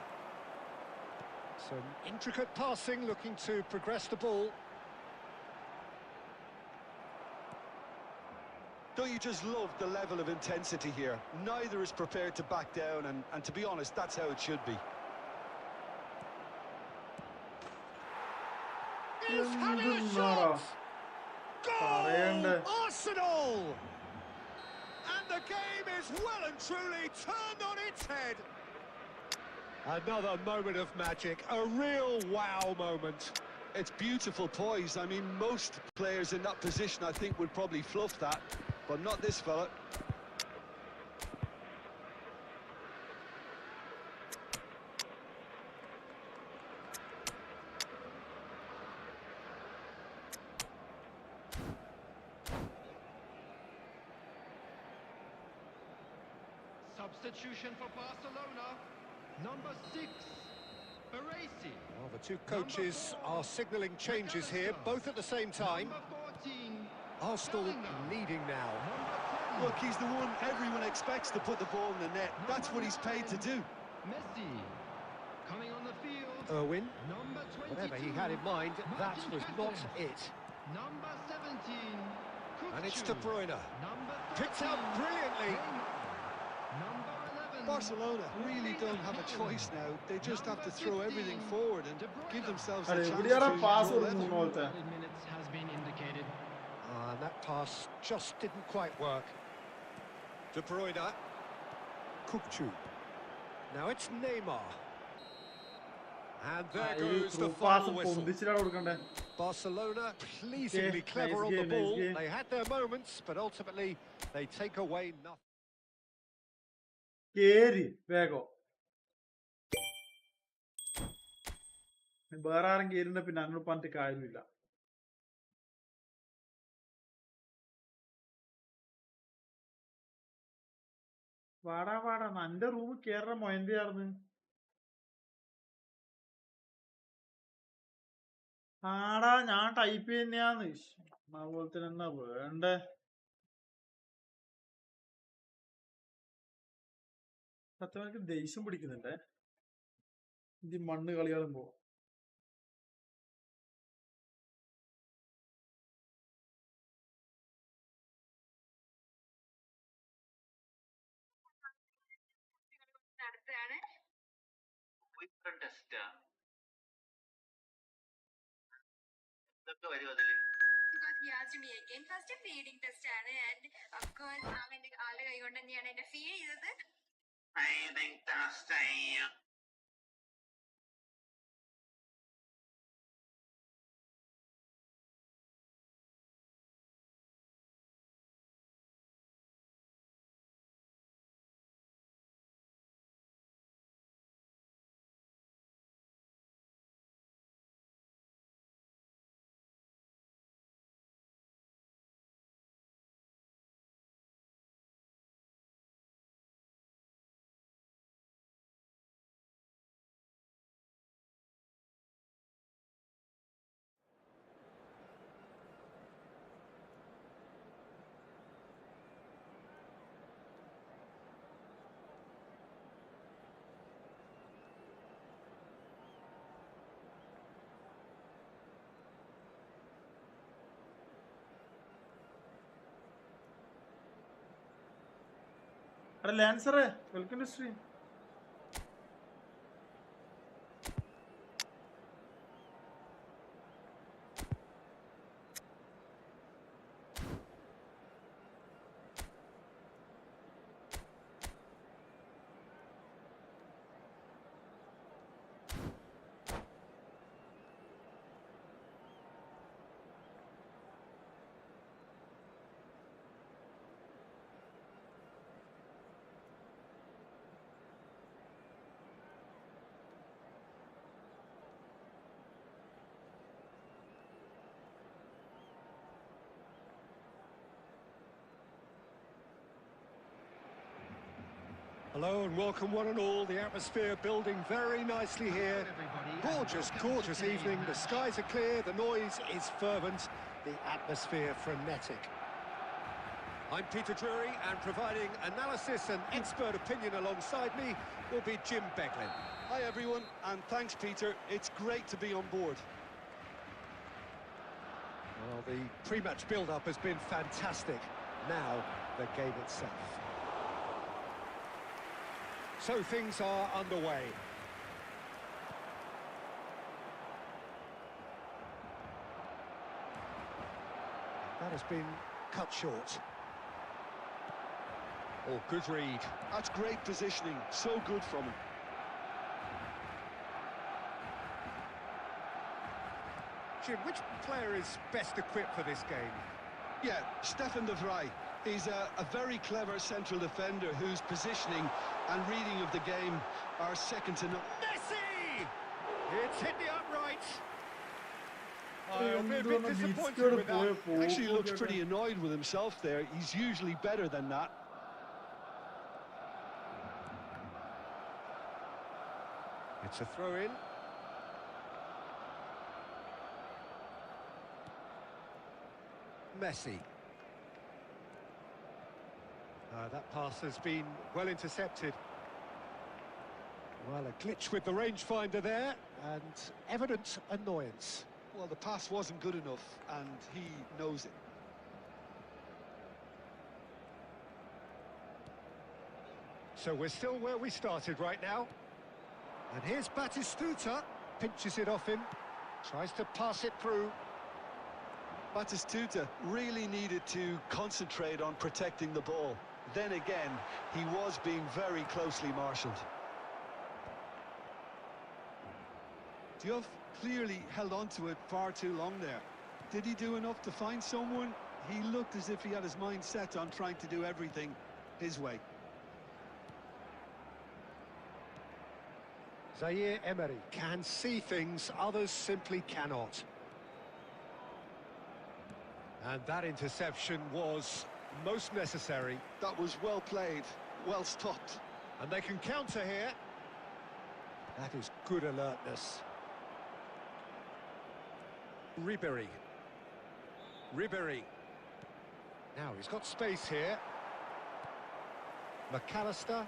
Some intricate passing, looking to progress the ball. Don't you just love the level of intensity here? Neither is prepared to back down, and to be honest, that's how it should be. He's having a shot! Goal! Arsenal! And the game is well and truly turned on its head. Another moment of magic, a real wow moment. It's beautiful poise. I mean, most players in that position, I think, would probably fluff that, but not this fella. Substitution for Barcelona. Number 6, Baresi. Well, the two coaches are signalling changes here, both at the same time. Number 14, Arsenal leading now. Look, he's the one everyone expects to put the ball in the net. That's what he's paid to do. Messi. Coming on the field. Irwin. Number 22. Whatever he had in mind, that was not it. Number 17. And it's Kukçu. De Bruyne. Number 13, Picked out brilliantly. Number 11. Barcelona really don't have a choice now. They just have to throw everything forward and give themselves a അതെ chance to ഇവിടെയാണ് pass show level. കൊടുക്കുന്നത് Minutes has been indicated. And that pass just didn't quite work. De Bruyne. Kukçu. Now it's Neymar. And there goes the pass final whistle. പൊന്തിച്ചിട്ടാണ് കൊടുക്കണ്ടേ. Barcelona pleasingly Okay, clever nice on the game, nice ball. game. They had their moments, but ultimately they take away nothing. കേറി വേഗം വേറെ ആരും കേറിണ്ട പിന്നെ അങ്ങനെ പറഞ്ഞിട്ട് കാര്യമില്ല. വാടാ വാടാ എന്റെ റൂം കേറ മൊയന്തിയാർന്ന്. ആടാ ഞാൻ ടൈപ്പ് ചെയ്യുന്നയാന്ന് അതുപോലെ തന്നെ എന്നാ വേണ്ടേ. സത്യം എനിക്ക് ദേഷ്യം പിടിക്കുന്നുണ്ടേ ഇത് മണ്ണ് കളിയാളുമ്പോ. Because he asked me again. First feeding test ആണ്, and of course അവന്റെ ആളുടെ കൈ കൊണ്ട് തന്നെയാണ് എന്നെ ഫീഡ് ചെയ്തത്. ലാൻസറേ welcome to stream. Hello and welcome one and all. The atmosphere building very nicely here. Gorgeous, gorgeous evening. The skies are clear, the noise is fervent, the atmosphere frenetic. I'm Peter Drury, and providing analysis and expert opinion alongside me will be Jim Beglin. Hi everyone, and thanks Peter. It's great to be on board. Well, the pre-match build-up has been fantastic. Now, the game itself. So things are underway. That has been cut short. Oh, good read. That's great positioning. So good from him. Jim, which player is best equipped for this game? Yeah, Stefan de Vrij. He's a very clever central defender whose positioning and reading of the game are second to none. Messi! It's hit the upright. He'll be a bit disappointed with that. Actually looks pretty annoyed with himself there. He's usually better than that. It's a throw-in. Messi. That pass has been well intercepted. Well, a glitch with the rangefinder there, and evident annoyance. Well, the pass wasn't good enough, and he knows it. So we're still where we started right now. And here's Batistuta, pinches it off him, tries to pass it through. Batistuta really needed to concentrate on protecting the ball. Then again, he was being very closely marshalled. Diouf clearly held on to it far too long there. Did he do enough to find someone? He looked as if he had his mind set on trying to do everything his way. Zaire Emery can see things others simply cannot. And that interception was most necessary. That was well played, well stopped. And they can counter here. That is good alertness. Ribéry. Now he's got space here. McAllister.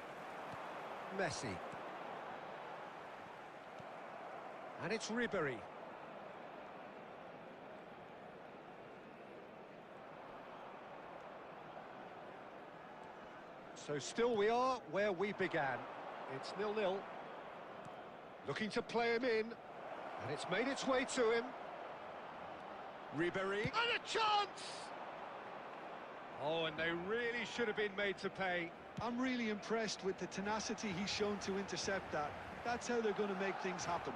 Messi. And it's Ribéry. So still we are where we began. It's 0-0. Looking to play him in. And it's made its way to him. Ribéry. And a chance! Oh, and they really should have been made to pay. I'm really impressed with the tenacity he's shown to intercept that. That's how they're going to make things happen.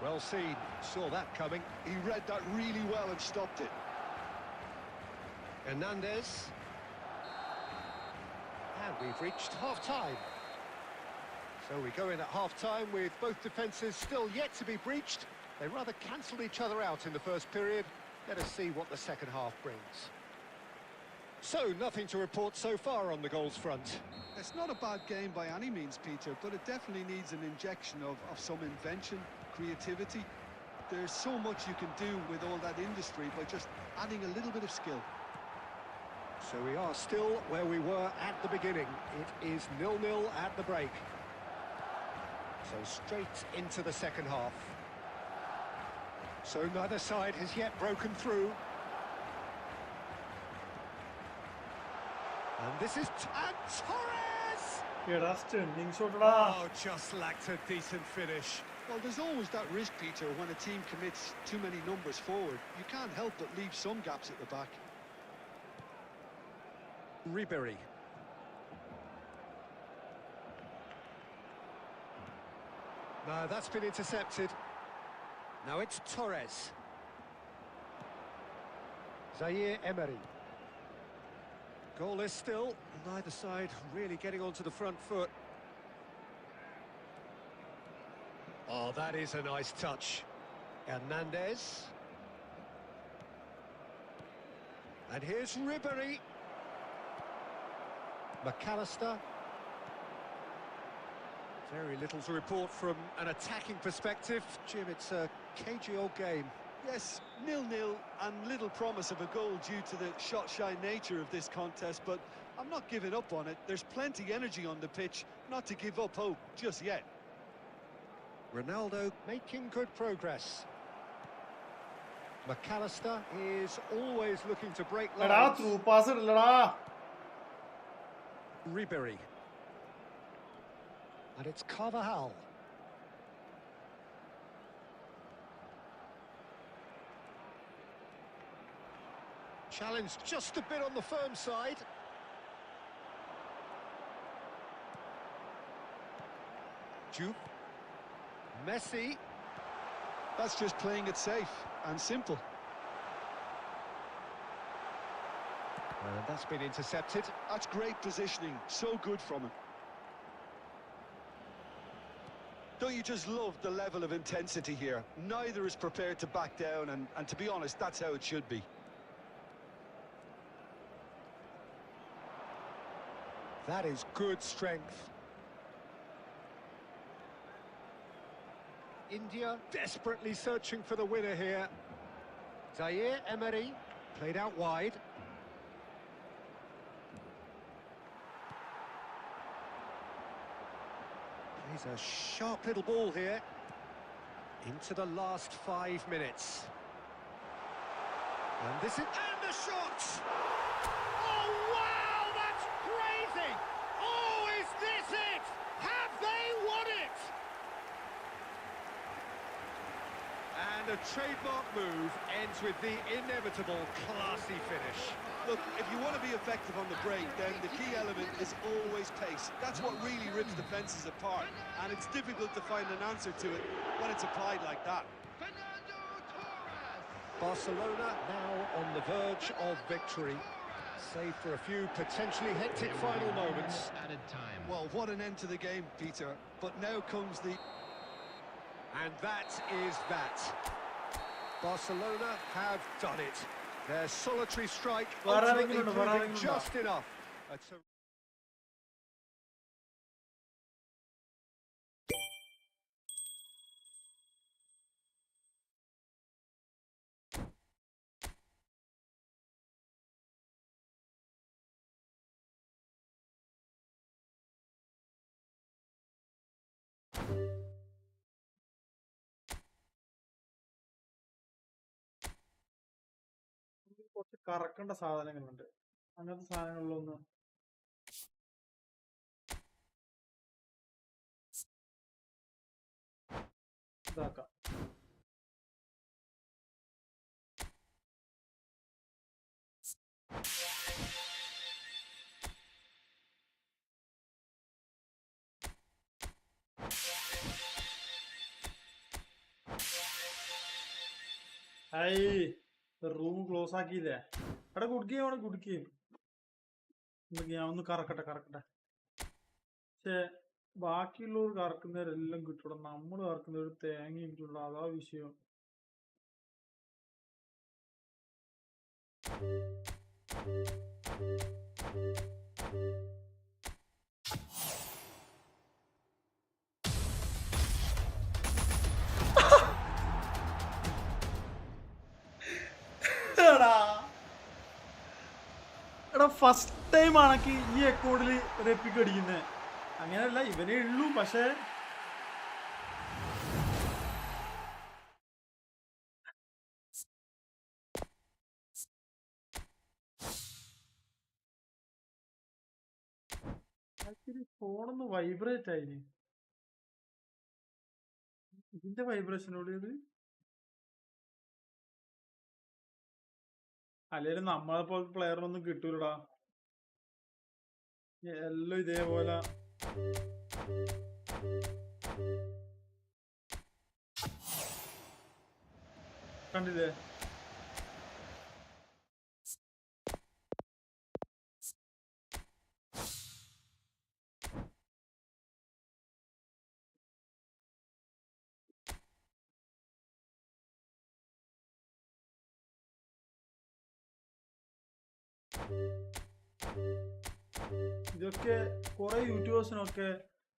Well seen. Saw that coming. He read that really well and stopped it. Hernandez. And we've reached half-time. So we go in at half-time with both defences still yet to be breached. They rather cancelled each other out in the first period. Let us see what the second half brings. So, nothing to report so far on the goals front. It's not a bad game by any means, Peter, but it definitely needs an injection of some invention, creativity. There's so much you can do with all that industry by just adding a little bit of skill. So we are still where we were at the beginning. It is 0-0 at the break. So straight into the second half. So neither side has yet broken through. And this is and Torres! എടാ stunting shot Oh, just lacked a decent finish. Well, there's always that risk, Peter, when a team commits too many numbers forward. You can't help but leave some gaps at the back. Ribery. No, that's been intercepted. Now it's Torres. Zaire Emery. Goalless still, neither side really getting onto the front foot. Oh, that is a nice touch. Hernandez. And here's Ribery. McAllister. Very little to report from an attacking perspective. Jim, it's a cagey old game. Yes, 0-0 and little promise of a goal due to the shot-shy nature of this contest, but I'm not giving up on it. There's plenty energy on the pitch, not to give up hope just yet. Ronaldo making good progress. McAllister is always looking to break എടാ lines. Through pass ഇടലടാ. Ribery. And it's Carvajal. Challenged just a bit on the firm side. Jupe. Messi. That's just playing it safe and simple. And that's been intercepted. That's great positioning, so good from him. Don't you just love the level of intensity here? Neither is prepared to back down, and to be honest, that's how it should be. That is good strength. India desperately searching for the winner here. Zaire Emery played out wide. Plays a sharp little ball here. Into the last 5 minutes. And this is... And the shot! Oh, wow! That's crazy! Oh, is this it? Have they won it? And a trademark move ends with the inevitable classy finish. Look, if you want to be effective on the break, then the key element is always pace. That's what really rips defences apart, and it's difficult to find an answer to it when it's applied like that. Barcelona now on the verge of victory, save for a few potentially hectic final moments. Added time. Well, what an end to the game, Peter. But now comes the... And that is that. Barcelona have done it. Their solitary strike ultimately proving just enough. കുറച്ച് കറക്കേണ്ട സാധനങ്ങളുണ്ട്. അങ്ങനത്തെ സാധനങ്ങളിലൊന്ന് ഇതാക്കാം. Room close ആക്കിയില്ലേ? എടാ good game ആണ്, good game. ഞാൻ ഒന്ന് കറക്കട്ടെ. പക്ഷെ ബാക്കിയുള്ളവർ കറക്കുന്നവരെല്ലാം കിട്ടൂടാ, നമ്മൾ കറക്കുന്നവർ തേങ്ങയും കിട്ടൂടാ, അതാ വിഷയം. എടാ ഫസ്റ്റ് ടൈം ആണെങ്കിൽ ഈ അക്കൗണ്ടിൽ റെപ്പിക്ക് അടിക്കുന്നത്. അങ്ങനെയല്ല, ഇവനേ ഉള്ളൂ. പക്ഷേ ഫോണൊന്ന് വൈബ്രേറ്റ് ആയിന്. ഇതിന്റെ വൈബ്രേഷനോട് ഇത് അല്ലേലും നമ്മളെ പോലത്തെ പ്ലെയറിനൊന്നും കിട്ടൂലടാ. എല്ലാം ഇതേപോലെ കണ്ടില്ലേ? ഇതൊക്കെ കുറെ യൂട്യൂബേഴ്സിനൊക്കെ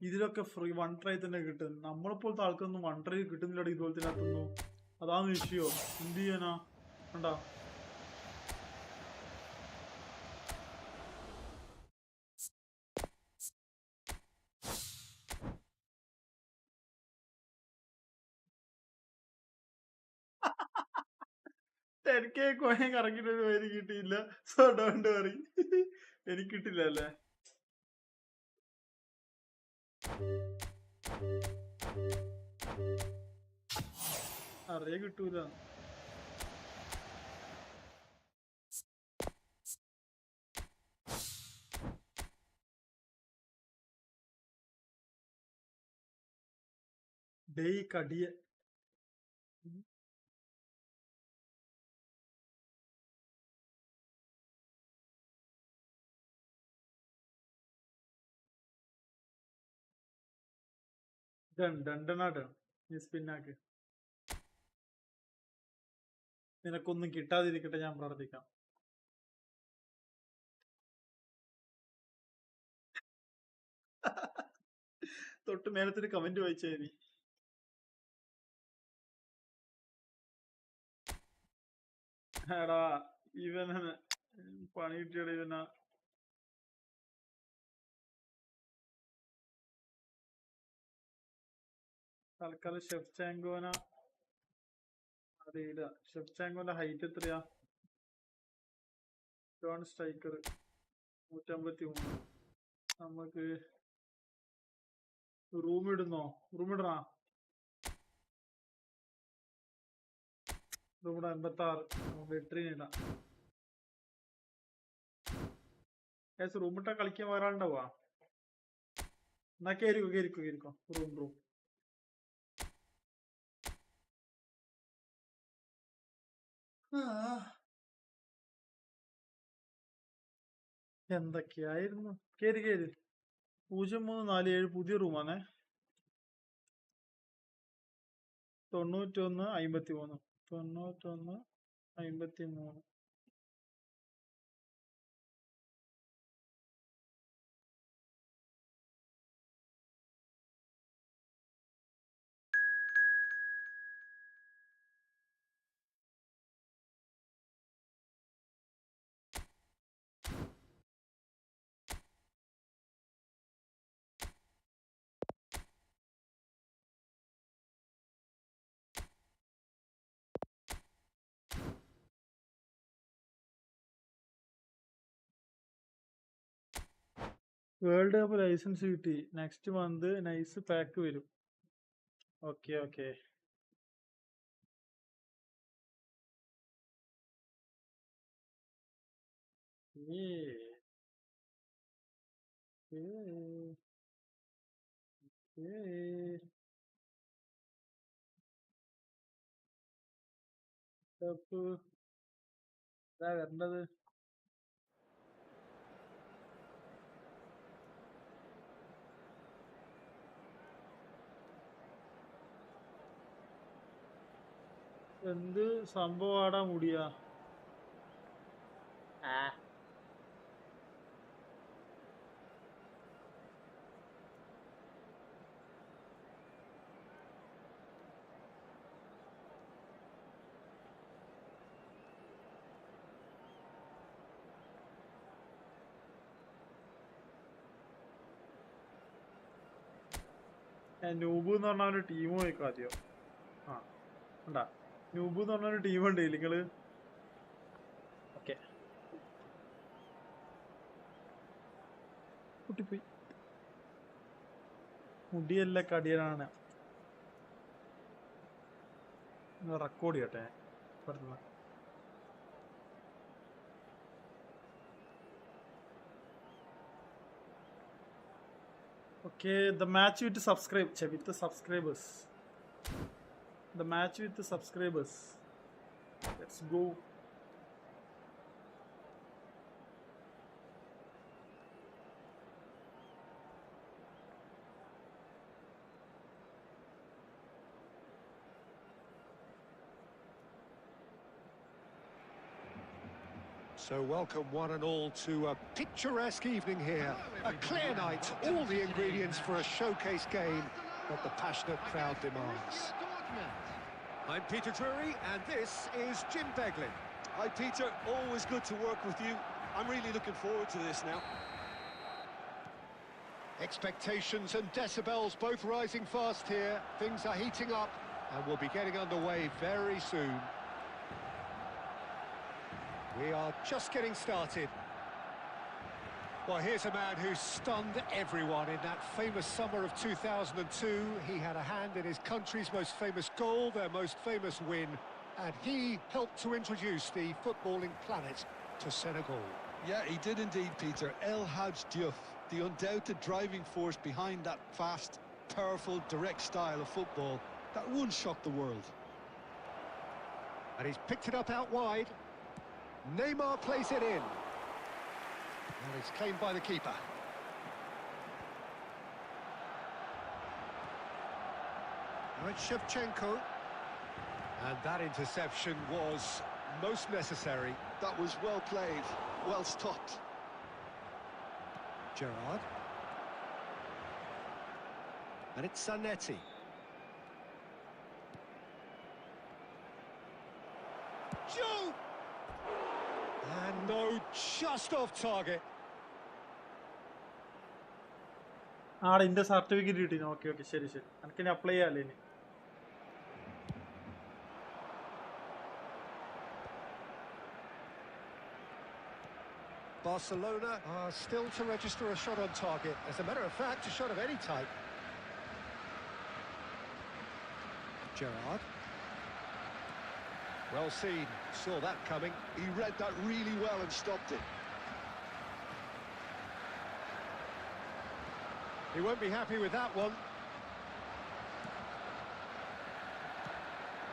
ഇതിലൊക്കെ ഫ്രീ 1 ട്രൈ തന്നെ കിട്ടും. നമ്മളെപ്പോലത്തെ ആൾക്കൊന്നും 1 ട്രൈ കിട്ടുന്നില്ല ഇതുപോലത്തെ അകത്തൊന്നും. അതാണ് വിഷയോ. എന്ത് ചെയ്യാനാ? കണ്ടാ എനിക്ക് കോയം കറങ്ങിട്ടൊരു പേര് കിട്ടിയില്ല. So don't worry. എനിക്ക് കിട്ടില്ല അല്ലേ? അറിയ കിട്ടൂല. ഡേയ് കടിയ ഡണ്ടനാട് നീ സ്പിന്നാക്ക്. നിനക്കൊന്നും കിട്ടാതിരിക്കട്ടെ, ഞാൻ പ്രാർത്ഥിക്കാം. തൊട്ട് മേലത്തിന് കമന്റ് വായിച്ചേ നീ. എടാ ഇവന് പണി കിട്ടിയടാ ഇവനാ. തൽക്കാലം ഷെഫ് ചാങ്കോന അറിയില്ല. ഷെഫ് ചാങ്കോന്റെ ഹൈറ്റ് എത്രയാ? John striker 153. നമുക്ക് റൂം ഇടുന്നോ? റൂം ഇടണ? റൂം ഇടാം. 86. വെട്രീന് ഇടാം. റൂം ഇട്ടാ കളിക്കാൻ വേറെ ആളുണ്ടാവുക? എന്നാ കേറിക്കോ. റൂം എന്തൊക്കെയായിരുന്നു. കേറി 0347 പുതിയ റൂമാണേ. 9153. 9153. വേൾഡ് കപ്പ് ലൈസൻസ് കിട്ടി. നെക്സ്റ്റ് മന്ത് നൈസ് പാക്ക് വരും. ഓക്കെ. വരേണ്ടത് എന്ത് സംഭവാടാ മുടിയാ? നൂബ് എന്ന് പറഞ്ഞ ഒരു ടീം പോയിക്കോ ആദ്യം. ഉണ്ടാ നൂബ് എന്ന് പറഞ്ഞ ഒരു ടീം ഉണ്ട് നിങ്ങള്. ഓക്കെ കുട്ടിപ്പോയി. മുടിയല്ല കടിയനാണ്. റെക്കോർഡ് ചെയ്യട്ടെ. Okay, the match with the subscribers. The match with the subscribers. Let's go. So welcome one and all to a picturesque evening here. A clear night, all the ingredients for a showcase game that the passionate crowd demands. I'm Peter Drury and this is Jim Beglin. Hi Peter, always good to work with you. I'm really looking forward to this now. Expectations and decibels both rising fast here. Things are heating up and we'll be getting underway very soon. We are just getting started. Well, here's a man who stunned everyone in that famous summer of 2002. He had a hand in his country's most famous goal, their most famous win, and he helped to introduce the footballing planet to Senegal. Yeah, he did indeed, Peter. El Hadj Diouf, the undoubted driving force behind that fast, powerful, direct style of football that once shocked the world. And he's picked it up out wide. Neymar plays it in. And it's claimed by the keeper. Now it's Shevchenko. And that interception was most necessary. That was well played, well stopped. Gerrard. And it's Zanetti. Joe! And no, just off target. ആടെ ഇന്റെ certificate കിട്ടി. Okay okay ശരി ശരി. എനിക്ക് ഇനി apply ചെയ്യാല്ലേ ഇനി. Barcelona are still to register a shot on target. As a matter of fact, a shot of any type. Gerrard. Well seen, saw that coming. He read that really well and stopped it. He won't be happy with that one.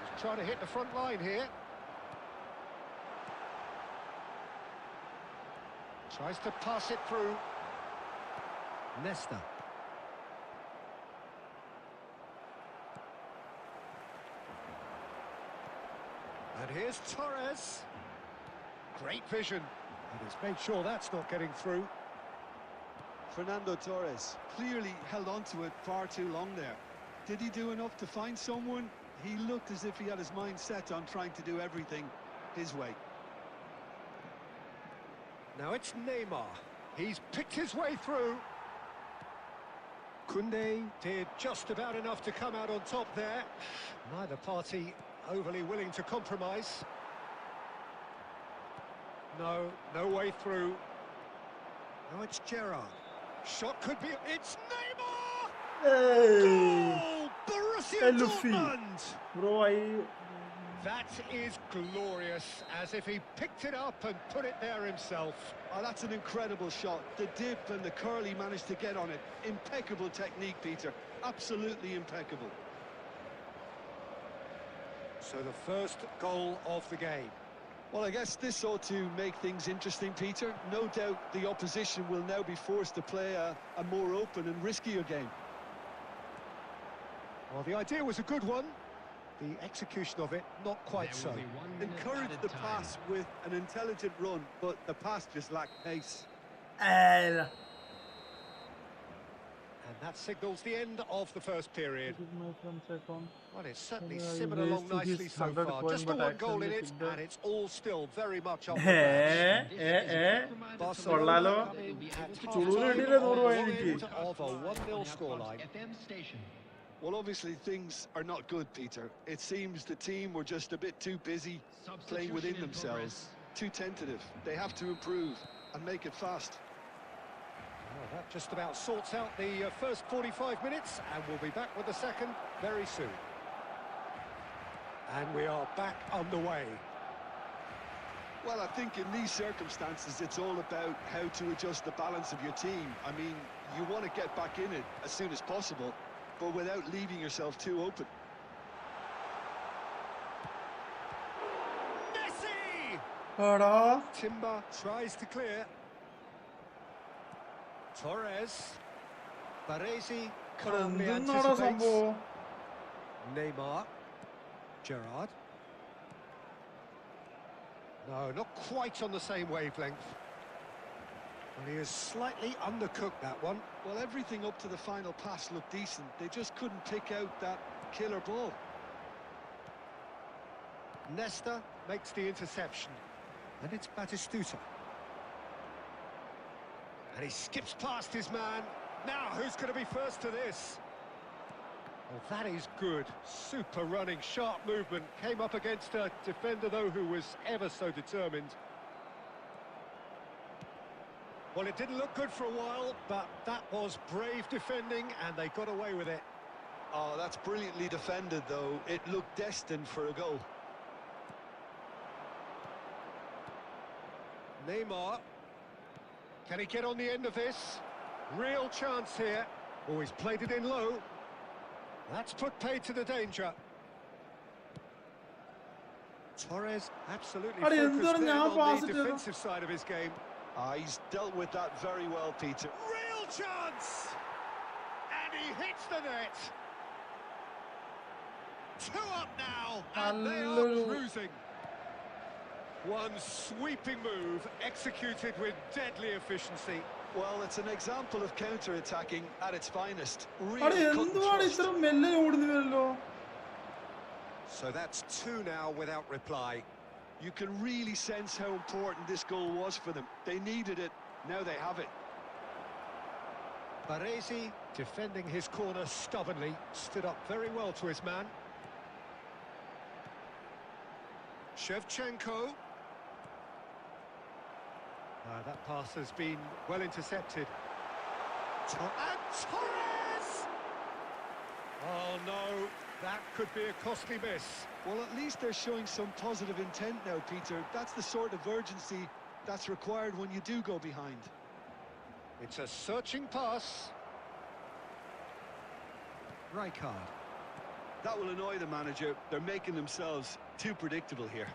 He's trying to hit the front line here. Tries to pass it through. Nesta. And here's Torres. Great vision. And he's made sure that's not getting through. Fernando Torres clearly held on to it far too long there. Did he do enough to find someone? He looked as if he had his mind set on trying to do everything his way. Now it's Neymar. He's picked his way through. Koundé did just about enough to come out on top there. Neither party overly willing to compromise. No way through. Now it's Gerrard. Shot could be... It's Neymar! Hey! Goal! Borussia Dortmund! Bro, That is glorious, as if he picked it up and put it there himself. Oh, that's an incredible shot. The dip and the curl he managed to get on it. Impeccable technique, Peter. Absolutely impeccable. So the first goal of the game. Well, I guess this ought to make things interesting, Peter. No doubt the opposition will now be forced to play a more open and riskier game. Well, the idea was a good one. The execution of it, not quite so. Encouraged the pass with an intelligent run, but the pass just lacked pace. And that signals the end of the first period. Well, it's certainly simmered along nicely so far. Just the one goal in it, and it's all still very much up for grabs. Barcelona of a 1-0 scoreline. Well, obviously things are not good, Peter. It seems the team were just a bit too busy playing within themselves, too tentative. They have to improve and make it fast. Oh, Well, that just about sorts out the first 45 minutes, and we'll be back with the second very soon. And we are back underway. Well, I think in these circumstances, it's all about how to adjust the balance of your team. I mean, you want to get back in it as soon as possible, but without leaving yourself too open. Messi! Timber tries to clear. Torres. Baresi calmly anticipates. Neymar. Gerrard. No, not quite on the same wavelength. Well, he has slightly undercooked that one. Well, everything up to the final pass looked decent. They just couldn't pick out that killer ball. Nesta makes the interception. And it's Batistuta. And he skips past his man. Now, who's going to be first to this? Well, that is good. Super running, sharp movement. Came up against a defender, though, who was ever so determined. Well, it didn't look good for a while, but that was brave defending, and they got away with it. Oh, that's brilliantly defended, though. It looked destined for a goal. Neymar. Can he get on the end of this? Real chance here. Oh, he's played it in low. That's put paid to the danger. Torres absolutely focused then on the defensive side of his game. He's dealt with that very well, Peter. Real chance! And he hits the net. 2 up now, and they are cruising. One sweeping move, executed with deadly efficiency. Well, it's an example of counter-attacking at its finest. So that's 2 now without reply. You can really sense how important this goal was for them. They needed it, now they have it. Baresi defending his corner stubbornly, stood up very well to his man. Shevchenko. That pass has been well intercepted. And Torres! Oh no, that could be a costly miss. Well, at least they're showing some positive intent now, Peter. That's the sort of urgency that's required when you do go behind. It's a searching pass. Rijkaard. That will annoy the manager. They're making themselves too predictable here.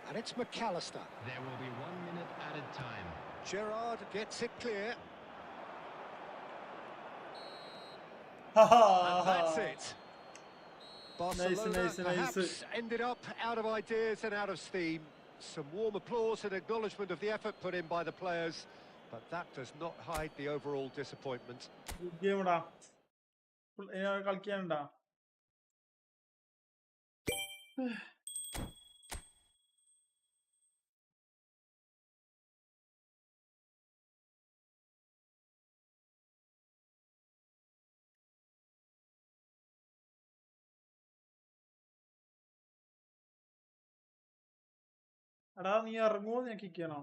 And it's McAllister. There will be 1 minute added time. Gerrard gets it clear. And that's it. Barcelona perhaps ended up out of ideas and out of steam. Some warm applause and acknowledgement of the effort put in by the players, but that does not hide the overall disappointment. എടാ നീ ഇറങ്ങുമോ ഞെക്കിക്കണോ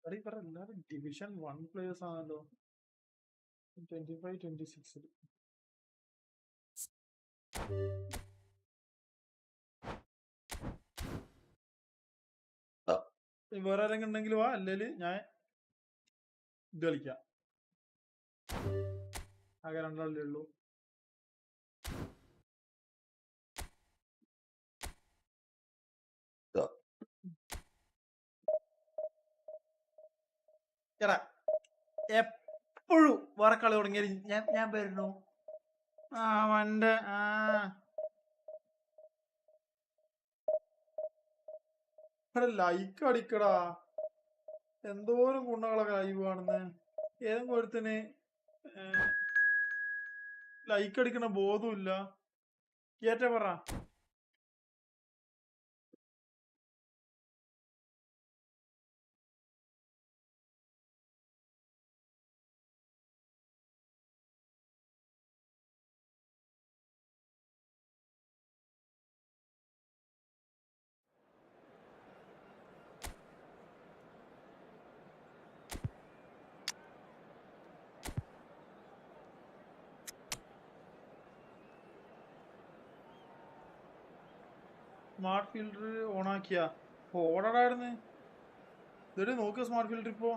എടാ ഇവർ എല്ലാരും division 1 players ആണല്ലോ 25-26 വേറെ ആരെങ്കിലും ഉണ്ടെങ്കിൽ വാ അല്ലെങ്കിൽ ഞാൻ ഇത് കളിക്കാം ആകെ 2 ആളല്ലേ ഉള്ളൂ എടാ എപ്പോഴും വേറെ കളി തുടങ്ങിയാൽ ഞാൻ വരുന്നു അവന്റെ ലൈക്ക് അടിക്കടാ എന്തോരം ഗുണങ്ങളൊക്കെ ലൈവ് കാണുന്നേ ഏതെങ്കിലും ഒരുത്തിന് ലൈക്ക് അടിക്കണ ബോധമില്ല കേറ്റ പറ സ്മാർട്ട് ഫിൽറ്റർ ഓൺ ആക്കിയാ ഓടാടായിരുന്നു ഇതൊരു നോക്കുക സ്മാർട്ട് ഫിൽറ്റർ ഇപ്പോൾ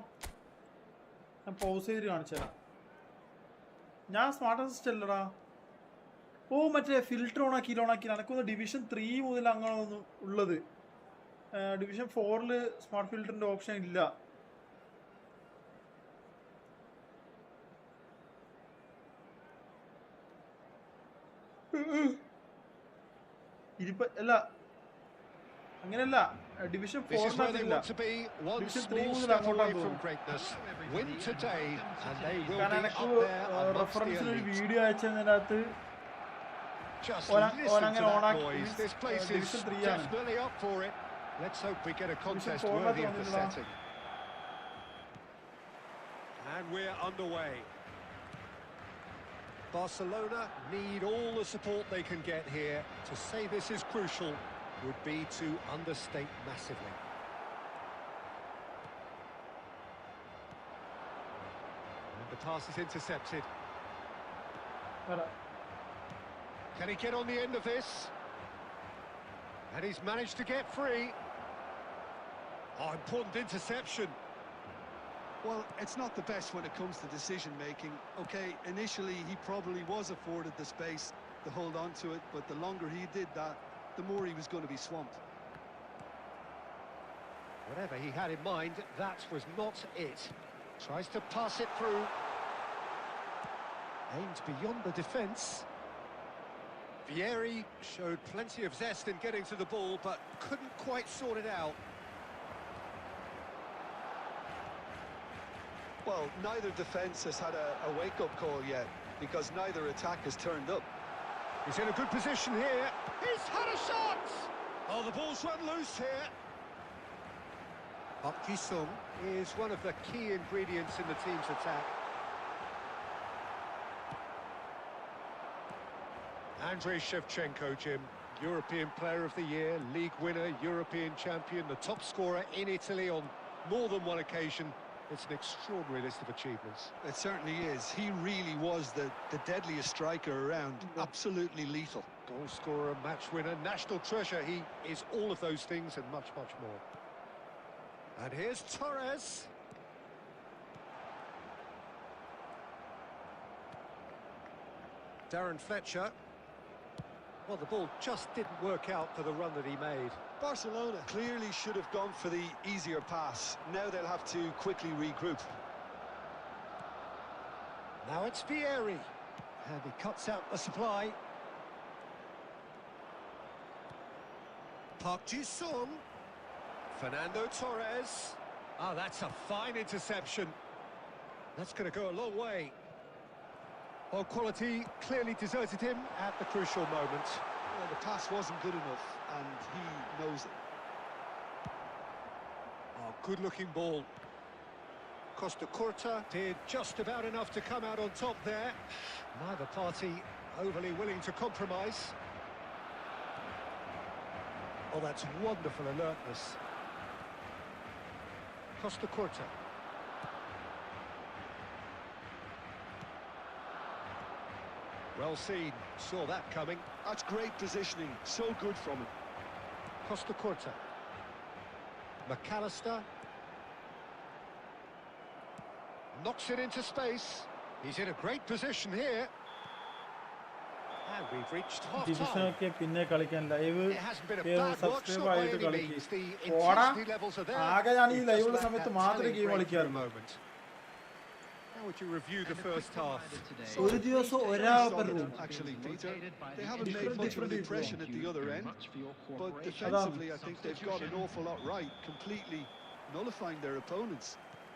ഞാൻ പൗസ് ചെയ്തിട്ട് കാണിച്ചുതരാം. ഞാൻ സ്മാർട്ട് അസിസ്റ്റ് അല്ലടാ. ഓ മറ്റേ ഫിൽറ്റർ ഓണാക്കി എനക്കൊന്ന് ഡിവിഷൻ 3 മുതൽ അങ്ങനെ ഒന്നും ഉള്ളത്. ഡിവിഷൻ 4 സ്മാർട്ട് ഫിൽറ്ററിന്റെ ഓപ്ഷൻ ഇല്ല. അല്ല അങ്ങനെയല്ല, ഡിവിഷൻ 4 ഇല്ല, ഡിവിഷൻ 3 മുതൽ അങ്ങോട്ടാണ് തോന്നുന്നു. കാരണം എനിക്ക് റെഫറൻസിന് ഒരു വീഡിയോ അയച്ചതിനകത്ത് ഓനങ്ങനെ ഓണാക്കി ഡിവിഷൻ 3 ആണ്. Let's hope we get a contest worthy of the setting. And we're underway. Barcelona need all the support they can get here. To say this is crucial would be to understate massively. And the pass is intercepted. Can he get on the end of this? And he's managed to get free. Oh, important interception. Well, it's not the best when it comes to decision-making. Okay, initially he probably was afforded the space to hold on to it, but the longer he did that, the more he was going to be swamped. Whatever he had in mind, that was not it. Tries to pass it through. Aimed beyond the defence. Vieri showed plenty of zest in getting to the ball, but couldn't quite sort it out. Well, neither defence has had a wake-up call yet, because neither attack has turned up. He's in a good position here. He's had a shot! Oh, the ball's run loose here. Park Ji-sung is one of the key ingredients in the team's attack. Andrei Shevchenko, Jim, European Player of the Year, League winner, European champion, the top scorer in Italy on more than one occasion. It's an extraordinary list of achievements. It certainly is. He really was the deadliest striker around. Absolutely lethal. Goal scorer, match winner, national treasure. He is all of those things and much, much more. And here's Torres. Darren Fletcher. Well, the ball just didn't work out for the run that he made. Barcelona clearly should have gone for the easier pass. Now they'll have to quickly regroup. Now it's Vieri. And he cuts out the supply. Park Ji-sung. Fernando Torres. Oh, that's a fine interception. That's going to go a long way. Well, quality clearly deserted him at the crucial moment. Well, the pass wasn't good enough, and he knows it. Oh, good-looking ball. Costa Curta did just about enough to come out on top there. Neither party overly willing to compromise. Oh, that's wonderful alertness. Costa Curta. Well seen, saw that coming. That's great positioning, so good from him. Costa Curta. McAllister. Knocks it into space. He's in a great position here. And we've reached half-time. പിന്നെ കളിക്കാൻ live It hasn't been a bad watch, subscribe not by ആയിട്ട് any കളിക്കും. means. The ഓടാ intensity levels are there. ആകെ ഞാൻ ഈ It ലൈവുള്ള doesn't സമയത്ത് have that മാത്രമേ telling game breakthrough കളിക്കാറുള്ളൂ. moment. How would you review the first half? ഒരു ദിവസം ഒരാൾ per room. Actually, Peter, they haven't made much of an impression at the other end, but defensively I think they've got an awful lot right, completely nullifying their opponents.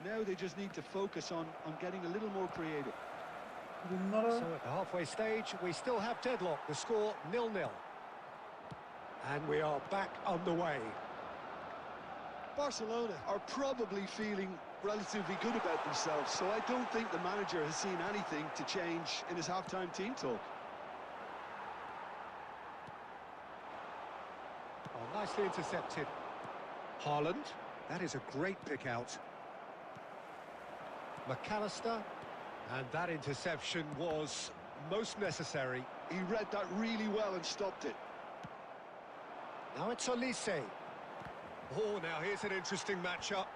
Now they just need to focus on getting a little more creative. So at the halfway stage, we still have deadlock. The score 0-0. And we are back underway. Barcelona are probably feeling relatively good about themselves, so I don't think the manager has seen anything to change in his half-time team talk. Oh, nicely intercepted. Haaland, that is a great pick out. McAllister, and that interception was most necessary. He read that really well and stopped it. Now it's Olise. Oh, now here's an interesting matchup.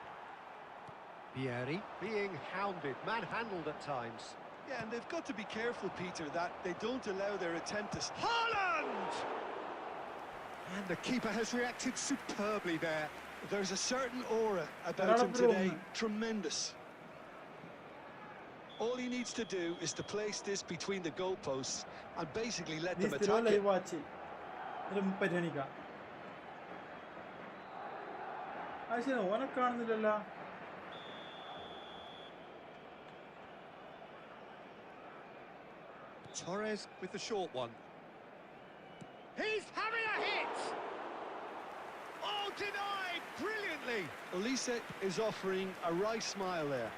Vieri being hounded, manhandled at times. Yeah, and they've got to be careful, Peter, that they don't allow their attempt to... Haaland! And the keeper has reacted superbly there. There's a certain aura about him today. Tremendous. All he needs to do is to place this between the goalposts and basically let them attack it. Torres with the short one. He's having a hit! Oh, denied brilliantly! Olise is offering a wry smile there.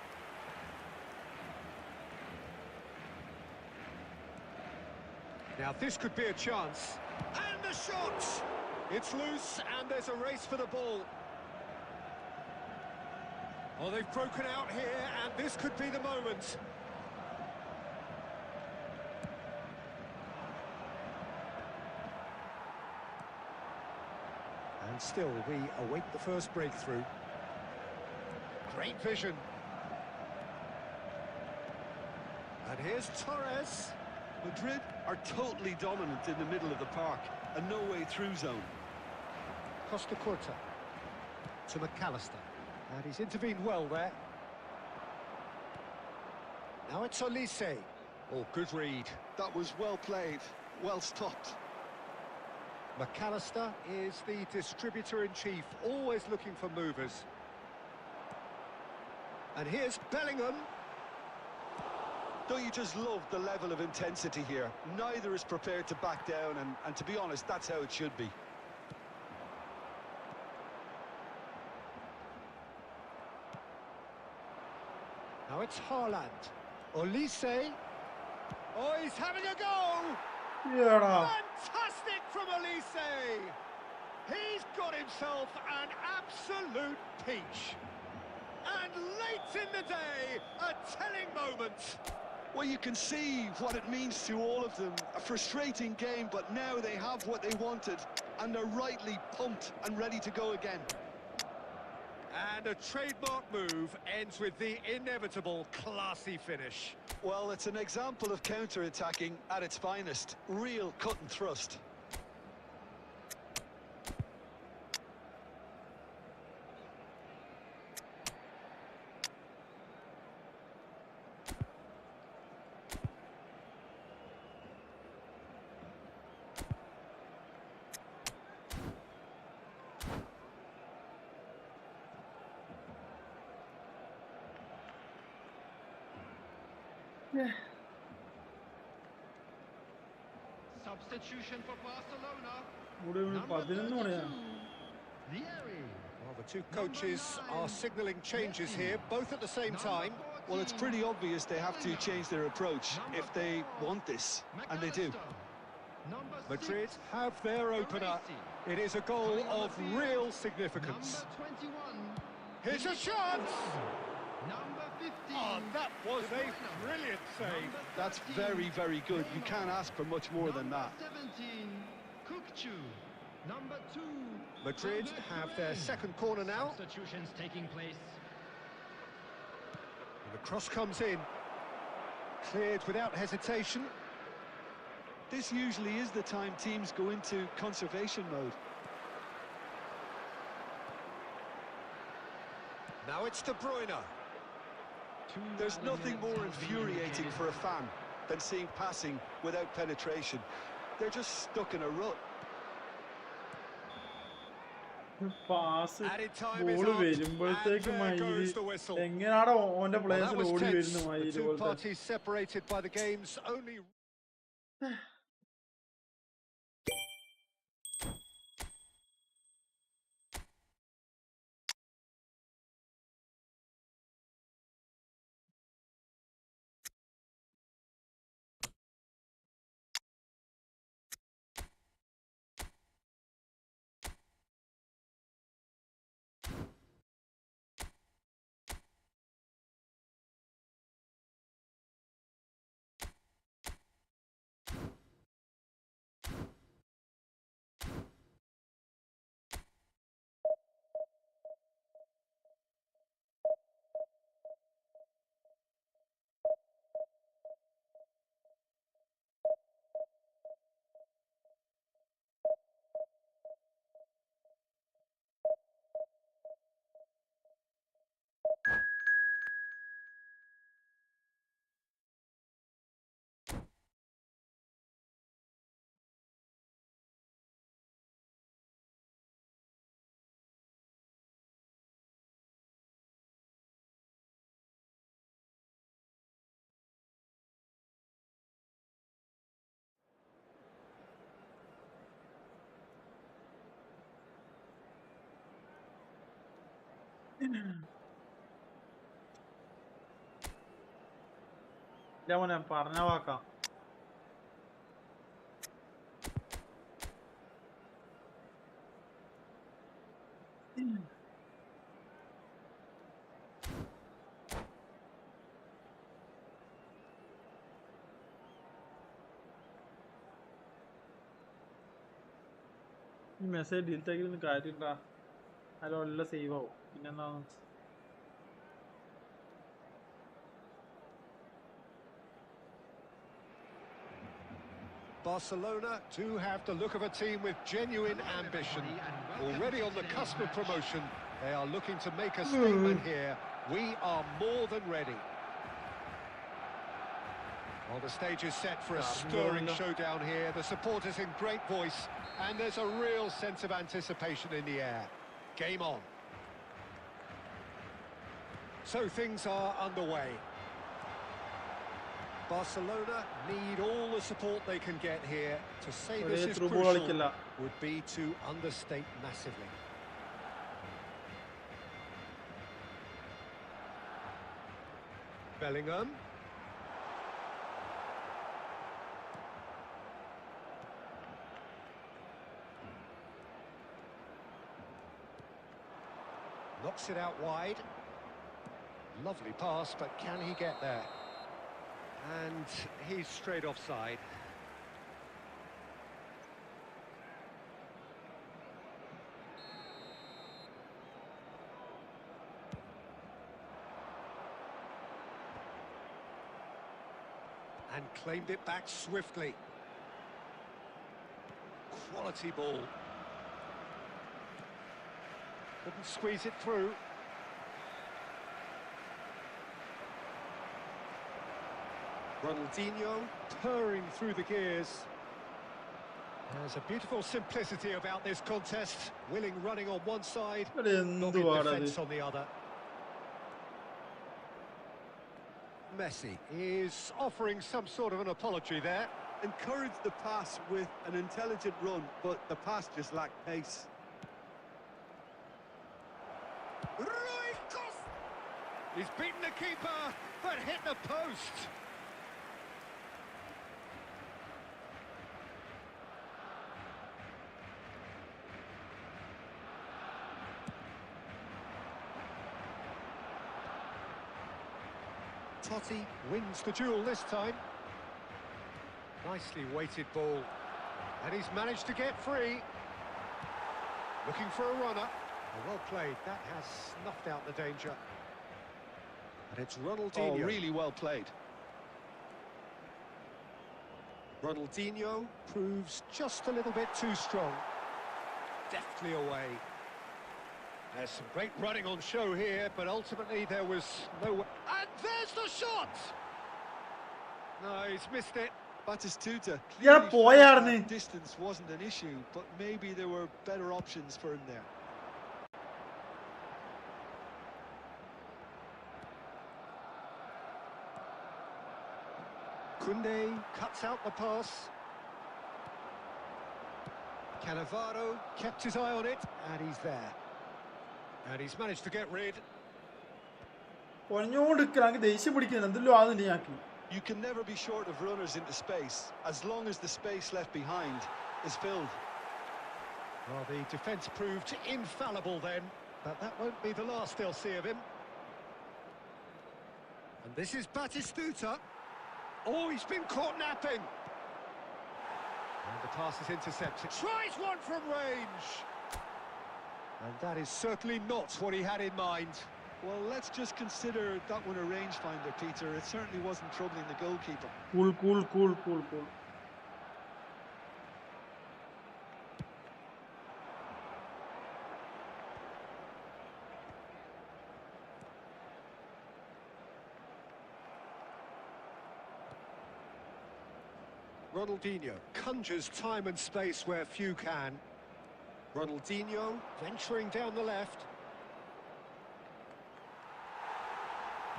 Now this could be a chance. And the shot! It's loose and there's a race for the ball. Oh, they've broken out here and this could be the moment. And still, we await the first breakthrough. Great vision. And here's Torres. Madrid are totally dominant in the middle of the park, a no-way-through zone. Costa Curta to McAllister. And he's intervened well there. Now it's Olise. Oh, good read. That was well played, well stopped. McAllister is the distributor-in-chief, always looking for movers. And here's Bellingham. Don't you just love the level of intensity here? Neither is prepared to back down, and to be honest, that's how it should be. Now it's Haaland. Olise. Oh, he's having a go! Yeah. Fantastic from Olise! He's got himself an absolute peach. And late in the day, a telling moment. Well, you can see what it means to all of them. A frustrating game, but now they have what they wanted, and they're rightly pumped and ready to go again. And a trademark move ends with the inevitable classy finish. Well, it's an example of counter-attacking at its finest. Real cut and thrust. Substitution for Barcelona. Well, the two coaches are signalling changes here, both at the same time. Well, it's pretty obvious they have to change their approach if they want this, and they do. Madrid have their opener. It is a goal of real significance. Here's a shot! Oh, that was a brilliant save. That's very, very good. You can't ask for much more than that. Madrid have their second corner now. Substitutions taking place. And the cross comes in. Cleared without hesitation. This usually is the time teams go into conservation mode. Now it's De Bruyne. There's nothing more infuriating for a fan than seeing passing without penetration. They're just stuck in a rut. Pass ball വരുമ്പോഴത്തേക്ക് മയില് എങ്ങനെയാണോ ഓന്റെ പ്ലേയേഴ്സിൽ ഓടി വരുന്ന മയില് പോലത്തെ separated by the game's only മോനെ പറഞ്ഞ വാക്കാം. ഈ മെസ്സേജ് ഡിലീറ്റ് ആക്കിയൊന്നും കാര്യമില്ല. അതിലെല്ലാം സേവ് ആവും. പിന്നെന്താണ്? Barcelona do have the look of a team with genuine ambition. Already on the cusp of promotion, they are looking to make a statement here. We are more than ready. Well, the stage is set for a stirring showdown here. The supporters in great voice, and there's a real sense of anticipation in the air. Game on. So things are underway. Barcelona need all the support they can get here. To say this is crucial would be to understate massively. Bellingham. Knocks it out wide. Lovely pass, but can he get there? And he's straight offside. And claimed it back swiftly. Quality ball. Couldn't squeeze it through. Ronaldinho purring through the gears. There's a beautiful simplicity about this contest. Willing running on one side, dogged defence on the other. Messi is offering some sort of an apology there. Encouraged the pass with an intelligent run, but the pass just lacked pace. He's beaten the keeper, but hit the post. Totti wins the duel this time. Nicely weighted ball. And he's managed to get free. Looking for a runner. Well played. That has snuffed out the danger. And it's Ronaldinho. Oh, really well played. Ronaldinho proves just a little bit too strong. Deftly away. There's some great running on show here, but ultimately there was no way. And there's the shot! No, he's missed it. Batistuta. Yeah, boy, Arnie. Distance wasn't an issue, but maybe there were better options for him there. Koundé cuts out the pass. Cannavaro kept his eye on it, and he's there. And he's managed to get rid. You can never be short of runners into space, as long as the space left behind is filled. Well, the defence proved infallible then, but that won't be the last they'll see of him. And this is Batistuta. Oh, he's been caught napping. And the pass is intercepted. Tries one from range. And that is certainly not what he had in mind. Well, let's just consider that one a rangefinder, Peter. It certainly wasn't troubling the goalkeeper. Cool. Ronaldinho conjures time and space where few can. Ronaldinho venturing down the left.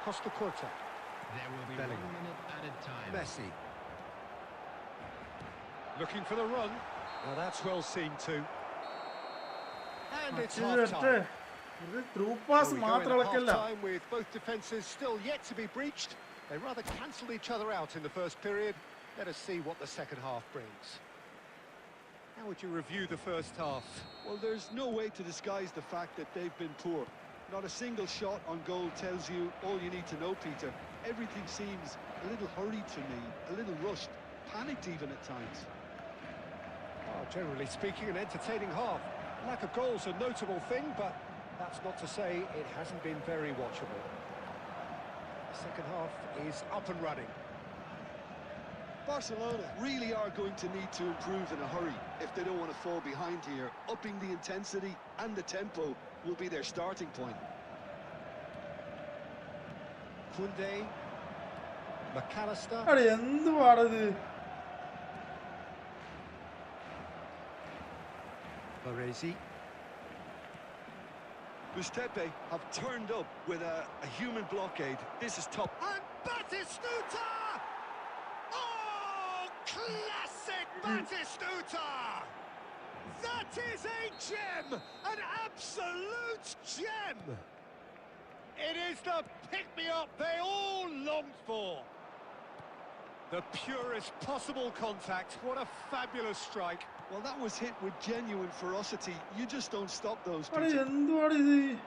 Costa Curta. There will be Bellingham. 1 minute added time. Messi. Looking for the run. Well, that's well seen too. And it's half-time. ഇത് through pass So we go മാത്രം in at അളക്കല്ല. half-time with both defences still yet to be breached. They rather cancelled each other out in the first period. Let us see what the second half brings. How would you review the first half? Well, there's no way to disguise the fact that they've been poor. Not a single shot on goal tells you all you need to know, Peter. Everything seems a little hurried to me, a little rushed, panicked even at times. Oh, generally speaking, an entertaining half. Lack of goals a notable thing, but that's not to say it hasn't been very watchable. The second half is up and running. Barcelona really are going to need to improve in a hurry if they don't want to fall behind here. Upping the intensity and the tempo will be their starting point. Kunde, McAllister. അടി എന്തുവാടത്? Baresi. Mustepe have turned up with a human blockade. This is top. And Batistuta! Oh, classic Batistuta! That is a gem! An absolute gem! It is the pick-me-up they all longed for. The purest possible contact. What a fabulous strike. Well, that was hit with genuine ferocity. You just don't stop those, അടി Peter. എന്തുവാടിത്?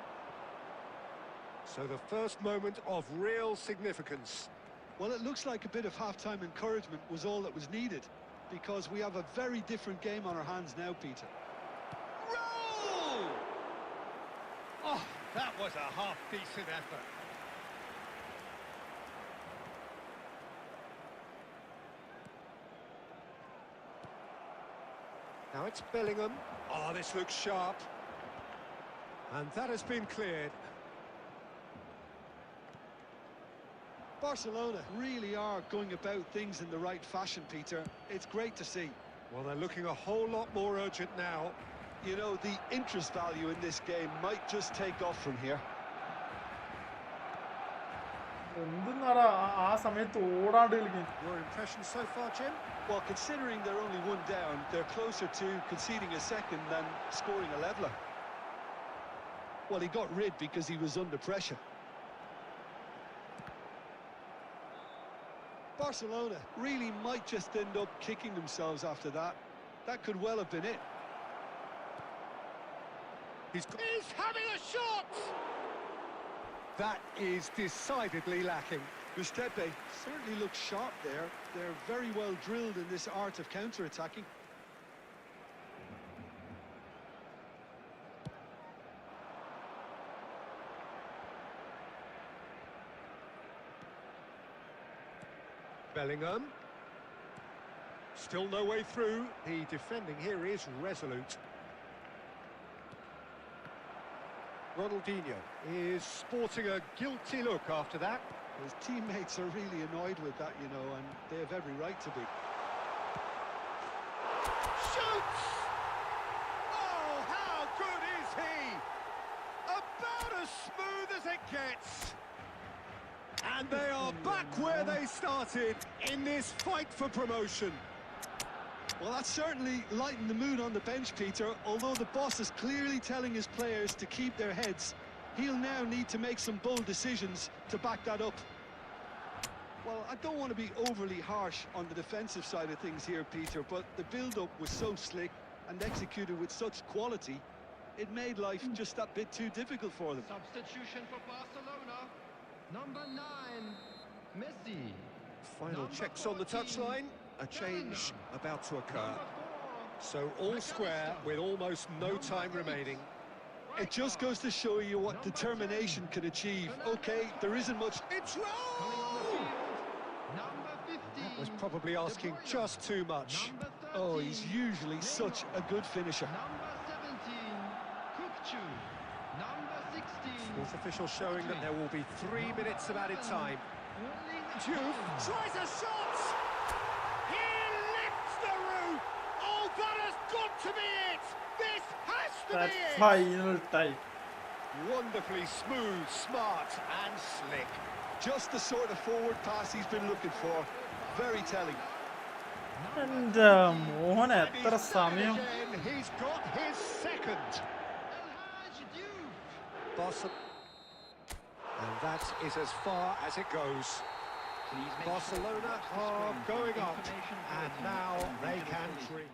So the first moment of real significance. Well, it looks like a bit of half-time encouragement was all that was needed, because we have a very different game on our hands now, Peter. Roll! Oh, that was a half-decent effort. Now it's Bellingham. Oh, this looks sharp. And that has been cleared. Barcelona really are going about things in the right fashion, Peter. It's great to see. Well, they're looking a whole lot more urgent now. You know, the interest value in this game might just take off from here. എന്തെന്നാടാ ആ സമയത്ത് ഓടാണ്ട് കളിക്കാൻ? Your impression so far, Jim? Well, considering they're only one down, they're closer to conceding a second than scoring a leveller. Well, he got rid because he was under pressure. Barcelona really might just end up kicking themselves after that. That could well have been it. He's having a shot! That is decidedly lacking. Mustepe certainly looks sharp there. They're very well drilled in this art of counter-attacking. Bellingham. Still no way through. The defending here is resolute. Ronaldinho is sporting a guilty look after that. His teammates are really annoyed with that, you know, and they have every right to be. Shoots! Oh, how good is he? About as smooth as it gets. And they are back where they started in this fight for promotion. Well, that's certainly lightened the mood on the bench, Peter. Although the boss is clearly telling his players to keep their heads, he'll now need to make some bold decisions to back that up. Well, I don't want to be overly harsh on the defensive side of things here, Peter, but the build-up was so slick and executed with such quality, it made life just that bit too difficult for them. Substitution for Barcelona. Number 9, Messi. Final checks on the touchline. A change about to occur. So all square with almost no time remaining. It just goes to show you what determination can achieve. Okay, there isn't much. It's roll! That was probably asking just too much. Oh, he's usually such a good finisher. Number 17, Kukcu. Number 16. Fourth official showing that there will be 3 minutes of added time. Juve tries a shot! He lifts the roof! Oh, that has got to be it! This has to That be it! final time. Wonderfully smooth, smart and slick. Just the sort of forward pass he's been looking for. Very telling. എൻ്റെ മോഹൻ എത്ര സമയം? Again, he's got his second. And that is as far as it goes. Barcelona are going up, and now they can dream.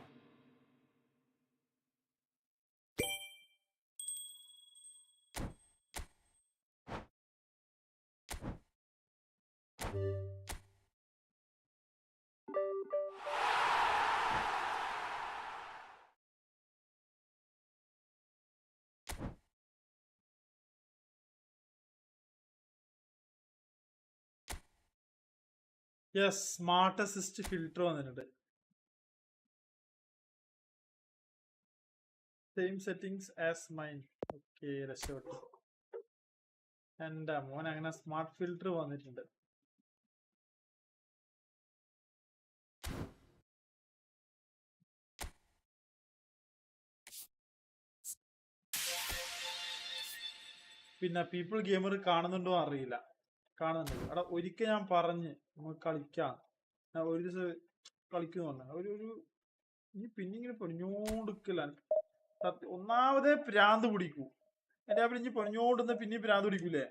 Yes smart assist filter വന്നിട്ടുണ്ട്. Same settings as mine. Okay, രക്ഷപ്പെട്ടു. എൻ്റെ മോൻ അങ്ങനെ smart filter വന്നിട്ടുണ്ട്. പിന്നെ people gamer കാണുന്നുണ്ടോ അറിയില്ല. കാണുന്നുണ്ട്. അവിടെ ഒരിക്കൽ ഞാൻ പറഞ്ഞ് നമുക്ക് കളിക്കാം, ഒരു ദിവസം കളിക്കുന്നു ഒരു ഇനി പിന്നെ ഇങ്ങനെ പൊടിഞ്ഞോണ്ടിരിക്കല. ഒന്നാമതേ പ്രാന്ത് പിടിക്കൂ. എന്റെ അവിടെ ഇനി പൊടിഞ്ഞോണ്ടിരുന്ന പിന്നെ പ്രാന്ത് പിടിക്കൂലേ.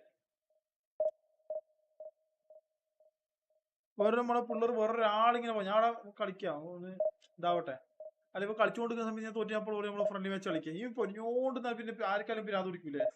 നമ്മളെ പിള്ളേർ വേറൊരാളിങ്ങനെ ഞാൻ അവിടെ കളിക്കാം ഒന്ന് ഇതാവട്ടെ, അല്ലെ ഇപ്പൊ കളിച്ചുകൊണ്ടിരിക്കുന്ന സമയത്ത് ഞാൻ തോറ്റിയപ്പോൾ നമ്മളെ ഫ്രണ്ടിൽ വെച്ച് കളിക്കാം. ഈ പൊടിഞ്ഞോണ്ടിരുന്ന പിന്നെ ആർക്കാലും പ്രാന്ത് പിടിക്കൂലേ.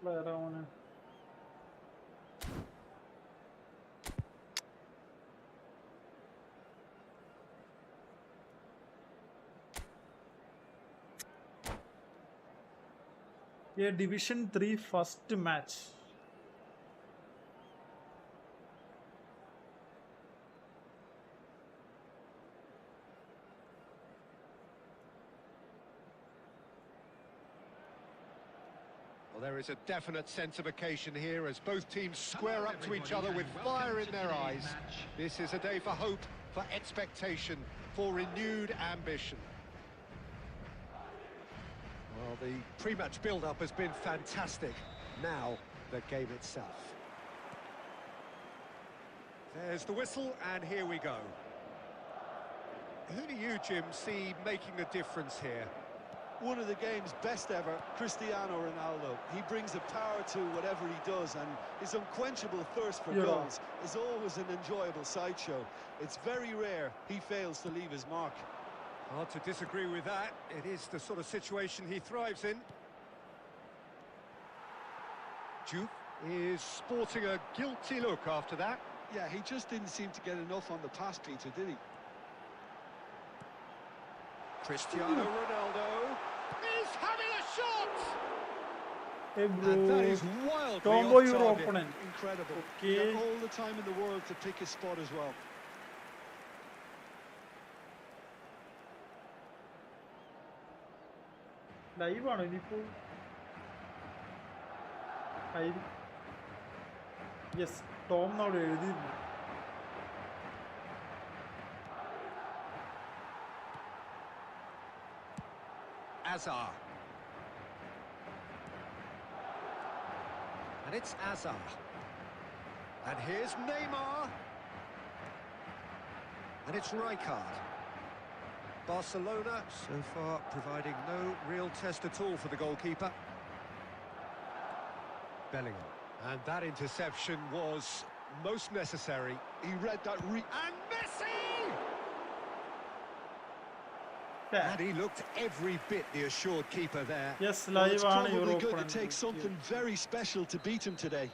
Player on a Division 3 first match. Well, there is a definite sense of occasion here as both teams square up to each other with fire in their eyes. This is a day for hope, for expectation, for renewed ambition. Well, the pre-match build-up has been fantastic. Now, the game itself. There's the whistle, and here we go. Who do you, Jim, see making a difference here? One of the game's best ever, Cristiano Ronaldo. He brings a power to whatever he does, and his unquenchable thirst for goals is always an enjoyable sideshow. It's very rare he fails to leave his mark. Hard to disagree with that. It is the sort of situation he thrives in. Juve is sporting a guilty look after that. Yeah, he just didn't seem to get enough on the pass, Peter, did he? Cristiano Ronaldo is having a shot! Hey bro, and that is wildly combo off your target. opponent. Incredible. Okay. He had all the time in the world to pick his spot as well. Live ആണോ ഇനിയിപ്പോ? Yes, Tom അവിടെ എഴുതിയിരുന്നു. Azar. And it's Azar. And here's Neymar. And it's Rijkaard. Barcelona so far providing no real test at all for the goalkeeper. Bellingham. And that interception was most necessary. He read that And Messi! And he looked every bit the assured keeper there. Yes, Well, live it's on probably Europe. good to take something very special to beat him today.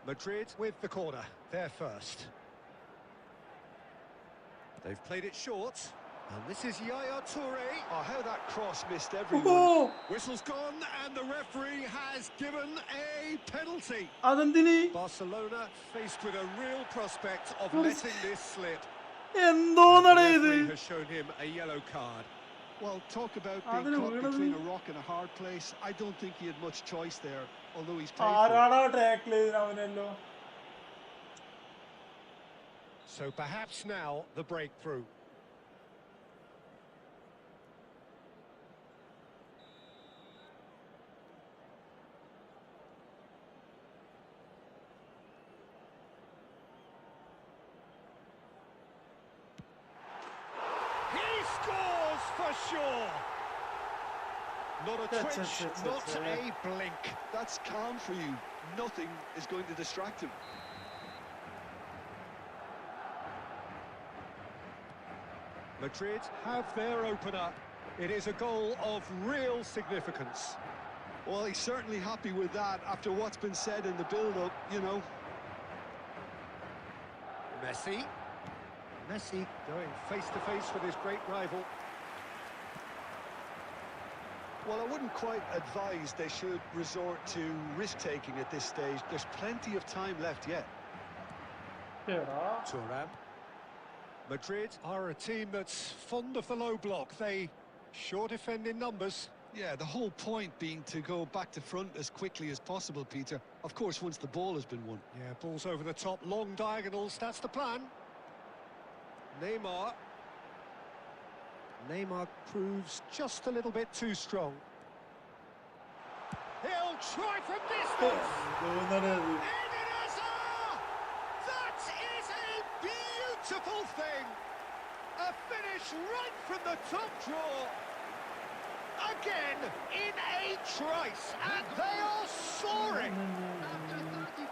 Madrid with the corner, they're first. They've played it short, and this is Yaya Toure. Oh, how that cross missed everyone. Oh, Whistle's gone, and the referee has given a penalty. അതെന്തിന് Barcelona faced with a real prospect of What is- letting this slip. എന്തോന്നടേ The ഇത് referee has shown him a yellow card. Well, talk about Adını being caught വീണത്. between a rock and a hard place. I don't think he had much choice there, although he's paid for it. ആരാടാ tackle ചെയ്തിന് അവനല്ലോ So perhaps now the breakthrough. He scores for sure. Not a twitch, not a blink. That's calm for you. Nothing is going to distract him. Madrid have their opener. It is a goal of real significance. Well, he's certainly happy with that after what's been said in the build-up, you know. Messi. Messi going face-to-face with his great rival. Well, I wouldn't quite advise they should resort to risk-taking at this stage. There's plenty of time left yet. Thuram. Madrid are a team that's fond of the low block. They sure defend in numbers. Yeah, the whole point being to go back to front as quickly as possible, Peter. Of course, once the ball has been won. Yeah, balls over the top, long diagonals, that's the plan. Neymar. Neymar proves just a little bit too strong. He'll try from distance. Eden Hazard! That is a beautiful thing. A finish right from the top draw. Again, in a trice, and they are soaring.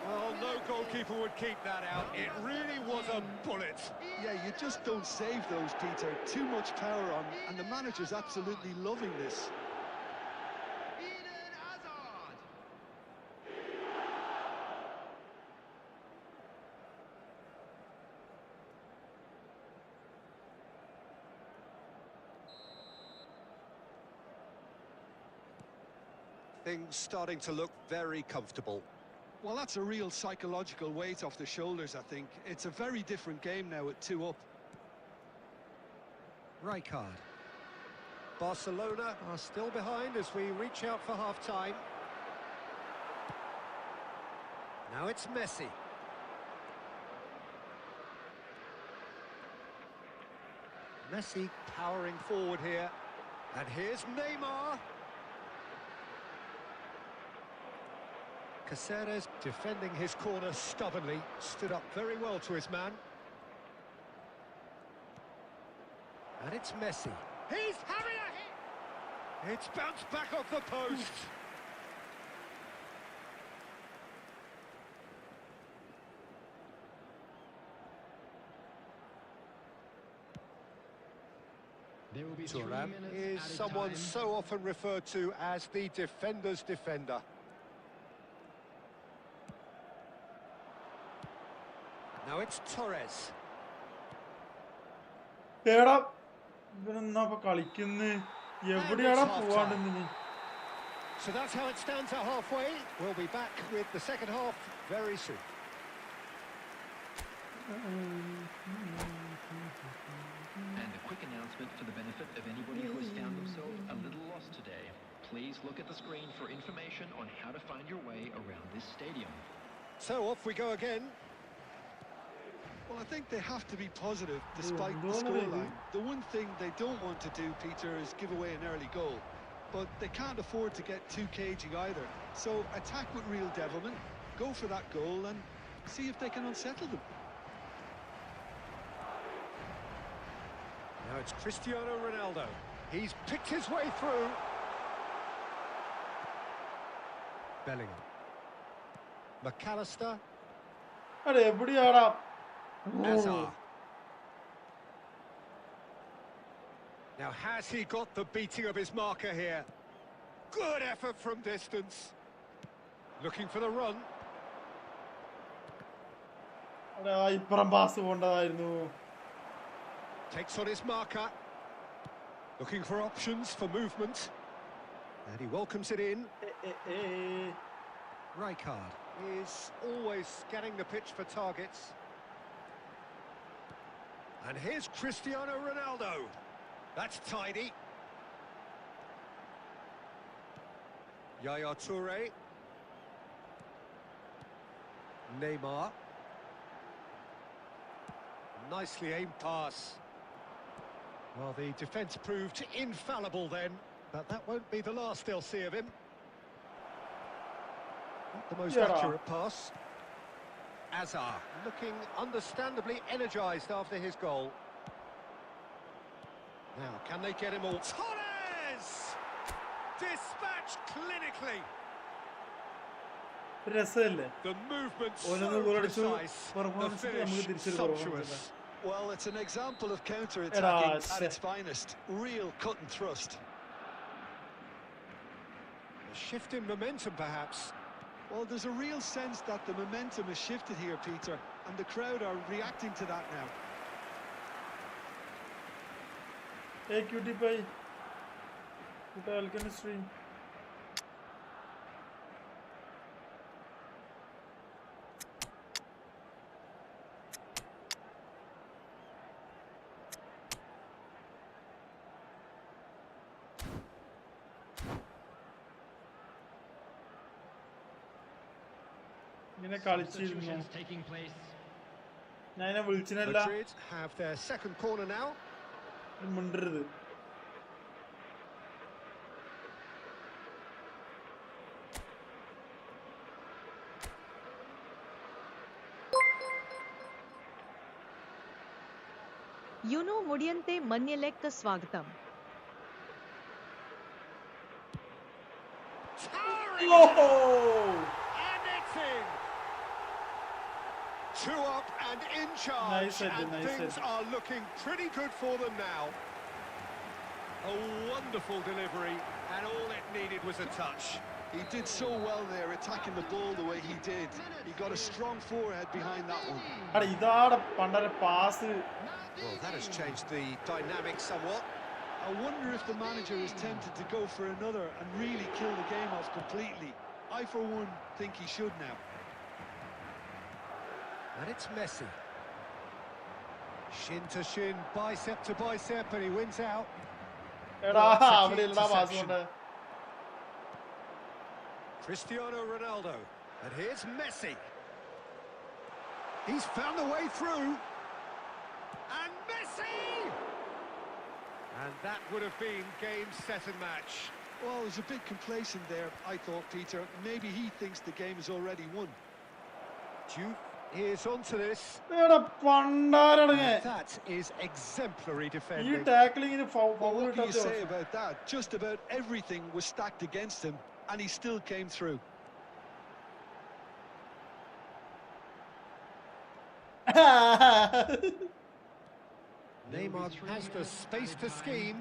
Well, no goalkeeper would keep that out. It really was a bullet. Yeah, you just don't save those, Peter. Too much power on, and the manager's absolutely loving this. Things starting to look very comfortable. Well, that's a real psychological weight off the shoulders, I think. It's a very different game now at 2 up. Rijkaard. Barcelona are still behind as we reach out for half-time. Now it's Messi. Messi powering forward here. And here's Neymar. Caceres defending his corner stubbornly, stood up very well to his man. And it's Messi. He's having a hit! It's bounced back off the post. Thuram is someone so often referred to as the defender's defender. Now it's Torres. എടാ ഇവനെന്നാ ഇപ്പൊ കളിക്കുന്ന് എവിടെയാടാ പോവാണ്ടെന്ന് So that's how it stands at halfway. We'll be back with the second half very soon. And a quick announcement for the benefit of anybody who has found themselves a little lost today. Please look at the screen for information on how to find your way around this stadium. So off we go again. Well, I think they have to be positive despite the scoreline. The one thing they don't want to do, Peter, is give away an early goal. but they can't afford to get too cagey either. So attack with real devilment, go for that goal and see if they can unsettle them. Now it's Cristiano Ronaldo. He's picked his way through. Bellingham. McAllister. അടേ എവിടെയാടാ Hazard. Now has he got the beating of his marker here? Good effort from distance. Looking for the run. അടേ ഇപ്പുറം pass പോണ്ടതായിരുന്നു. Takes on his marker. Looking for options for movement. And he welcomes it in. Rijkaard is always scanning the pitch for targets. And here's Cristiano Ronaldo. That's tidy. Yaya Toure. Neymar. Nicely aimed pass. Well, the defence proved infallible then, but that won't be the last they'll see of him. Not the most accurate pass. Hazard looking understandably energised after his goal. Now, can they get him all? Torres! Dispatched clinically. The movement so precise, the finish sumptuous. Well, it's an example of counter-attacking at its finest. Real cut and thrust. A shift in momentum, perhaps. Well, there's a real sense that the momentum has shifted here, Peter, and the crowd are reacting to that now. Hey, cutie pie. Put a alchemy stream. ഇങ്ങനെ കളിച്ചിരുന്നു ഞാൻ വിളിച്ചിനല്ല Madrid have their second corner now. മിണ്ടരുത് YONO ಮುಡಿಯಂತೆ ಮನ್ಯಲೆಕ್ಕ ಸ್ವಾಗತಂ. And it's in. Two up and in charge, things are looking pretty good for them now. A wonderful delivery, and all it needed was a touch. He did so well there, attacking the ball the way he did. He got a strong forehead behind that one. Well, that has changed the dynamic somewhat. I wonder if the manager is tempted to go for another and really kill the game off completely. I, for one, think he should now. And it's Messi. Shin to shin, bicep to bicep, and he wins out. Cristiano Ronaldo. And here's Messi. He's found a way through. And Messi! And that would have been game, set and match. Well, it was a bit complacent there, I thought, Peter. Maybe he thinks the game is already won. Juve is onto this. That is exemplary defending. Well, what do you say about that? Just about everything was stacked against him, and he still came through. Neymar has the space to scheme.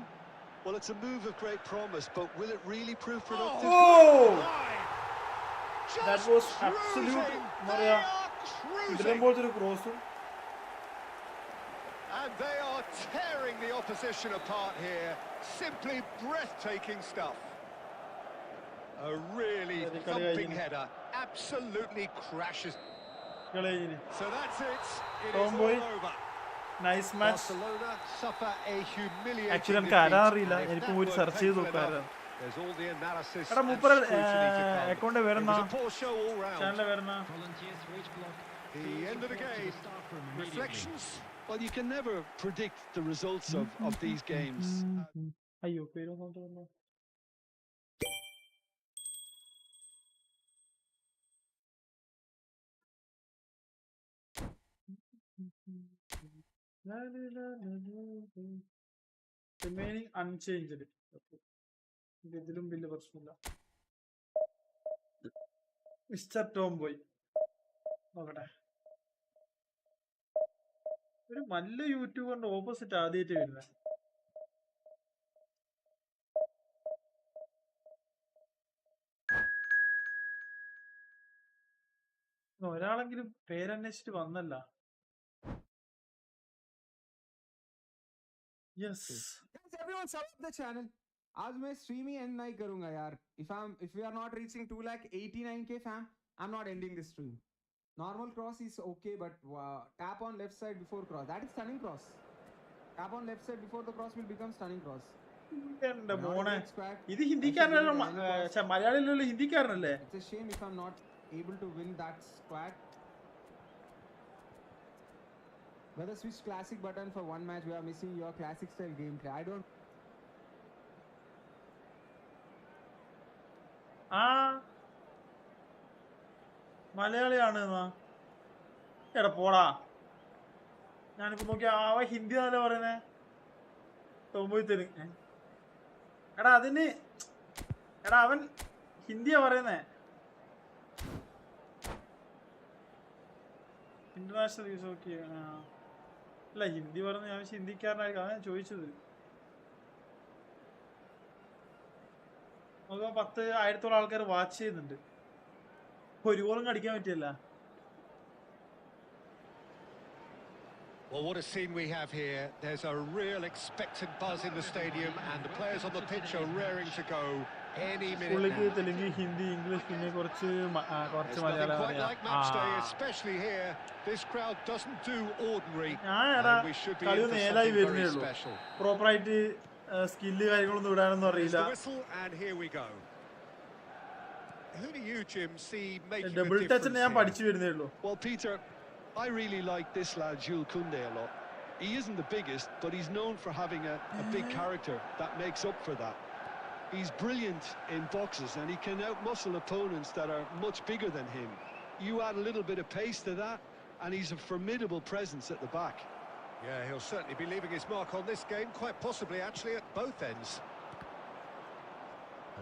Well, it's a move of great promise, but will it really prove productive? Oh! That was absolute. And they are tearing the opposition apart here. Simply breathtaking stuff. A really thumping header. Absolutely crashes. So that's it. It is all over. Nice match. Barcelona suffer a humiliating Actually, defeat. And if that search weren't painful enough, there's all the analysis and account scrutiny to come. It was a poor show all round. The end of the game. Reflections? Well, you can never predict the results of these games. Remaining unchanged. ഇതിലും വലിയ പ്രശ്നമില്ല. Mister Tom boy നോക്കട്ടെ. ഒരു നല്ല യൂട്യൂബറിന്റെ opposite ആദ്യമായിട്ട് വരുന്നത്. ഒരാളെങ്കിലും പേരന്വേഷിച്ചിട്ട് വന്നല്ല. Yes. Everyone sub the channel. आज मैं stream ही end नहीं करूँगा यार. If we are not reaching 2,89K fam, I'm not ending this stream. Normal cross is okay, but tap on left side before cross. That is stunning cross. Tap on left side before the cross will become stunning cross. എന്റെ മോനെ, ഇത് ഹിന്ദിക്കാരനല്ല, മലയാളിയിലുള്ള ഹിന്ദിക്കാരനല്ലേ? It's a shame if I'm not able to win that squad. Whether switch classic button for one match, we are missing your classic style gameplay. I don't. മലയാളിയാണ് എടാ പോടാ. ഞാനിപ്പോ നോക്കിയ അവ ഹിന്ദി എന്നല്ലേ പറയുന്നേ. തൊമ്പത്തിന് എടാ അതിന് എടാ അവൻ ഹിന്ദിയാ പറയുന്നേ. International use okay. അല്ല ഹിന്ദി പറഞ്ഞ ഞാൻ ഹിന്ദിക്കാരനായിരിക്കും, അതാണ് ഞാൻ ചോദിച്ചത്. നമുക്ക് 10,000 ആൾക്കാർ വാച്ച് ചെയ്യുന്നുണ്ട്. ഒരു ഗോളും അടിക്കാൻ പറ്റിയല്ല. Well, what a scene we have here. There's a real expectant buzz in the stadium and the players on the pitch are raring to go any minute now. Telugu, Hindi, English, പിന്നെ കുറച്ച് Malayalam Quite like match day, especially here. This crowd doesn't do ordinary. And we should be in for something very special. പ്രോപ്പറായിട്ട് skill കാര്യങ്ങളൊന്നും ഇടാനൊന്നും അറിയില്ല. And here we go. Who do you, Jim, see making double touch ഞാൻ പഠിച്ചു വരുന്നേ ഉള്ളൂ. Well, Peter, I really like this lad Jules Koundé a lot. He isn't the biggest, but he's known for having a big character that makes up for that. He's brilliant in boxes and he can outmuscle opponents that are much bigger than him. You add a little bit of pace to that and he's a formidable presence at the back. Yeah, he'll certainly be leaving his mark on this game, quite possibly actually at both ends.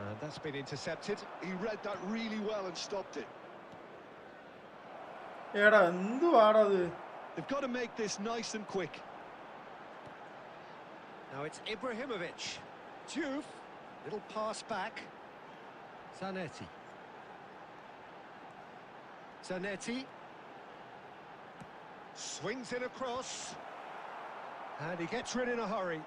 And that's been intercepted. He read that really well and stopped it. They've got to make this nice and quick. Now it's Ibrahimovic. Diouf, little pass back. Zanetti. Swings in across. And he gets rid in a hurry.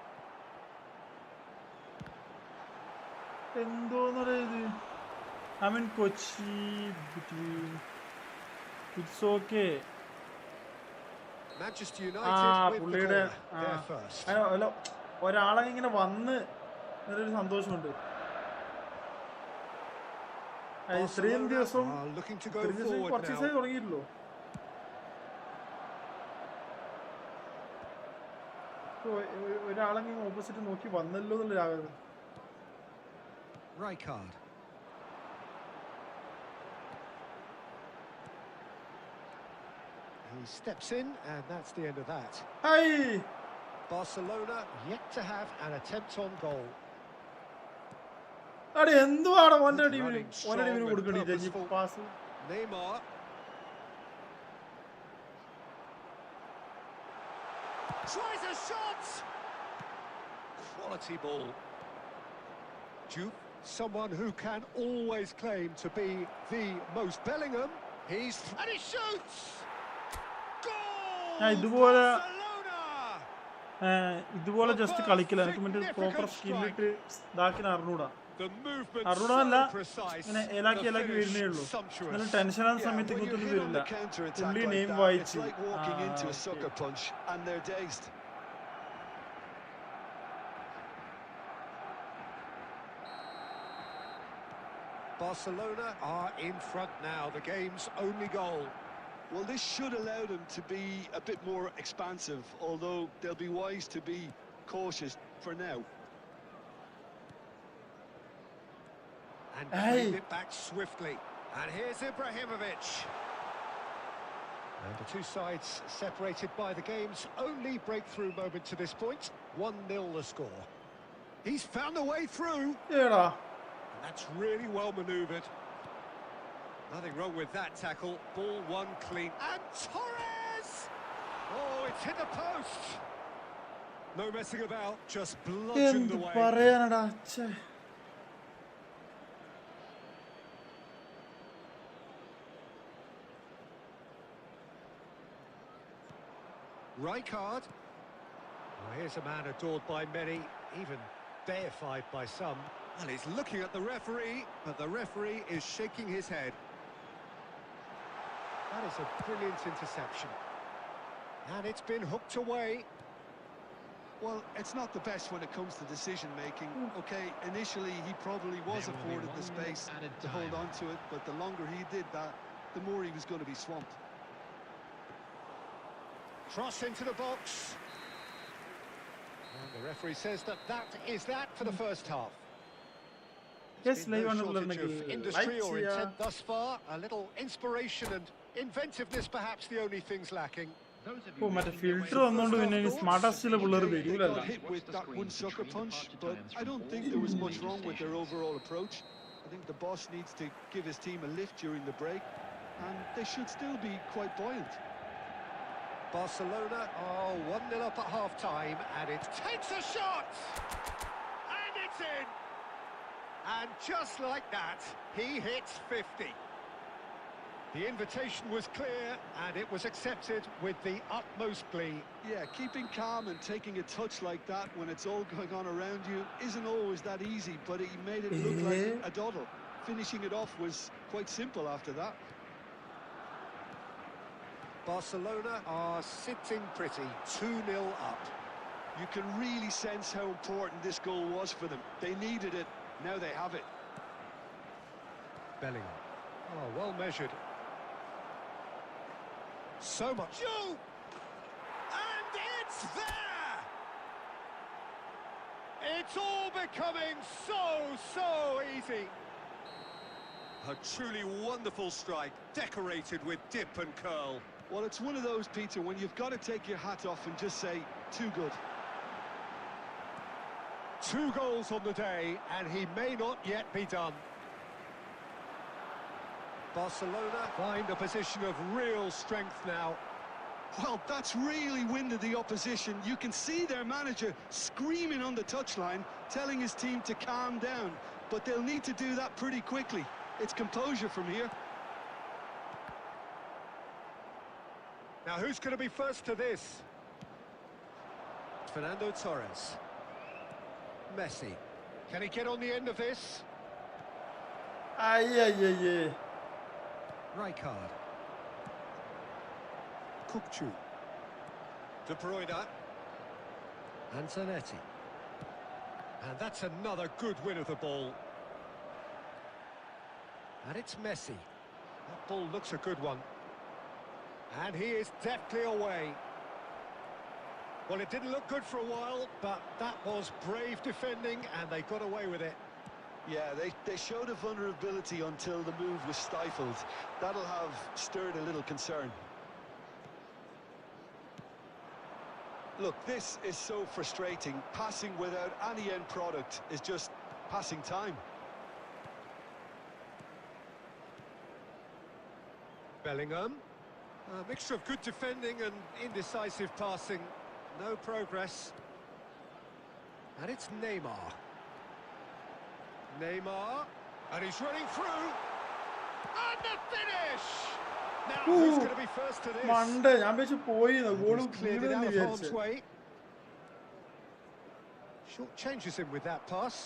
I'm in Kochi between. It's okay. Manchester United with the corner. They're first. Hello, ഒരാളെ ഇങ്ങനെ വന്ന് ഒരു സന്തോഷമുണ്ട്. ഇത്രയും ദിവസം കുറച്ച് ദിവസമായി തുടങ്ങിയിട്ടല്ലോ. ഒരാളെങ്കിലും ഓപ്പോസിറ്റ് നോക്കി വന്നല്ലോ എന്നുള്ള ആഗ്രഹം. Rijkaard. He steps in, and that's the end of that. Hey! Barcelona yet to have an attempt on goal. എന്തുവാണ് ഓന്റെ ടീമിന് കൊടുക്കണ്ടേ pass? Neymar. Tries a shot. Quality ball. Diouf, someone who can always claim to be the most Bellingham. And he shoots. ഇതുപോലെ just കളിക്കില്ല. എനിക്ക് മറ്റേ proper സ്കില്ലിട്ട് ഇതാക്കിന് അറിഞ്ഞൂടാ. അറിഞ്ഞൂടല്ല, ഇങ്ങനെ ഏലാക്കി വരുന്നേ ഉള്ളൂ. ഇങ്ങനെ ടെൻഷനാകുന്ന സമയത്ത് കുത്തൊന്നും വരില്ല. പുള്ളി നെയിം വായിച്ച് Barcelona are in front now, the game's only goal. Well, this should allow them to be a bit more expansive, although they'll be wise to be cautious for now. And bring it back swiftly. And here's Ibrahimovic. And the two sides separated by the game's only breakthrough moment to this point. 1-0 the score. He's found a way through. ഏടാ And that's really well manoeuvred. Nothing wrong with that tackle. Ball won clean. And Torres! Oh, it's hit the post. No messing about, just bludgeoned എന്ത് away. പറയാനടാ ഛേ. Rijkaard. Well, here's a man adored by many, even deified by some. And he's looking at the referee, but the referee is shaking his head. That is a brilliant interception. And it's been hooked away. Well, it's not the best when it comes to decision-making. Okay, initially he probably was afforded the space to hold on to it, but the longer he did that, the more he was going to be swamped. Cross into the box. And the referee says that is that for the first half. Yes, There's been live no on shortage of like industry or here. intent thus far. A little inspiration and inventiveness, perhaps the only things lacking. ഓ മറ്റേ filter വന്നോണ്ട് പിന്നെ smart ആസ്റ്റിലെ പിള്ളേർ They വരൂലല്ല. got hit with that one sucker punch, but I don't think there was much wrong with their overall approach. I think the boss needs to give his team a lift during the break, and they should still be quite buoyant. Barcelona, 1-0 up at half-time, and it takes a shot! And it's in! And just like that, he hits 50. The invitation was clear, and it was accepted with the utmost glee. Yeah, keeping calm and taking a touch like that when it's all going on around you isn't always that easy, but he made it look like a doddle. Finishing it off was quite simple after that. Barcelona are sitting pretty, 2-0 up. You can really sense how important this goal was for them. They needed it, now they have it. Bellingham. Oh, well measured. So much. Shoot! And it's there! It's all becoming so easy. A truly wonderful strike, decorated with dip and curl. Well, it's one of those, Peter, when you've got to take your hat off and just say, too good. 2 goals on the day, and he may not yet be done. Barcelona find a position of real strength now. Well, that's really winded the opposition. You can see their manager screaming on the touchline, telling his team to calm down. But they'll need to do that pretty quickly. It's composure from here. Now, who's going to be first to this? Fernando Torres. Messi. Can he get on the end of this? Ay. Rijkaard. Kukçu. De Bruyne. And Zanetti. And that's another good win of the ball. And it's Messi. That ball looks a good one. And he is deftly away. Well, it didn't look good for a while, but that was brave defending, and they got away with it. Yeah, they showed a vulnerability until the move was stifled. That'll have stirred a little concern. Look, this is so frustrating. Passing without any end product is just passing time. Bellingham. A mixture of good defending and indecisive passing. No progress. And it's Neymar. And he's running through. And the finish! Now, who's going to be first to this? മണ്ടേ ഞാൻ വെച്ച് പോയി goal Cleared it out of harm's way. Short changes him with that pass.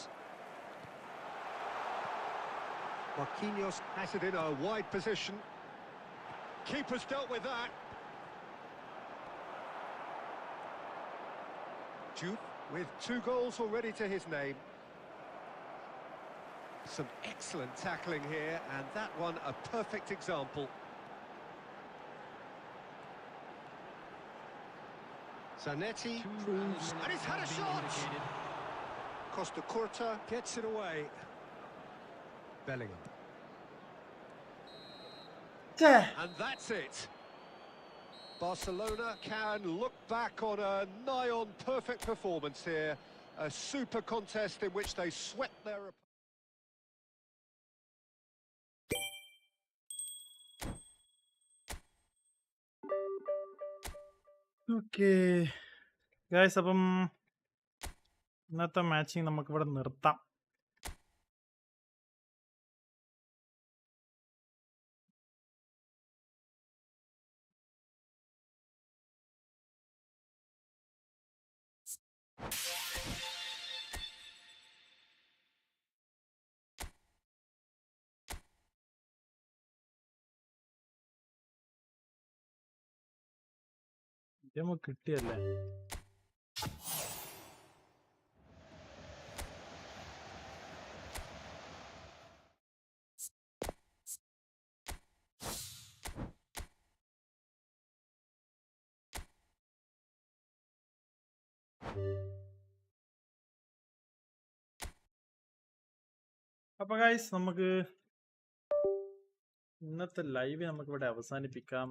Marquinhos has it in a wide position. Keeper's dealt with that. Jude with 2 goals already to his name. Some excellent tackling here, and that one a perfect example. Zanetti proves, and he's had a shot! Costa Curta gets it away. Bellingham. And that's it. Barcelona can look back on a nigh-on perfect performance here. A super contest in which they swept their opponents. Okay guys, അപ്പം ഇന്നത്തെ matching നമുക്കിവിടെ നിർത്താം. നമുക്ക് കിട്ടിയല്ലേ. അപ്പൊ guys, നമുക്ക് ഇന്നത്തെ live നമുക്കിവിടെ അവസാനിപ്പിക്കാം.